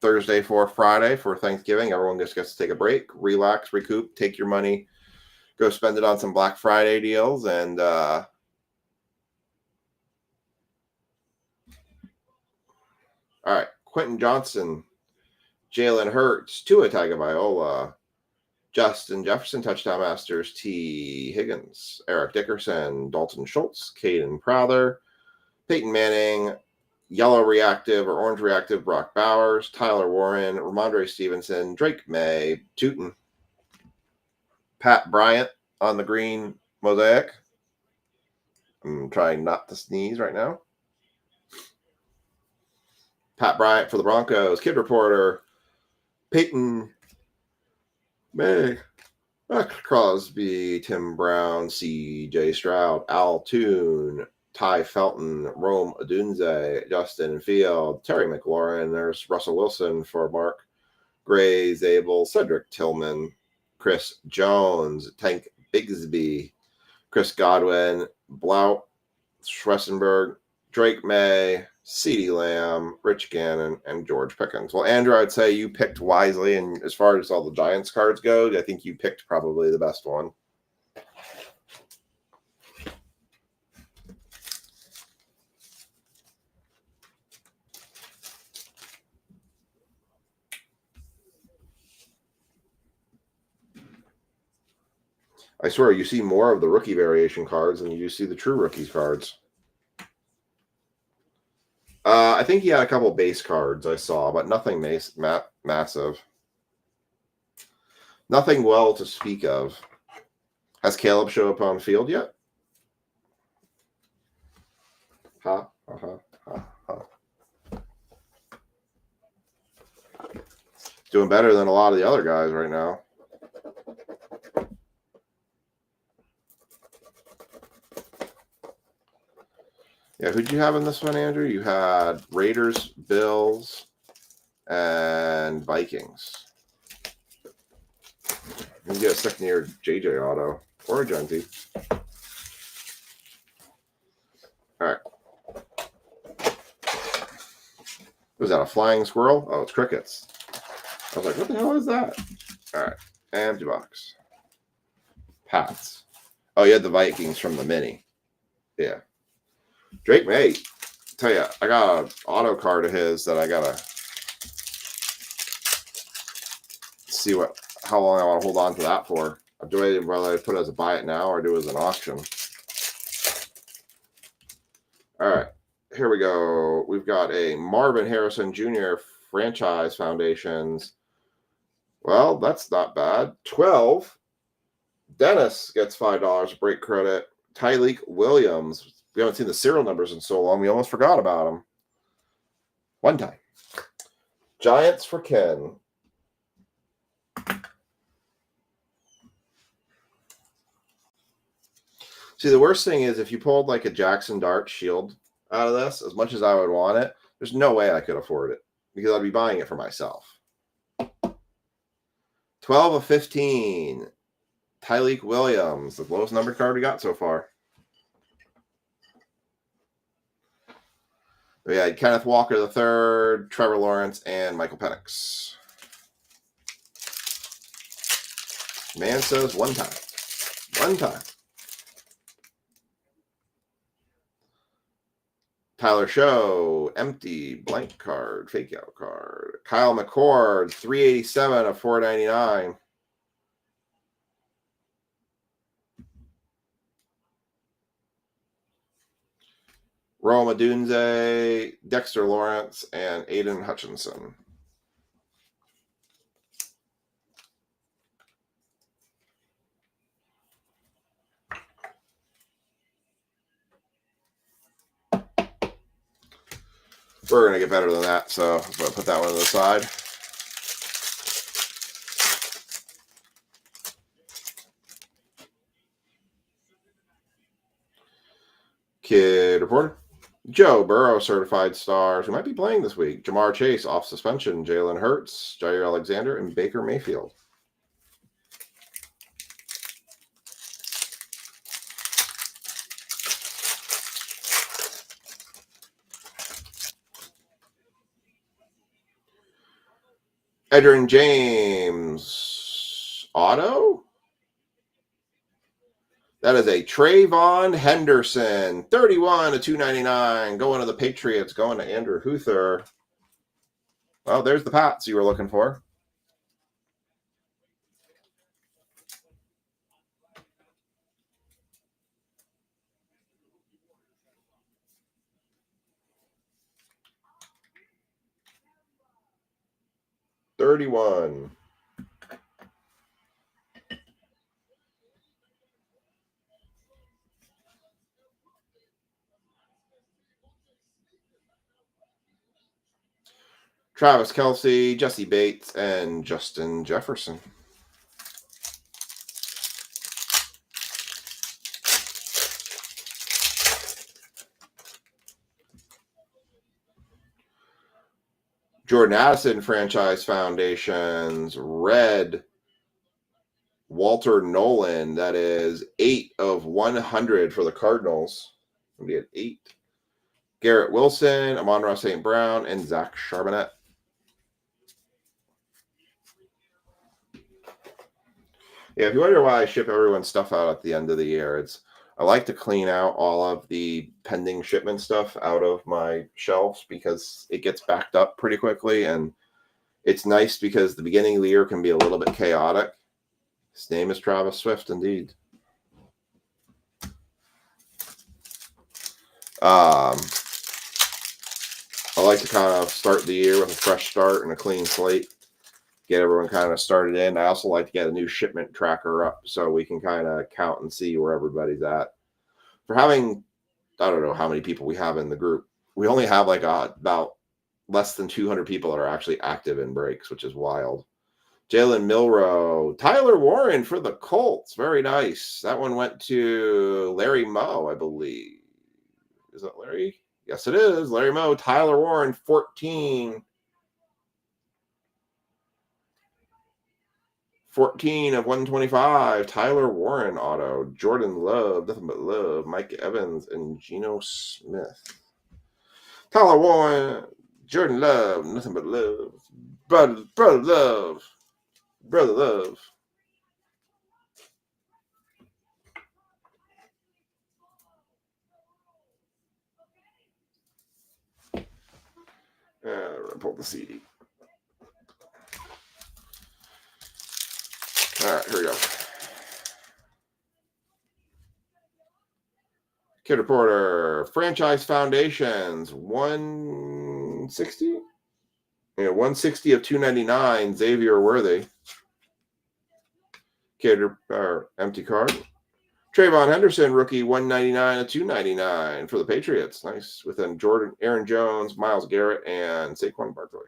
Thursday for Friday for Thanksgiving. Everyone just gets to take a break, relax, recoup, take your money, go spend it on some Black Friday deals. And all right, Quentin Johnson, Jalen Hurts, Tua Tagovailoa, Justin Jefferson, Touchdown Masters, T. Higgins, Eric Dickerson, Dalton Schultz, Caden Prather, Peyton Manning, Yellow Reactive or Orange Reactive, Brock Bowers, Tyler Warren, Ramondre Stevenson, Drake May, Tootin, Pat Bryant on the green mosaic. I'm trying not to sneeze right now. Pat Bryant for the Broncos, Kid Reporter, Peyton Manning, Max Crosby, Tim Brown, C.J. Stroud, Al Toon, Ty Felton, Rome Odunze, Justin Field, Terry McLaurin. There's Russell Wilson for Mark, Gray Zabel, Cedric Tillman, Chris Jones, Tank Bigsby, Chris Godwin, Blount, Schwessenberg, Drake May, CeeDee Lamb, Rich Gannon, and George Pickens. Well, Andrew, I'd say you picked wisely, and as far as all the Giants cards go, I think you picked probably the best one. I swear, you see more of the rookie variation cards than you see the true rookies cards. I think he had a couple base cards I saw, but nothing massive. Nothing well to speak of. Has Caleb show up on field yet? Ha, ha, ha, ha, ha. Doing better than a lot of the other guys right now. Yeah, who'd you have in this one, Andrew? You had Raiders, Bills, and Vikings. You can get a second-year JJ auto or a Genty. All right. Was that a flying squirrel? Oh, it's crickets. I was like, what the hell is that? All right. Empty box. Pats. Oh, you had the Vikings from the mini. Yeah. Drake May. Tell you, I got an auto card of his that I gotta see how long I want to hold on to that for. I'm debating whether I put it as a buy it now or do it as an auction. All right, here we go. We've got a Marvin Harrison Jr. Franchise Foundations. Well, that's not bad. 12. Dennis gets $5 break credit. Tyleik Williams. We haven't seen the serial numbers in so long, we almost forgot about him. One time. Giants for Ken. See, the worst thing is if you pulled like a Jackson Dart shield out of this, as much as I would want it, there's no way I could afford it because I'd be buying it for myself. 12 of 15. Tyleik Williams, the lowest numbered card we got so far. We had Kenneth Walker III, Trevor Lawrence, and Michael Penix. Man says one time. One time. Tyler Show, empty, blank card, fake out card. Kyle McCord, 387 of 499. Rome Odunze, Dexter Lawrence, and Aiden Hutchinson. We're going to get better than that, so I'm going to put that one to the side. Kid Reporter. Joe Burrow certified stars who might be playing this week. Jamar Chase off suspension. Jalen Hurts, Jair Alexander, and Baker Mayfield. Edgerrin James auto. That is a Trayvon Henderson, 31 of 299, going to the Patriots, going to Andrew Huther. Well, there's the Pats you were looking for. $31. Travis Kelce, Jesse Bates, and Justin Jefferson. Jordan Addison Franchise Foundations, red. Walter Nolan, that is 8 of 100 for the Cardinals. We had 8. Garrett Wilson, Amon-Ra St. Brown, and Zach Charbonnet. Yeah, if you wonder why I ship everyone's stuff out at the end of the year, I like to clean out all of the pending shipment stuff out of my shelves because it gets backed up pretty quickly, and it's nice because the beginning of the year can be a little bit chaotic. His name is Travis Swift, indeed. I like to kind of start the year with a fresh start and a clean slate. get everyone kind of started in. I also like to get a new shipment tracker up so we can kind of count and see where everybody's at. For having, I don't know how many people we have in the group. We only have like about less than 200 people that are actually active in breaks, which is wild. Jalen Milrow, Tyler Warren for the Colts. Very nice. That one went to Larry Moe, I believe. Is that Larry? Yes, it is. Larry Moe, Tyler Warren, 14. 14 of 125. Tyler Warren auto. Jordan Love, nothing but love. Mike Evans and Geno Smith. Tyler Warren, Jordan Love, nothing but love. Brother Love. Brother Love. Pull the CD. All right, here we go. Kid Reporter, Franchise Foundations, 160? Yeah, 160 of 299, Xavier Worthy. Kid, empty card. Trayvon Henderson, rookie, 199 of 299 for the Patriots. Nice. Within Jordan, Aaron Jones, Myles Garrett, and Saquon Barkley.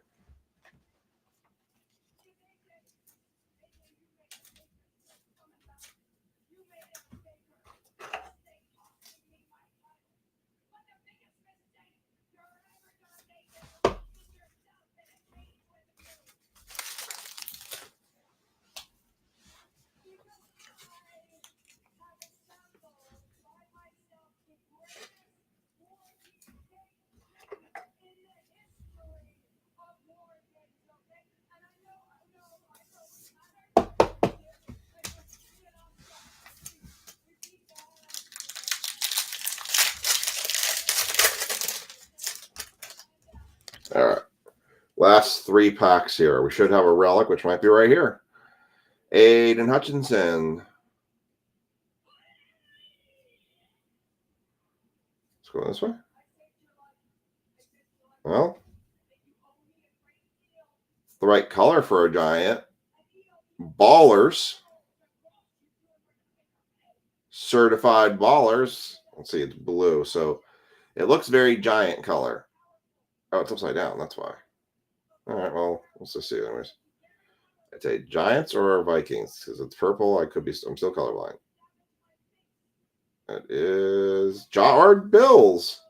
All right. Last 3 packs here. We should have a relic, which might be right here. Aiden Hutchinson. Let's go this way. Well, the right color for a giant. Ballers. Certified Ballers. Let's see, it's blue. So it looks very giant color. Oh, it's upside down. That's why. All right, well, let's just see. Anyways, it's a Giants or Vikings because it's purple. I'm still colorblind. It is Bills.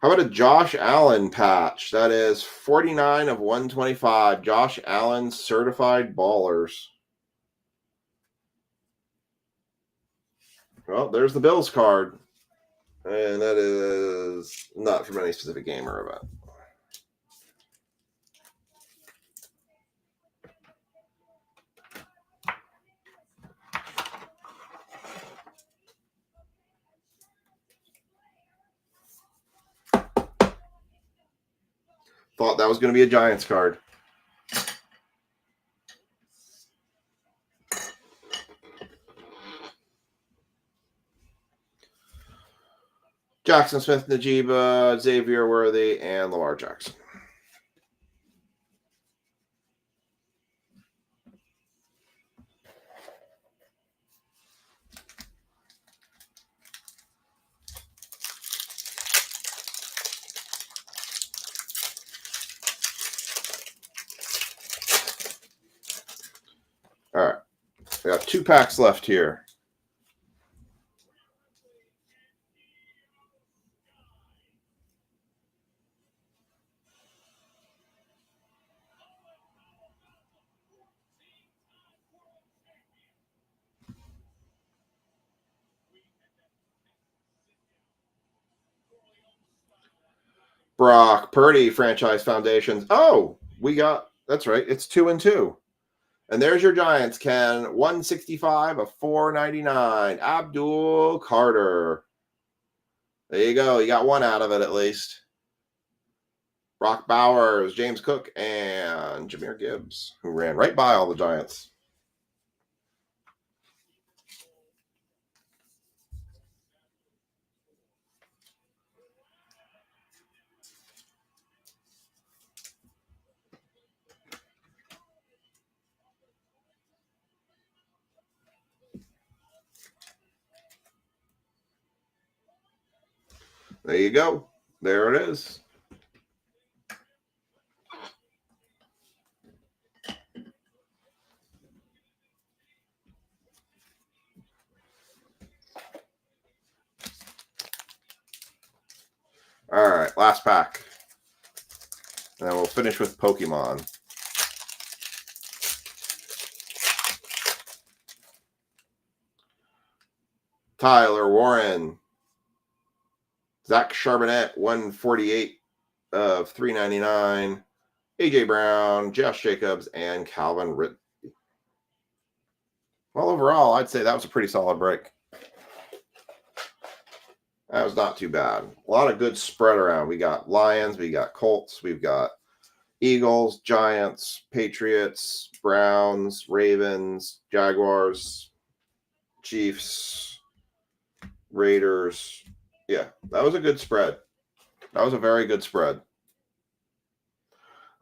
How about a Josh Allen patch? That is 49 of 125. Josh Allen Certified Ballers. Well, there's the Bills card. And that is not from any specific game or event. Thought that was going to be a Giants card. Jackson Smith, Najiba, Xavier Worthy, and Lamar Jackson. All right. We got 2 packs left here. Brock Purdy Franchise Foundations. Oh, that's right. It's 2 and 2. And there's your Giants, Ken. 165 of 499. Abdul Carter. There you go. You got one out of it at least. Brock Bowers, James Cook, and Jahmyr Gibbs, who ran right by all the Giants. There you go. There it is. All right, last pack. And then we'll finish with Pokemon. Tyler Warren. Zach Charbonnet, 148 of 399. AJ Brown, Josh Jacobs, and Calvin Ridley. Well, overall, I'd say that was a pretty solid break. That was not too bad. A lot of good spread around. We got Lions, we got Colts, we've got Eagles, Giants, Patriots, Browns, Ravens, Jaguars, Chiefs, Raiders. Yeah, that was a good spread. That was a very good spread.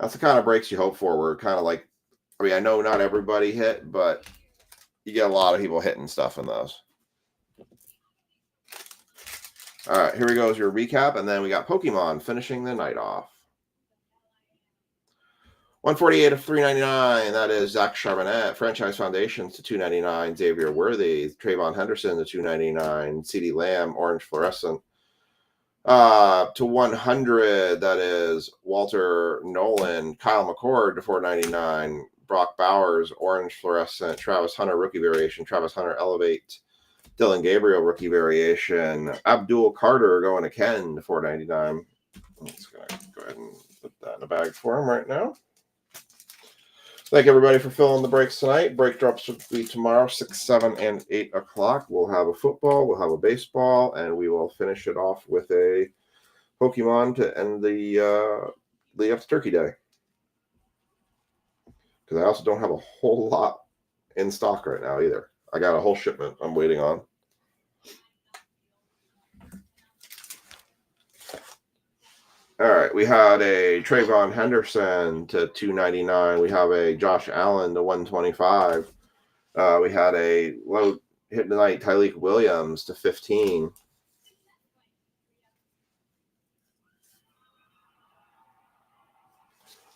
That's the kind of breaks you hope for. We're kind of like, I mean, I know not everybody hit, but you get a lot of people hitting stuff in those. All right, here we go as your recap, and then we got Pokemon finishing the night off. 148 of 399. That is Zach Charbonnet. Franchise Foundations to 299. Xavier Worthy. Trayvon Henderson to 299. CeeDee Lamb, Orange Fluorescent. To 100. That is Walter Nolan. Kyle McCord to 499. Brock Bowers, Orange Fluorescent. Travis Hunter, Rookie Variation. Travis Hunter, Elevate. Dylan Gabriel, Rookie Variation. Abdul Carter going to Ken to 499. I'm just going to go ahead and put that in the bag for him right now. Thank everybody for filling the breaks tonight. Break drops will be tomorrow, 6, 7, and 8 o'clock. We'll have a football, we'll have a baseball, and we will finish it off with a Pokemon to end the lead up to Turkey Day. Because I also don't have a whole lot in stock right now either. I got a whole shipment I'm waiting on. All right, we had a Trayvon Henderson to 299. We have a Josh Allen to 125. We had a low hit tonight Tyleik Williams to 15.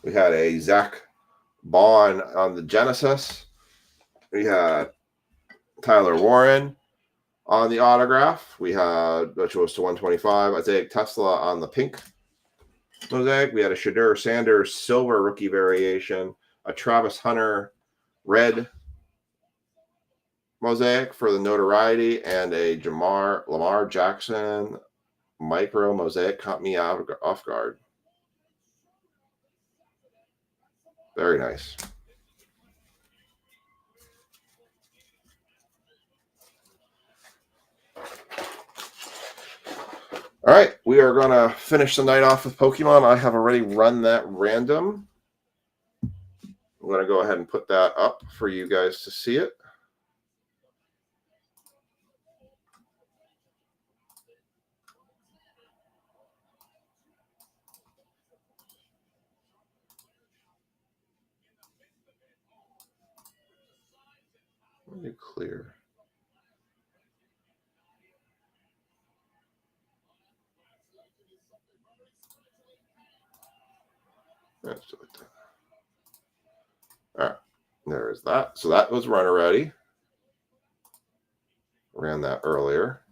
We had a Zach Bond on the Genesis. We had Tyler Warren on the autograph. We had, which was to 125, Isaiah Tesla on the pink mosaic. We had a Shadur Sanders silver rookie variation, a Travis Hunter red mosaic for the notoriety, and a Lamar Jackson micro mosaic. Caught me off guard. Very nice. All right, we are going to finish the night off with Pokemon. I have already run that random. I'm going to go ahead and put that up for you guys to see it. Let me clear. Let's do it. All right, there is that. So that was run already. Ran that earlier.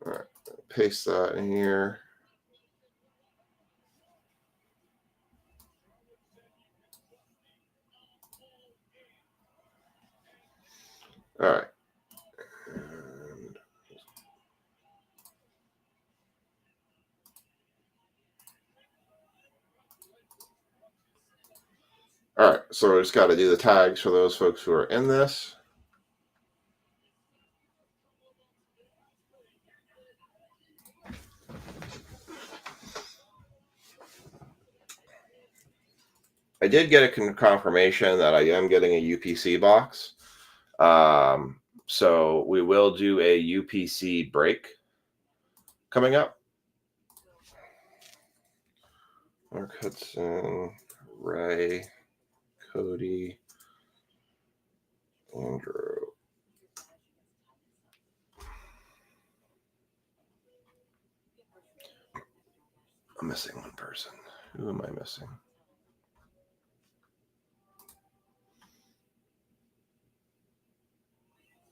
All right, paste that in here. All right. All right, so we just got to do the tags for those folks who are in this. I did get a confirmation that I am getting a UPC box. So we will do a UPC break coming up. Mark Hudson, Ray, Cody, Andrew. I'm missing one person. Who am I missing?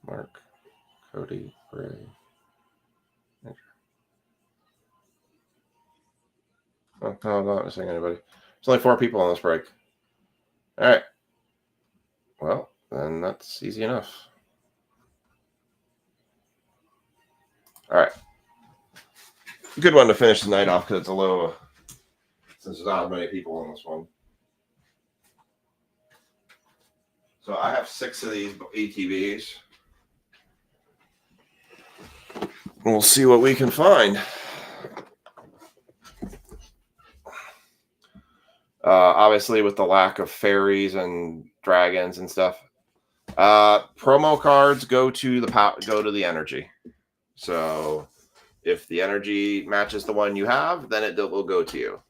Mark, Cody, Ray, Andrew. Oh, no, I'm not missing anybody. There's only 4 people on this break. All right. Well, then that's easy enough. All right. Good one to finish the night off because it's a little, since there's not many people on this one. So I have 6 of these ATVs. We'll see what we can find. Obviously, with the lack of fairies and dragons and stuff, promo cards go to the energy. So if the energy matches the one you have, then it will go to you.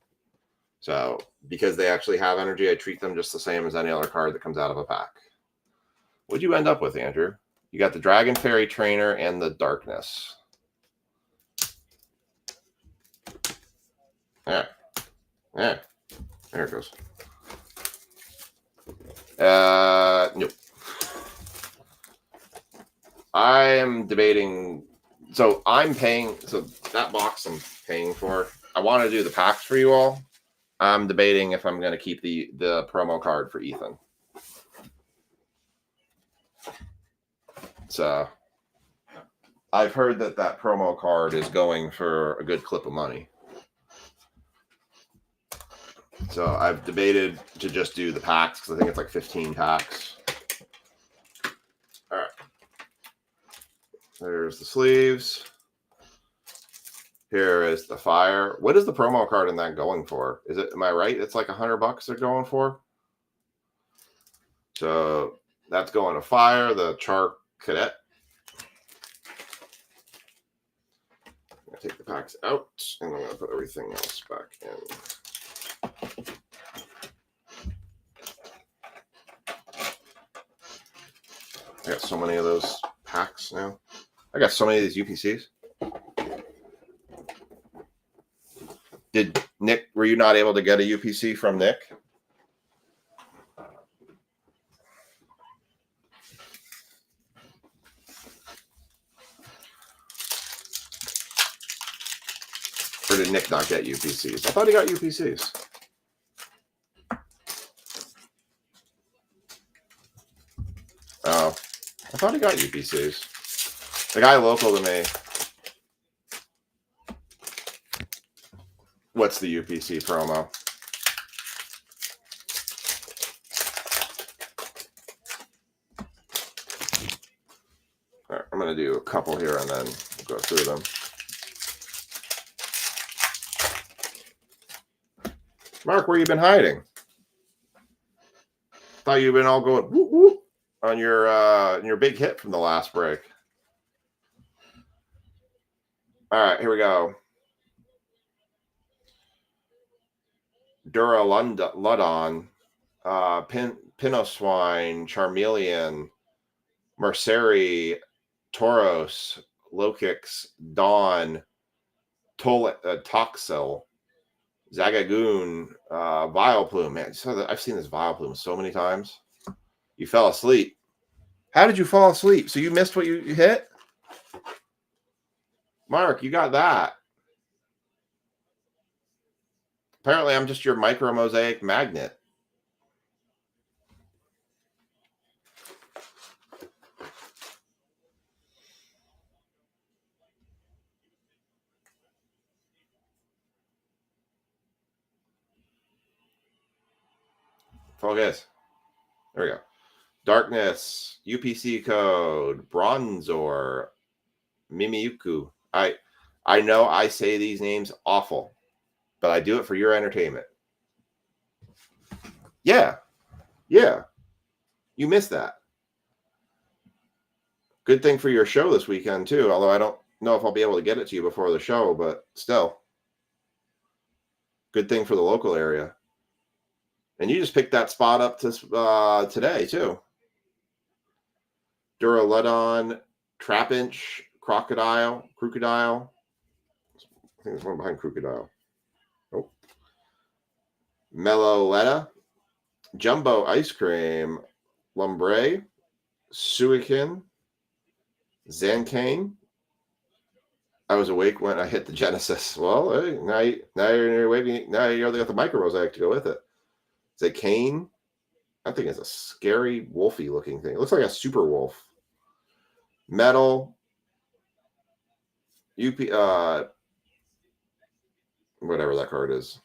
So because they actually have energy, I treat them just the same as any other card that comes out of a pack. What'd you end up with, Andrew? You got the Dragon Fairy Trainer and the Darkness. Yeah. Yeah. There it goes. Nope. I am debating. So I'm paying. So that box I'm paying for. I want to do the packs for you all. I'm debating if I'm going to keep the promo card for Ethan. So I've heard that promo card is going for a good clip of money. So I've debated to just do the packs because I think it's like 15 packs. All right. There's the sleeves. Here is the fire. What is the promo card in that going for? Is it, am I right? It's like $100 they're going for. So that's going to fire, the Char Cadet. I'm going to take the packs out and I'm going to put everything else back in. I got so many of those packs now. I got so many of these UPCs. Did Nick, were you not able to get a UPC from Nick? Or did Nick not get UPCs? I thought he got UPCs. Oh, I thought he got UPCs. The guy local to me. What's the UPC promo? All right, I'm going to do a couple here and then we'll go through them. Mark, where you been hiding? Thought you'd been all going whoop, whoop on your big hit from the last break. All right, here we go. Duraludon, Pinoswine, Charmeleon, Merceri, Tauros, Lokix, Dawn, Toxel, Zagagoon, Vileplume. Man, I've seen this Vileplume so many times. You fell asleep. How did you fall asleep? So you missed what you hit? Mark, you got that. Apparently, I'm just your micro mosaic magnet. Focus. There we go. Darkness, UPC code, Bronzor, Mimikyu. I know I say these names awful, but I do it for your entertainment. Yeah. Yeah. You missed that. Good thing for your show this weekend, too, although I don't know if I'll be able to get it to you before the show, but still. Good thing for the local area. And you just picked that spot up to today, too. Duraludon, Trapinch, Crocodile. I think there's one behind Crocodile. Oh. Meloletta, Jumbo Ice Cream, Lumbre, Suikin, Zancane. I was awake when I hit the Genesis. Well, hey, now you're awake. Now you only got the Micro Mosaic to go with it. Zancane. I think it's a scary wolfy looking thing. It looks like a super wolf. Metal. Whatever that card is.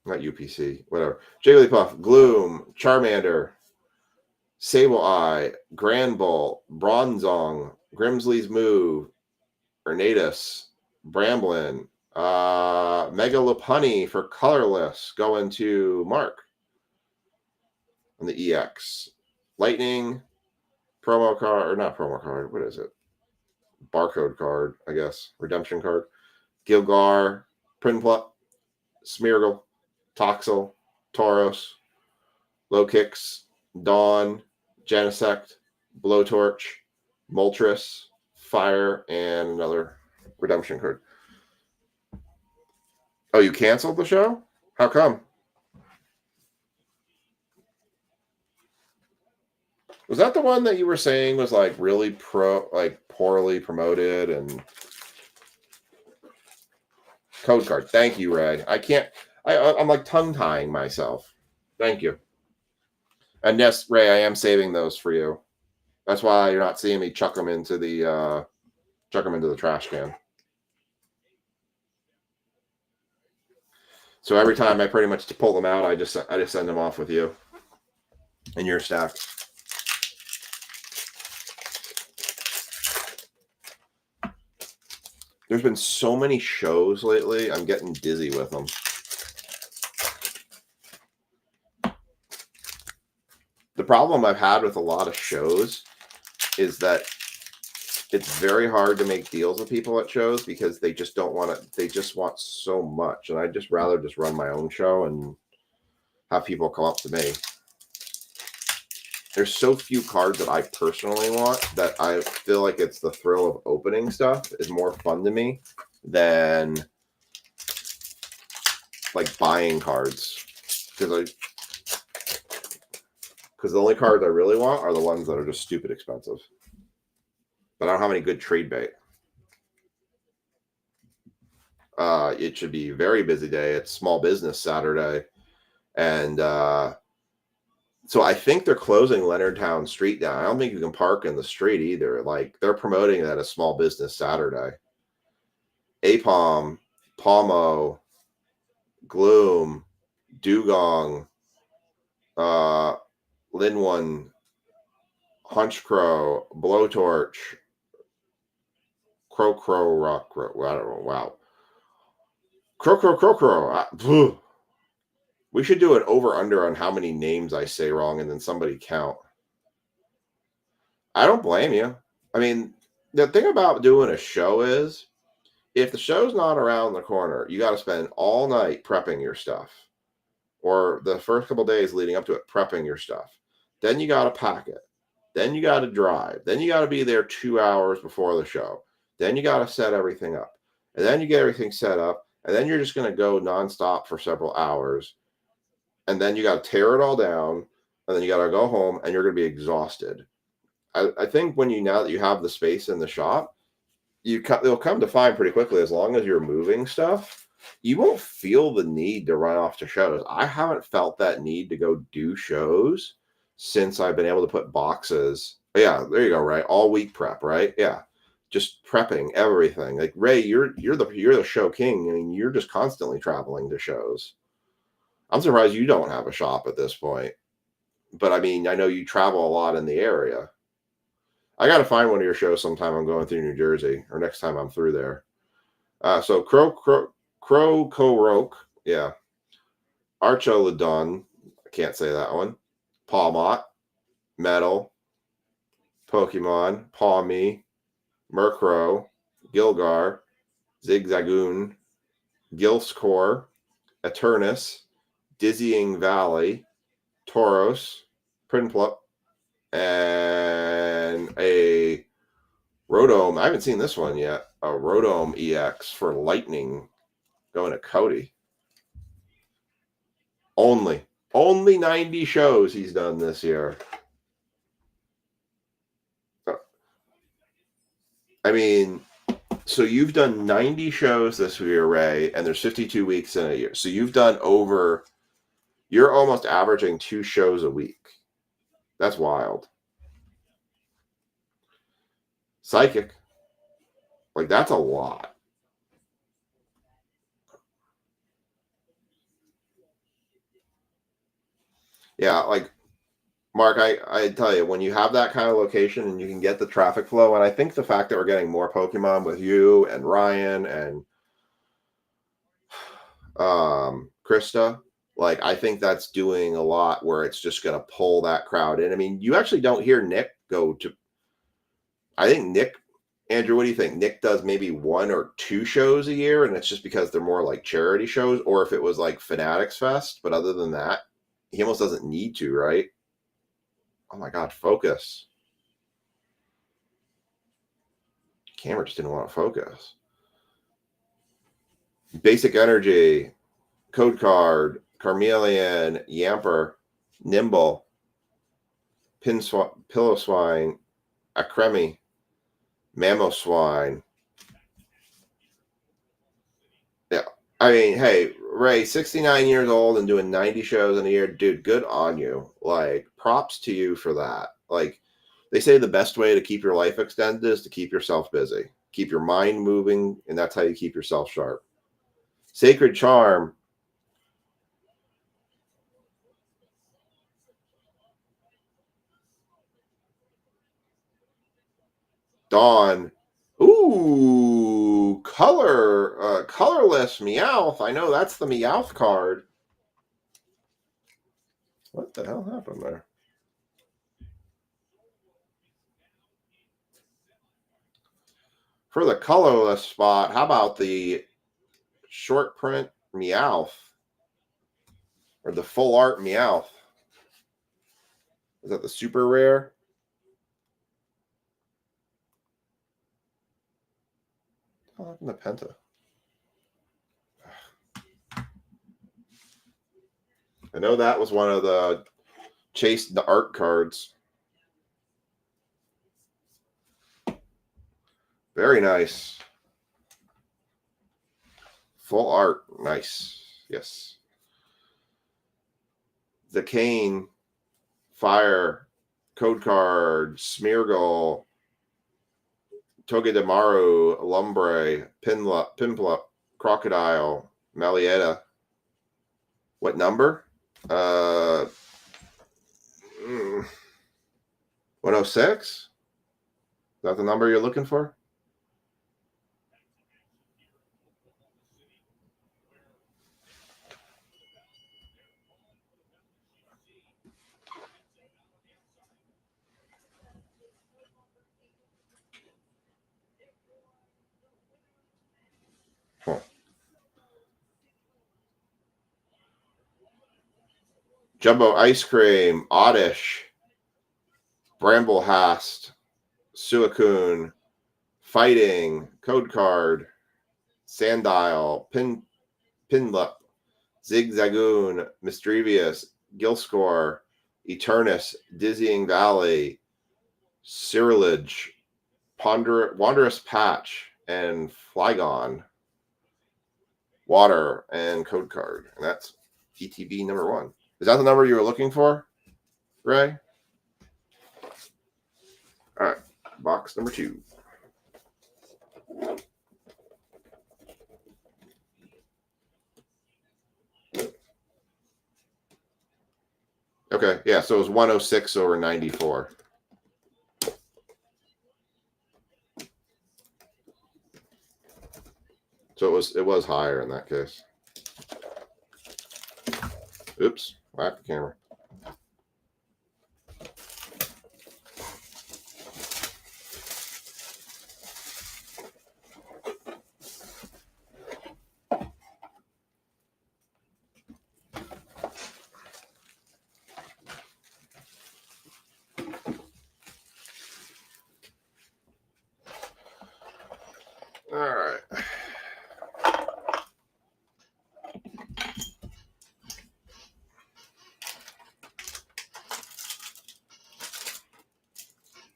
Not UPC. Whatever. Jigglypuff, Gloom, Charmander, Sableye, Granbull, Bronzong, Grimsley's Move, Ornatus, Bramblin, Mega Lopunny for colorless going to Mark on the EX. Lightning, promo card, or not promo card, what is it? Barcode card, I guess. Redemption card. Gilgar, Prinplup, Smeargle, Toxel, Tauros, Low Kicks, Dawn, Genesect, Blowtorch, Moltres, Fire, and another redemption card. Oh, you canceled the show? How come? Was that the one that you were saying was like really poorly promoted and code card? Thank you, Ray. I'm like tongue tying myself. Thank you. And yes, Ray, I am saving those for you. That's why you're not seeing me chuck them into the trash can. So every time I pretty much pull them out, I just send them off with you in your stack. There's been so many shows lately. I'm getting dizzy with them. The problem I've had with a lot of shows is that it's very hard to make deals with people at shows because they just don't want to. They just want so much, and I'd just rather just run my own show and have people come up to me. There's so few cards that I personally want that I feel like it's the thrill of opening stuff is more fun to me than like buying cards. Because the only cards I really want are the ones that are just stupid expensive. But I don't have any good trade bait. It should be a very busy day. It's Small Business Saturday. And so I think they're closing Leonardtown Street down. I don't think you can park in the street either. Like they're promoting that as Small Business Saturday. Apom, Palmo, Gloom, Dugong, Linwon, Hunchcrow, Blowtorch, Crow, Rock, I don't know. Wow. Crow. We should do an over-under on how many names I say wrong and then somebody count. I don't blame you. I mean, the thing about doing a show is if the show's not around the corner, you got to spend all night prepping your stuff. Or the first couple days leading up to it, prepping your stuff. Then you got to pack it. Then you got to drive. Then you got to be there 2 hours before the show. Then you got to set everything up. And then you get everything set up. And then you're just going to go nonstop for several hours. And then you got to tear it all down. And then you got to go home and you're going to be exhausted. I think now that you have the space in the shop, they'll come to find pretty quickly as long as you're moving stuff, you won't feel the need to run off to shows. I haven't felt that need to go do shows since I've been able to put boxes. Yeah, there you go, right? All week prep, right? Yeah. Just prepping everything. Like Ray, you're the show king. I mean, you're just constantly traveling to shows. I'm surprised you don't have a shop at this point. But I mean, I know you travel a lot in the area. I got to find one of your shows sometime I'm going through New Jersey or next time I'm through there. So Crow Koroke, yeah. Archolodon, I can't say that one. Pawmot, Metal, Pokemon, Pawmi, Murkrow, Gilgar, Zigzagoon, Gilscore, Eternus, Dizzying Valley, Tauros, Prinplup, and a Rotom. I haven't seen this one yet. A Rotom EX for Lightning going to Cody. Only 90 shows he's done this year. I mean, so you've done 90 shows this year, Ray, and there's 52 weeks in a year. So you've done you're almost averaging 2 shows a week. That's wild. Psychic. Like, that's a lot. Yeah, like, Mark, I tell you, when you have that kind of location and you can get the traffic flow, and I think the fact that we're getting more Pokemon with you and Ryan and Krista, like, I think that's doing a lot where it's just going to pull that crowd in. I mean, you actually don't hear Nick go to, I think Nick, Andrew, what do you think? Nick does maybe 1 or 2 shows a year, and it's just because they're more like charity shows, or if it was like Fanatics Fest, but other than that, he almost doesn't need to, right? Oh my God, focus. Camera just didn't want to focus. Basic Energy, Code Card, Carmeleon, Yamper, Nimble, Pillow-Swine, Acremi, Mamoswine. Yeah, I mean, hey, Ray, 69 years old and doing 90 shows in a year, dude, good on you. Like, props to you for that. Like, they say the best way to keep your life extended is to keep yourself busy. Keep your mind moving, and that's how you keep yourself sharp. Sacred Charm. Dawn. Ooh, colorless Meowth. I know that's the Meowth card. What the hell happened there? For the colorless spot, how about the short print Meowth? Or the full art Meowth? Is that the super rare? What happened to Penta? I know that was one of the chased the art cards. Very nice. Full art. Nice. Yes. The Cane, Fire, Code Card, Smeargle, Togedemaru, Lumbre, Pimplop, Crocodile, Malietta. What number? 106? Is that the number you're looking for? Huh. Jumbo Ice Cream, Oddish, Bramblehast, Suicune, Fighting, Code Card, Sandile, Pinlup, Zigzagoon, Mischievous, Gilscore, Eternus, Dizzying Valley, Cyrilage, Wondrous Patch, and Flygon. Water and Code Card. And that's ETB number 1. Is that the number you were looking for, Ray? All right. Box number 2. Okay. Yeah. So it was 106 over 94. So it was higher in that case. Oops. Whack the camera.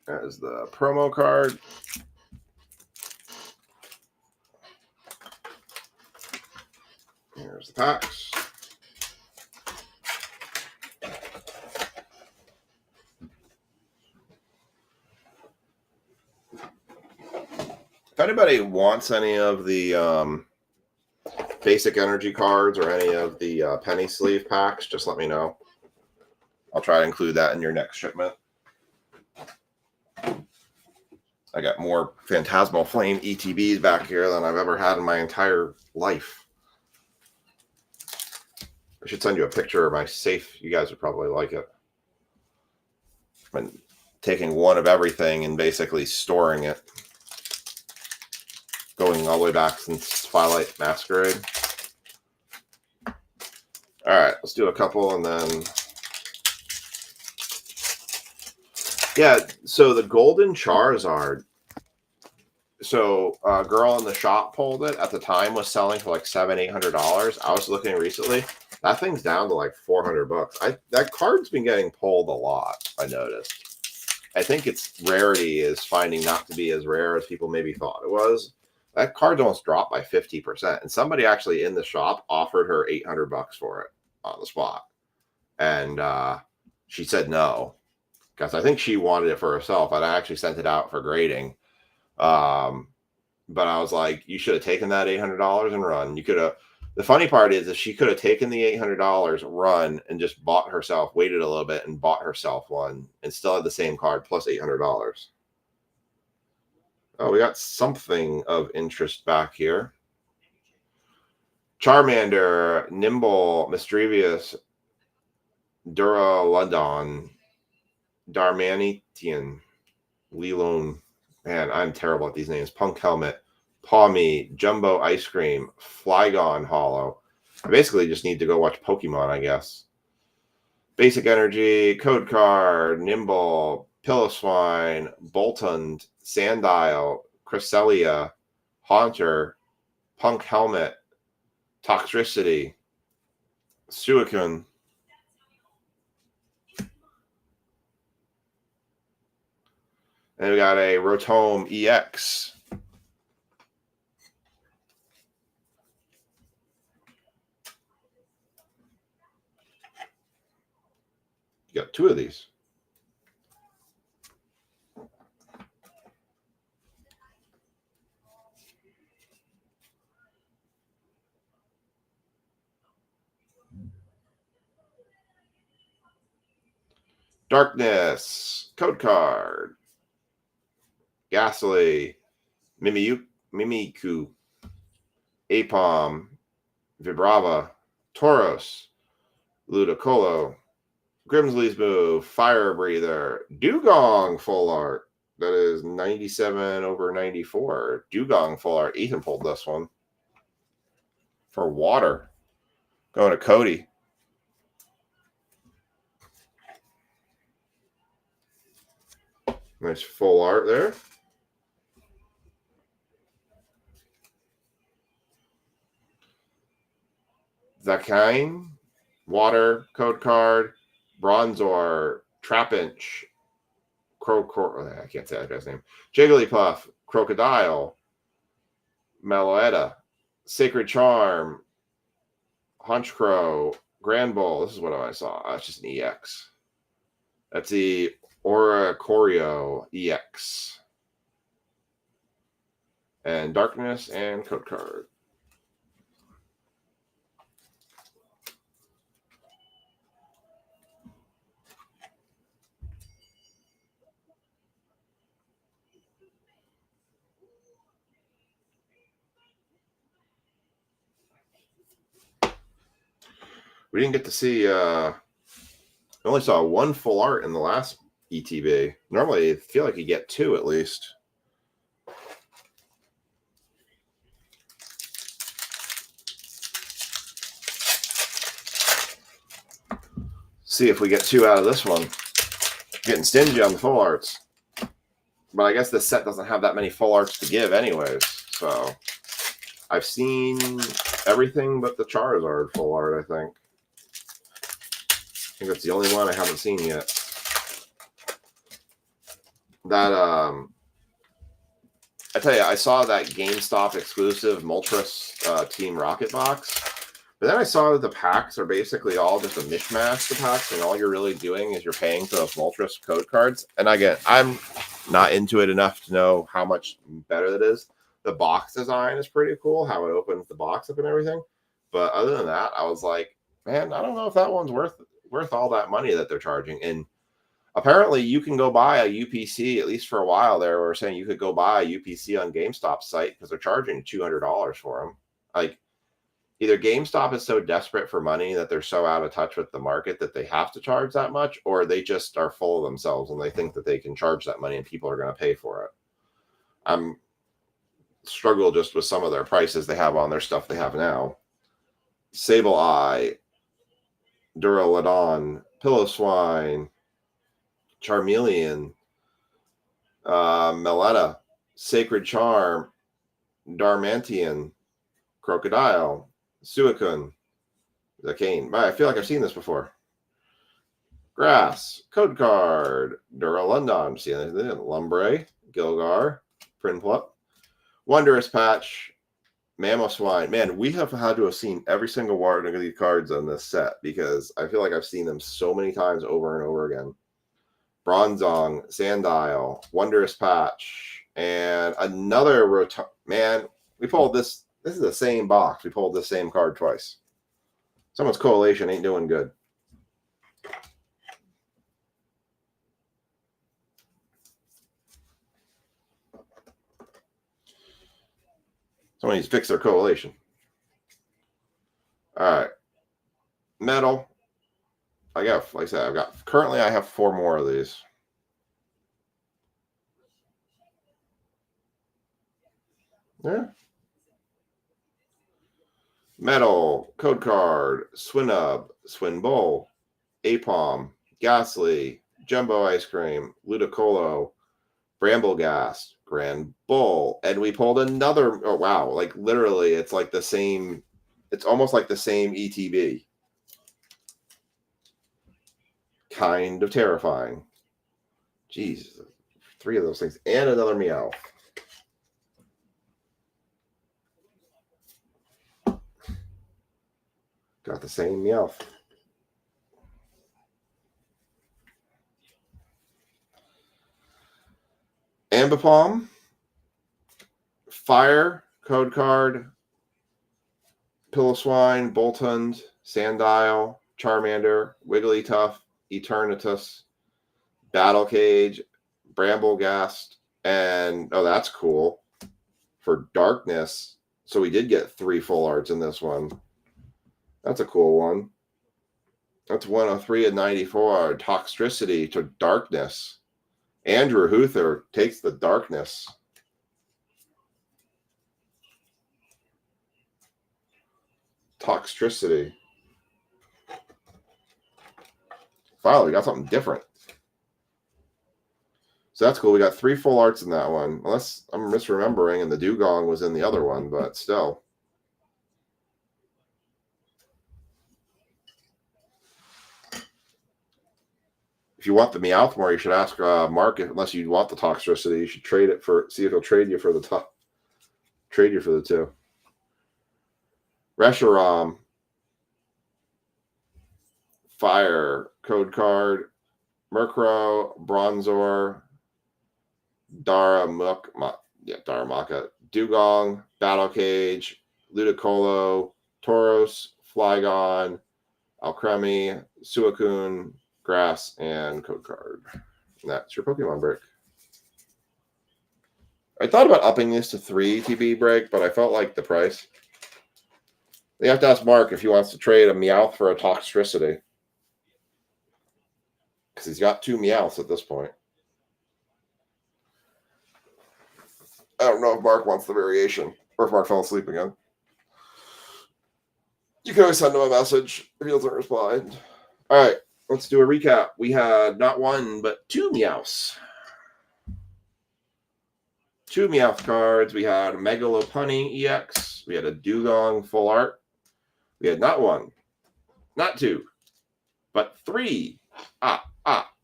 That is the promo card. Here's the packs. If anybody wants any of the basic energy cards or any of the penny sleeve packs, just let me know. I'll try to include that in your next shipment. I got more Phantasmal Flame ETBs back here than I've ever had in my entire life. I should send you a picture of my safe. You guys would probably like it. I've been taking one of everything and basically storing it. Going all the way back since Twilight Masquerade. All right, let's do a couple and then... Yeah, so the Golden Charizard. So a girl in the shop pulled it. At the time was selling for like $700-800. I was looking recently. That thing's down to like $400. That card's been getting pulled a lot, I noticed. I think its rarity is finding not to be as rare as people maybe thought it was. That card almost dropped by 50%. And somebody actually in the shop offered her $800 for it on the spot. And she said no. Because I think she wanted it for herself. And I actually sent it out for grading. But I was like, you should have taken that $800 and run. You could have. The funny part is that she could have taken the $800, run, and just bought herself, waited a little bit, and bought herself one, and still had the same card plus $800. Oh, we got something of interest back here. Charmander, Nimble, Mischievous, Duraludon, Darmanitan, Lilone. Man, I'm terrible at these names. Punk Helmet, Pawmi, Jumbo Ice Cream, Flygon Hollow. I basically just need to go watch Pokemon, I guess. Basic Energy, Code Card, Nimble, Piloswine, Boltund, Sandile, Cresselia, Haunter, Punk Helmet, Toxtricity, Suicune. And we got a Rotom EX. You got two of these. Darkness, Code Card, Ghastly, Mimikyu, Apom, Vibrava, Tauros, Ludicolo, Grimsley's Move, Fire Breather, Dugong Full Art. That is 97/94. Dugong Full Art. Ethan pulled this one. For water. Going to Cody. Nice full art there. Zakine, Water, Code Card, Bronzor, Trapinch, I can't say that guy's name. Jigglypuff, Crocodile, Meloetta, Sacred Charm, Honchkrow, Granbull. This is what I saw. That's just an EX. That's the Oricorio EX. And Darkness and Code Card. We didn't get to see, I only saw one full art in the last ETB. Normally, I feel like you get two at least. See if we get two out of this one. Getting stingy on the full arts. But I guess this set doesn't have that many full arts to give anyways. So I've seen everything but the Charizard full art, I think. I think that's the only one I haven't seen yet. That I tell you, I saw that GameStop exclusive Moltres Team Rocket box, but then I saw that the packs are basically all just a mishmash. The packs, and all you're really doing is you're paying for those Moltres code cards. And again, I'm not into it enough to know how much better that is. The box design is pretty cool, how it opens the box up and everything. But other than that, I was like, man, I don't know if that one's worth all that money that they're charging. And apparently you can go buy a UPC, at least for a while there. We're saying you could go buy a UPC on GameStop's site because they're charging $200 for them. Like, either GameStop is so desperate for money that they're so out of touch with the market that they have to charge that much, or they just are full of themselves and they think that they can charge that money and people are going to pay for it. I'm struggle just with some of their prices they have on their stuff they have now. Sableye, Duraludon, Piloswine, Charmeleon, Meletta, Sacred Charm, Darmanitan, Crocodile, Suicune, Zakane. I feel like I've seen this before. Grass, Code Card, Duraludon, see anything? Lumbre, Gilgar, Prinplup, Wondrous Patch, Mamoswine. Man, we have had to have seen every single one of these cards on this set because I feel like I've seen them so many times over and over again. Bronzong, Sandile, Wondrous Patch, and another man. We pulled this. This is the same box. We pulled the same card twice. Someone's collation ain't doing good. Someone needs to fix their collation. All right. Metal. I got, like I said, currently I have 4 more of these. Yeah. Metal, Code Card, Swinub, Swinbull, Apom, Ghastly, Jumbo Ice Cream, Ludicolo, Bramblegast, Grand Bull, and we pulled another. Oh wow! Like literally, it's like the same. It's almost like the same ETB. Kind of terrifying. Jeez, 3 of those things and another Meow. Got the same Meow. Ambipom, Fire, Code Card, Piloswine, Boltund, Sandile, Charmander, Wigglytuff, Eternatus, Battle Cage, Bramblegast, and oh, that's cool. For Darkness, so we did get 3 full arts in this one. That's a cool one. That's 103 and 94. Toxtricity to Darkness. Andrew Huther takes the Darkness. Toxtricity. Finally, we got something different. So that's cool. We got 3 full arts in that one. Unless I'm misremembering and the Dugong was in the other one, but still. If you want the Meowth more, you should ask Mark. Unless you want the Toxtricity, you should trade it for. See if he'll trade you for the top. Trade you for the 2. Reshiram, Fire, Code Card, Murkrow, Bronzor, Daramaka, Dugong, Battle Cage, Ludicolo, Tauros, Flygon, Alcremie, Suicune, Grass, and Code Card. And that's your Pokemon break. I thought about upping this to 3 TB break, but I felt like the price. You have to ask Mark if he wants to trade a Meowth for a Toxtricity. Because he's got 2 Meowths at this point. I don't know if Mark wants the variation, or if Mark fell asleep again. You can always send him a message if he doesn't reply. All right, let's do a recap. We had not 1, but 2 Meowths. 2 Meowth cards. We had a Megalopunny EX. We had a Dugong full art. We had not 1, not 2, but 3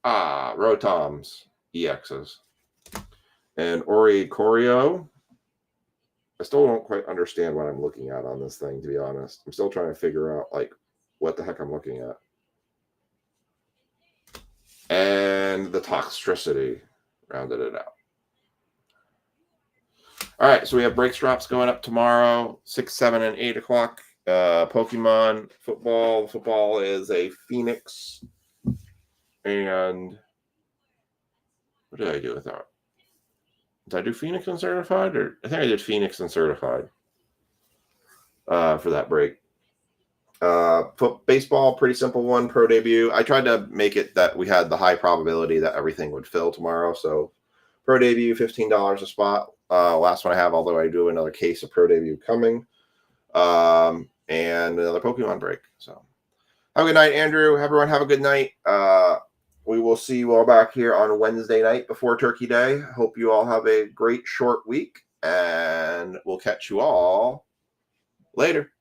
Rotoms EXs. And Ori Corio. I still don't quite understand what I'm looking at on this thing, to be honest. I'm still trying to figure out, like, what the heck I'm looking at. And the Toxtricity rounded it out. All right, so we have breaks drops going up tomorrow, 6, 7, and 8 o'clock. Pokemon football. Football is a Phoenix. And what did I do with that? Did I do Phoenix and Certified? Or I think I did Phoenix and Certified for that break. Baseball, pretty simple one, pro debut. I tried to make it that we had the high probability that everything would fill tomorrow. So pro debut, $15 a spot. Last one I have, although I do another case of pro debut coming. And another Pokemon break. So have a good night, Andrew. Everyone have a good night. We will see you all back here on Wednesday night before Turkey Day. Hope you all have a great short week, and we'll catch you all later.